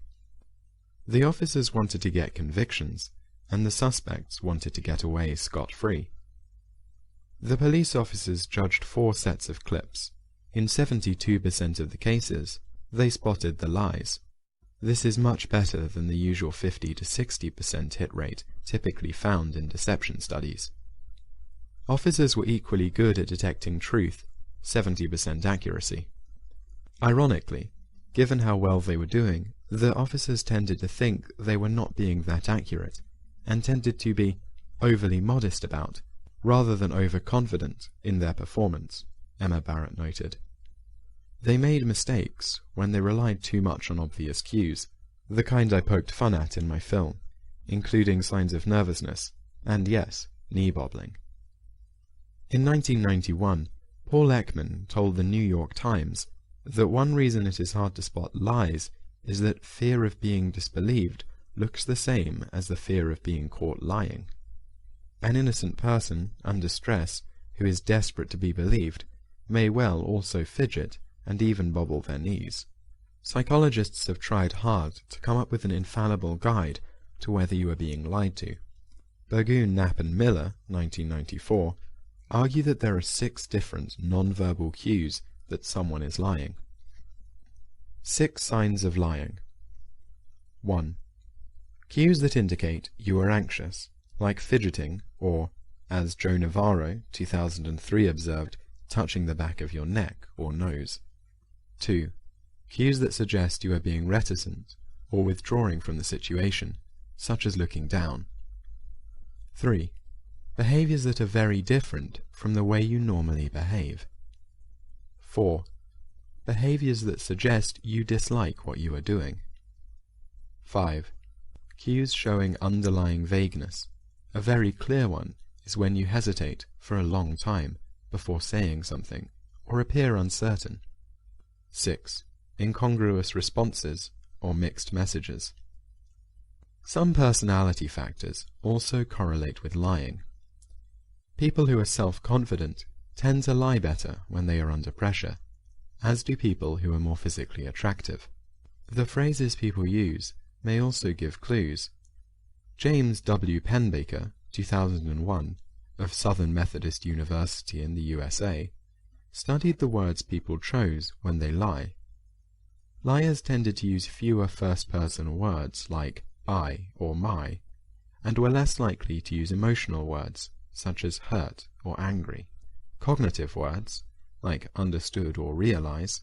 The officers wanted to get convictions, and the suspects wanted to get away scot-free. The police officers judged 4 sets of clips. In 72% of the cases, they spotted the lies. This is much better than the usual 50 to 60% hit rate typically found in deception studies. Officers were equally good at detecting truth, 70% accuracy. Ironically, given how well they were doing, the officers tended to think they were not being that accurate, and tended to be overly modest about, rather than overconfident in their performance, Emma Barrett noted. They made mistakes when they relied too much on obvious cues, the kind I poked fun at in my film, including signs of nervousness, and yes, knee-bobbling. In 1991, Paul Ekman told the New York Times that one reason it is hard to spot lies is that fear of being disbelieved looks the same as the fear of being caught lying. An innocent person, under stress, who is desperate to be believed, may well also fidget and even bobble their knees. Psychologists have tried hard to come up with an infallible guide to whether you are being lied to. Burgoon, Knapp and Miller, 1994, argue that there are 6 different non-verbal cues that someone is lying. 6 signs of lying. 1. Cues that indicate you are anxious, like fidgeting or, as Joe Navarro, 2003 observed, touching the back of your neck or nose. 2. Cues that suggest you are being reticent or withdrawing from the situation, such as looking down. 3. Behaviors that are very different from the way you normally behave. 4. Behaviors that suggest you dislike what you are doing. 5. Cues showing underlying vagueness. A very clear one is when you hesitate for a long time before saying something, or appear uncertain. 6. Incongruous responses or mixed messages. Some personality factors also correlate with lying. People who are self-confident tend to lie better when they are under pressure, as do people who are more physically attractive. The phrases people use may also give clues. James W. Penbaker, 2001, of Southern Methodist University in the USA, studied the words people chose when they lie. Liars tended to use fewer first-person words like I or my, and were less likely to use emotional words such as hurt or angry. Cognitive words, like understood or realize,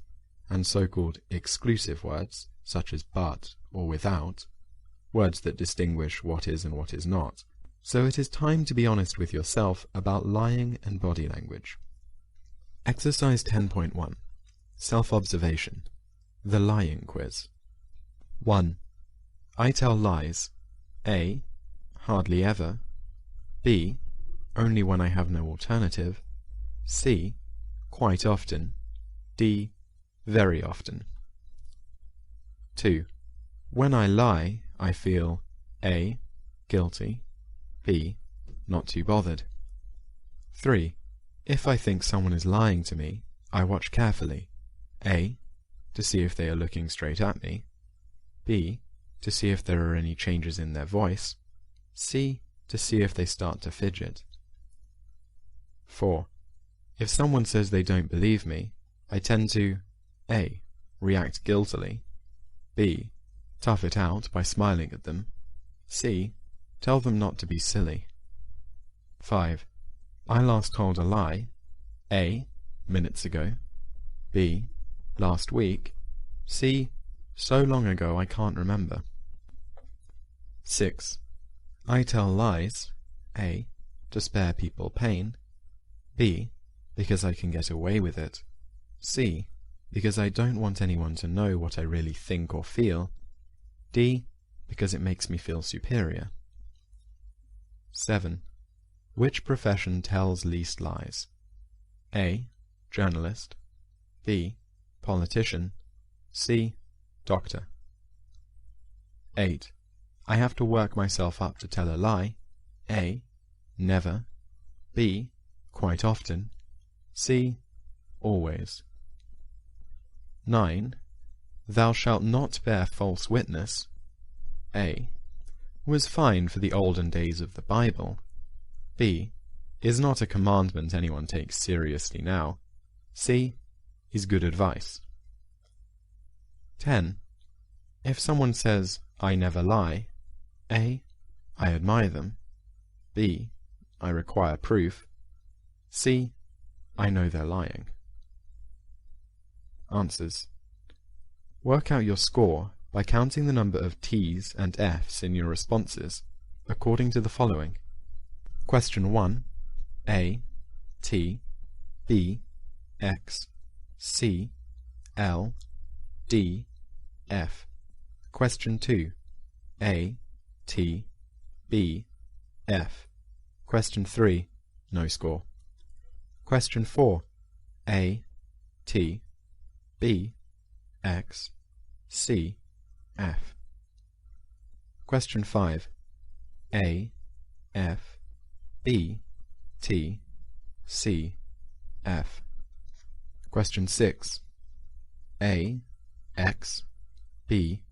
and so-called exclusive words, such as but or without, words that distinguish what is and what is not. So it is time to be honest with yourself about lying and body language. Exercise 10.1. Self-observation. The lying quiz. 1. I tell lies. A. Hardly ever. B. Only when I have no alternative. C. Quite often. D. Very often. 2. When I lie, I feel A. Guilty. B. Not too bothered. 3. If I think someone is lying to me, I watch carefully. A. To see if they are looking straight at me. B. To see if there are any changes in their voice. C. To see if they start to fidget. 4. If someone says they don't believe me, I tend to A. React guiltily. B. Tough it out by smiling at them. C. Tell them not to be silly. 5. I last told a lie. A. Minutes ago. B. Last week. C. So long ago I can't remember. 6. I tell lies. A. To spare people pain. B. Because I can get away with it. C. Because I don't want anyone to know what I really think or feel. D. Because it makes me feel superior. 7. Which profession tells least lies? A. Journalist. B. Politician. C. Doctor. 8. I have to work myself up to tell a lie. A. Never. B. Quite often. C. Always. 9. Thou shalt not bear false witness. A. Was fine for the olden days of the Bible. B. Is not a commandment anyone takes seriously now. C. Is good advice. 10. If someone says, I never lie, A. I admire them. B. I require proof. C. I know they're lying. Answers. Work out your score by counting the number of T's and F's in your responses, according to the following. Question 1. A. T. B. X. C. L. D. F. Question 2. A. T. B. F. Question 3, no score. Question 4, A, T, B, X, C, F. Question 5, A, F, B, T, C, F. Question 6, A, X, B,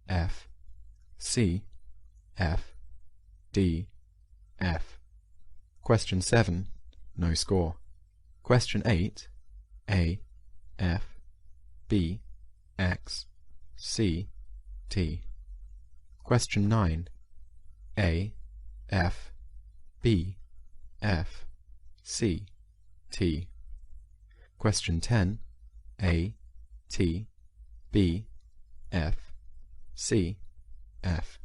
F, C, F, D, F. Question 7, no score. Question 8, A, F, B, X, C, T. Question 9, A, F, B, F, C, T. Question 10, A, T, B, F, C, F.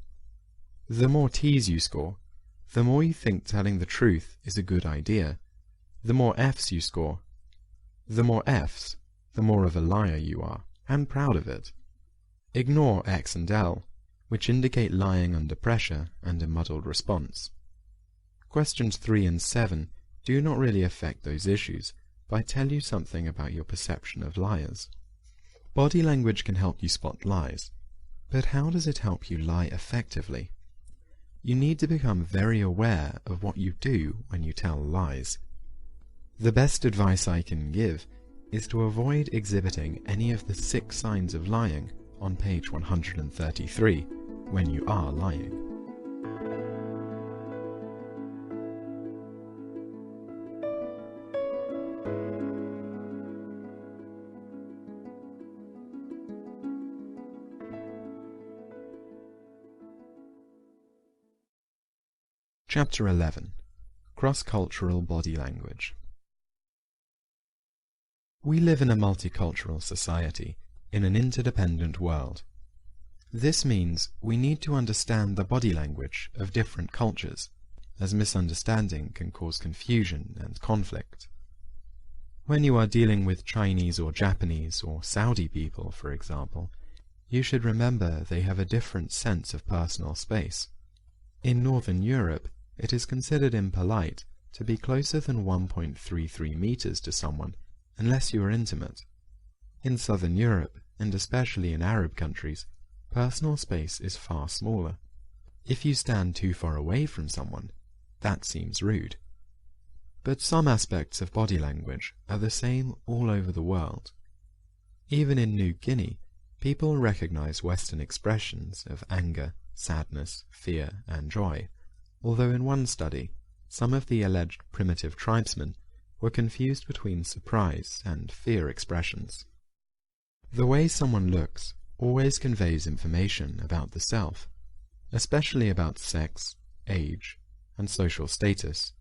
The more T's you score, the more you think telling the truth is a good idea. The more F's you score. The more F's, the more of a liar you are, and proud of it. Ignore X and L, which indicate lying under pressure and a muddled response. Questions 3 and 7 do not really affect those issues, but I tell you something about your perception of liars. Body language can help you spot lies, but how does it help you lie effectively? You need to become very aware of what you do when you tell lies. The best advice I can give is to avoid exhibiting any of the 6 signs of lying on page 133 when you are lying. Chapter 11. Cross-Cultural Body Language. We live in a multicultural society, in an interdependent world. This means we need to understand the body language of different cultures, as misunderstanding can cause confusion and conflict. When you are dealing with Chinese or Japanese or Saudi people, for example, you should remember they have a different sense of personal space. In Northern Europe, it is considered impolite to be closer than 1.33 meters to someone unless you are intimate. In Southern Europe, and especially in Arab countries, personal space is far smaller. If you stand too far away from someone, that seems rude. But some aspects of body language are the same all over the world. Even in New Guinea, people recognize Western expressions of anger, sadness, fear, and joy, although in one study, some of the alleged primitive tribesmen were confused between surprise and fear expressions. The way someone looks always conveys information about the self, especially about sex, age, and social status.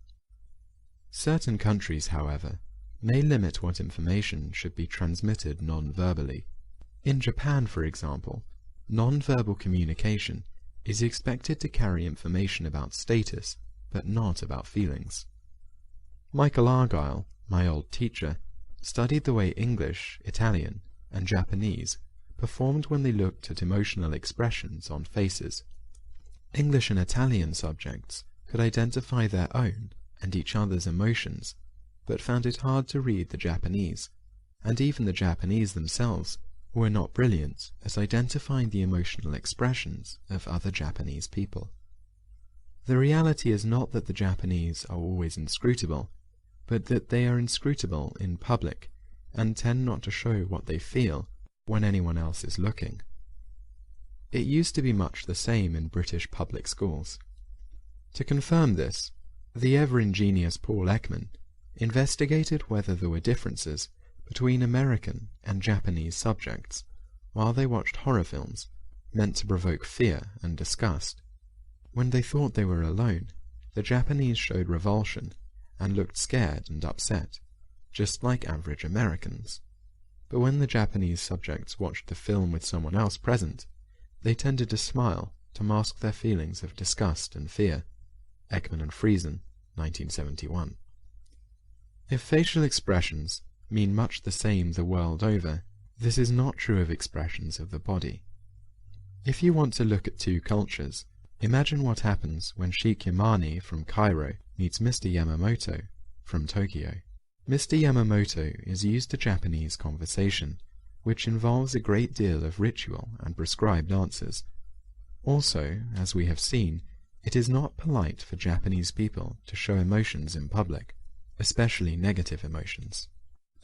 Certain countries, however, may limit what information should be transmitted non-verbally. In Japan, for example, non-verbal communication is expected to carry information about status, but not about feelings. Michael Argyle, my old teacher, studied the way English, Italian, and Japanese performed when they looked at emotional expressions on faces. English and Italian subjects could identify their own and each other's emotions, but found it hard to read the Japanese, and even the Japanese themselves were not brilliant at identifying the emotional expressions of other Japanese people. The reality is not that the Japanese are always inscrutable, but that they are inscrutable in public and tend not to show what they feel when anyone else is looking. It used to be much the same in British public schools. To confirm this, the ever-ingenious Paul Ekman investigated whether there were differences between American and Japanese subjects while they watched horror films meant to provoke fear and disgust. When they thought they were alone, the Japanese showed revulsion and looked scared and upset, just like average Americans. But when the Japanese subjects watched the film with someone else present, they tended to smile to mask their feelings of disgust and fear. Ekman and Friesen, 1971. If facial expressions mean much the same the world over, this is not true of expressions of the body. If you want to look at two cultures, imagine what happens when Sheikh Yamani from Cairo meets Mr. Yamamoto from Tokyo. Mr. Yamamoto is used to Japanese conversation, which involves a great deal of ritual and prescribed answers. Also, as we have seen, it is not polite for Japanese people to show emotions in public, especially negative emotions.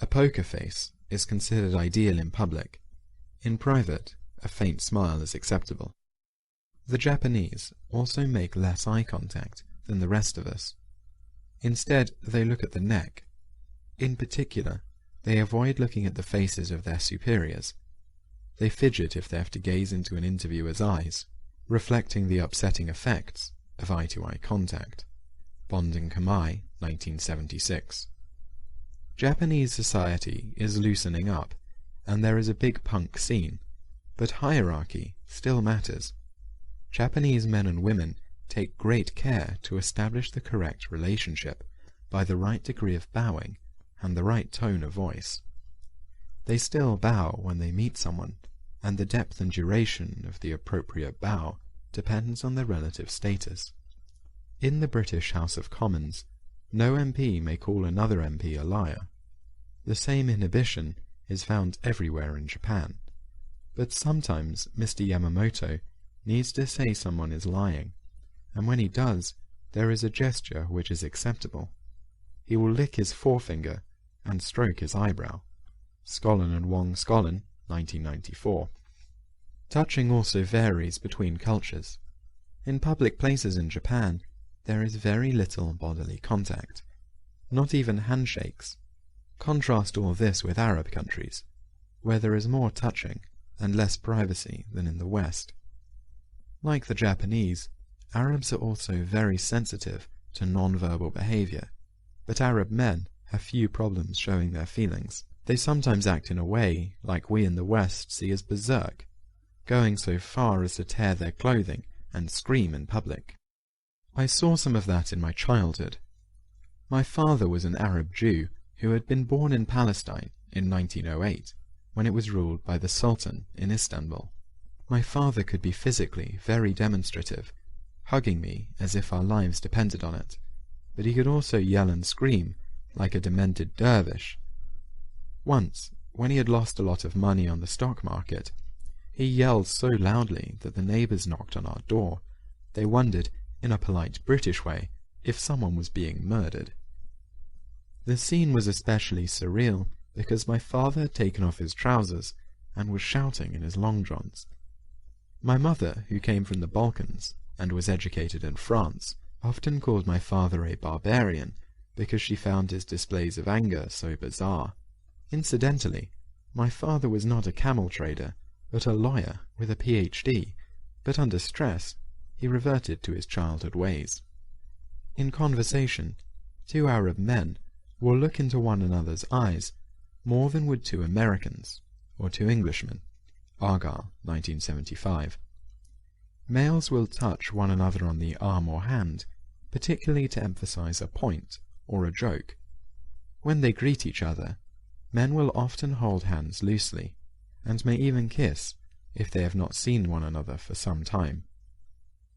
A poker face is considered ideal in public. In private, a faint smile is acceptable. The Japanese also make less eye contact than the rest of us. Instead, they look at the neck. In particular, they avoid looking at the faces of their superiors. They fidget if they have to gaze into an interviewer's eyes, reflecting the upsetting effects of eye-to-eye contact. Bond and Kamai, 1976. Japanese society is loosening up, and there is a big punk scene, but hierarchy still matters. Japanese men and women take great care to establish the correct relationship by the right degree of bowing and the right tone of voice. They still bow when they meet someone, and the depth and duration of the appropriate bow depends on their relative status. In the British House of Commons, no MP may call another MP a liar. The same inhibition is found everywhere in Japan. But sometimes Mr. Yamamoto needs to say someone is lying, and when he does, there is a gesture which is acceptable. He will lick his forefinger and stroke his eyebrow. Scollin and Wong Scollin, 1994. Touching also varies between cultures. In public places in Japan, there is very little bodily contact, not even handshakes. Contrast all this with Arab countries, where there is more touching and less privacy than in the West. Like the Japanese, Arabs are also very sensitive to non-verbal behavior, but Arab men have few problems showing their feelings. They sometimes act in a way like we in the West see as berserk, going so far as to tear their clothing and scream in public. I saw some of that in my childhood. My father was an Arab Jew who had been born in Palestine in 1908, when it was ruled by the Sultan in Istanbul. My father could be physically very demonstrative, hugging me as if our lives depended on it, but he could also yell and scream like a demented dervish. Once, when he had lost a lot of money on the stock market, he yelled so loudly that the neighbours knocked on our door. They wondered, in a polite British way, if someone was being murdered. The scene was especially surreal because my father had taken off his trousers and was shouting in his long johns. My mother, who came from the Balkans and was educated in France, often called my father a barbarian because she found his displays of anger so bizarre. Incidentally, my father was not a camel trader, but a lawyer with a PhD, but under stress he reverted to his childhood ways. In conversation, two Arab men will look into one another's eyes more than would two Americans or two Englishmen. Argyll, 1975. Males will touch one another on the arm or hand, particularly to emphasize a point or a joke. When they greet each other, men will often hold hands loosely, and may even kiss if they have not seen one another for some time.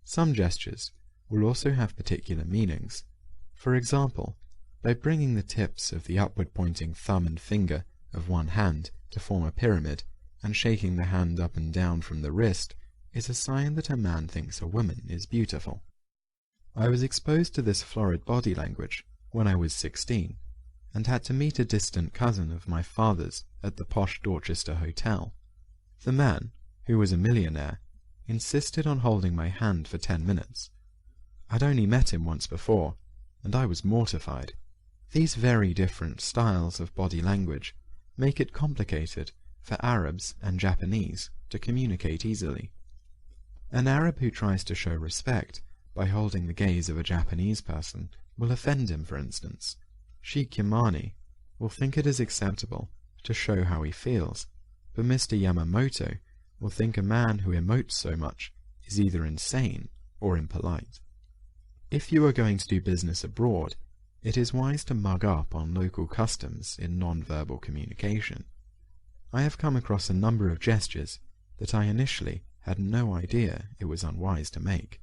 Some gestures will also have particular meanings. For example, by bringing the tips of the upward-pointing thumb and finger of one hand to form a pyramid, and shaking the hand up and down from the wrist, is a sign that a man thinks a woman is beautiful. I was exposed to this florid body language when I was 16, and had to meet a distant cousin of my father's at the posh Dorchester hotel. The man, who was a millionaire, insisted on holding my hand for 10 minutes. I'd only met him once before, and I was mortified. These very different styles of body language make it complicated for Arabs and Japanese to communicate easily. An Arab who tries to show respect by holding the gaze of a Japanese person will offend him, for instance. Sheikh Yamani will think it is acceptable to show how he feels, but Mr. Yamamoto will think a man who emotes so much is either insane or impolite. If you are going to do business abroad, it is wise to mug up on local customs in non-verbal communication. I have come across a number of gestures that I initially had no idea it was unwise to make.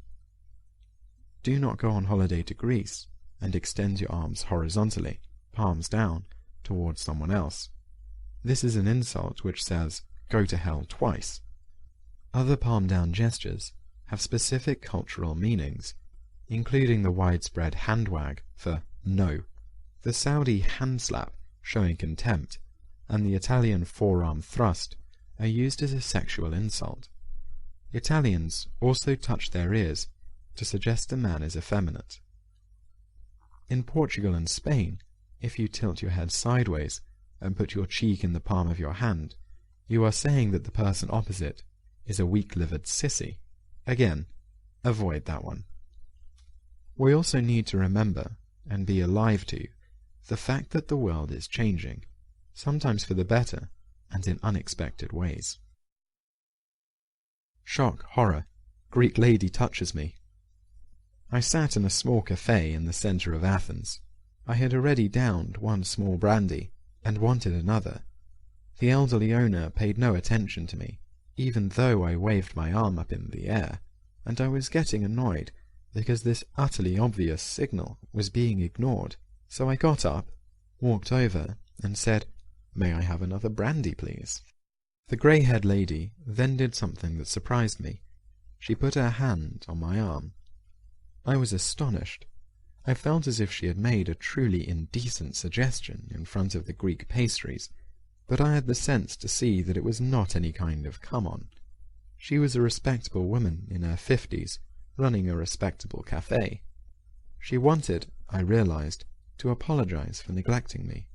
Do not go on holiday to Greece and extend your arms horizontally, palms down, towards someone else. This is an insult which says, "Go to hell" twice. Other palm-down gestures have specific cultural meanings, including the widespread hand wag for no, the Saudi hand slap showing contempt, and the Italian forearm thrust are used as a sexual insult. Italians also touch their ears to suggest a man is effeminate. In Portugal and Spain, if you tilt your head sideways and put your cheek in the palm of your hand, you are saying that the person opposite is a weak-livered sissy. Again, avoid that one. We also need to remember, and be alive to, the fact that the world is changing, sometimes for the better, and in unexpected ways. Shock, horror. Greek lady touches me. I sat in a small cafe in the centre of Athens. I had already downed one small brandy, and wanted another. The elderly owner paid no attention to me, even though I waved my arm up in the air, and I was getting annoyed because this utterly obvious signal was being ignored. So I got up, walked over, and said, "May I have another brandy, please?" The grey-haired lady then did something that surprised me. She put her hand on my arm. I was astonished. I felt as if she had made a truly indecent suggestion in front of the Greek pastries, but I had the sense to see that it was not any kind of come-on. She was a respectable woman in her 50s, running a respectable cafe. She wanted, I realized, to apologize for neglecting me.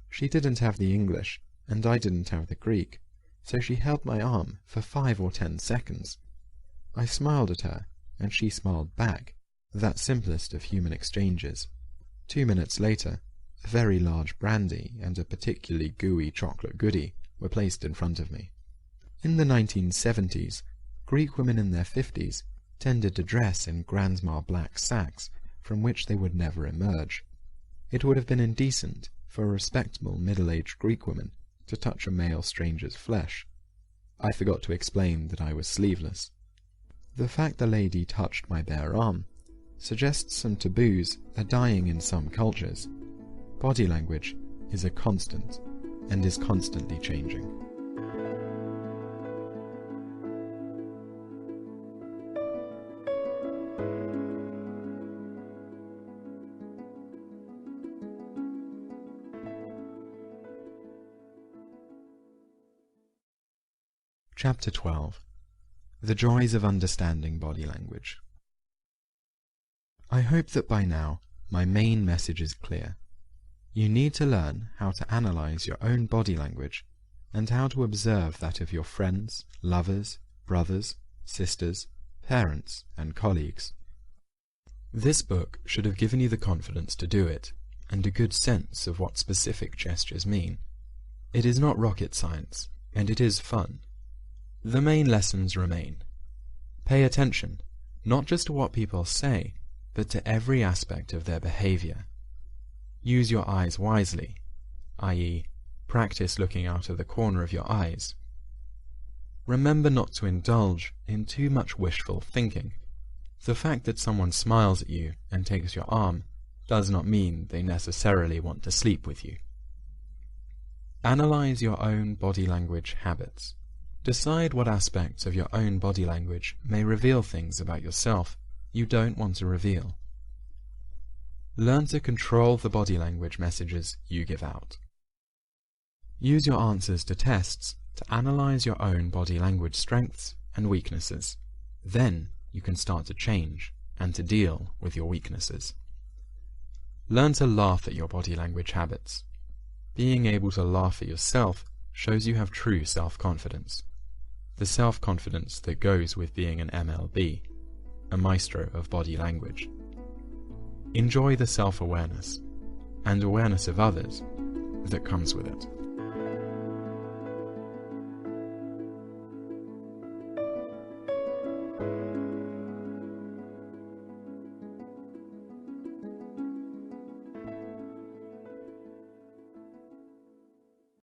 She didn't have the English, and I didn't have the Greek, so she held my arm for 5 or 10 seconds. I smiled at her, and she smiled back, that simplest of human exchanges. 2 minutes later, a very large brandy and a particularly gooey chocolate goodie were placed in front of me. In the 1970s, Greek women in their 50s tended to dress in grandma black sacks from which they would never emerge. It would have been indecent for a respectable middle-aged Greek woman to touch a male stranger's flesh. I forgot to explain that I was sleeveless. The fact the lady touched my bare arm suggests some taboos are dying in some cultures. Body language is a constant and is constantly changing. Chapter 12. The Joys of Understanding Body Language. I hope that by now my main message is clear. You need to learn how to analyze your own body language and how to observe that of your friends, lovers, brothers, sisters, parents, and colleagues. This book should have given you the confidence to do it and a good sense of what specific gestures mean. It is not rocket science, and it is fun. The main lessons remain. Pay attention, not just to what people say, but to every aspect of their behavior. Use your eyes wisely, i.e., practice looking out of the corner of your eyes. Remember not to indulge in too much wishful thinking. The fact that someone smiles at you and takes your arm does not mean they necessarily want to sleep with you. Analyze your own body language habits. Decide what aspects of your own body language may reveal things about yourself you don't want to reveal. Learn to control the body language messages you give out. Use your answers to tests to analyze your own body language strengths and weaknesses. Then you can start to change and to deal with your weaknesses. Learn to laugh at your body language habits. Being able to laugh at yourself shows you have true self-confidence. The self-confidence that goes with being an MLB, a maestro of body language. Enjoy the self-awareness and awareness of others that comes with it.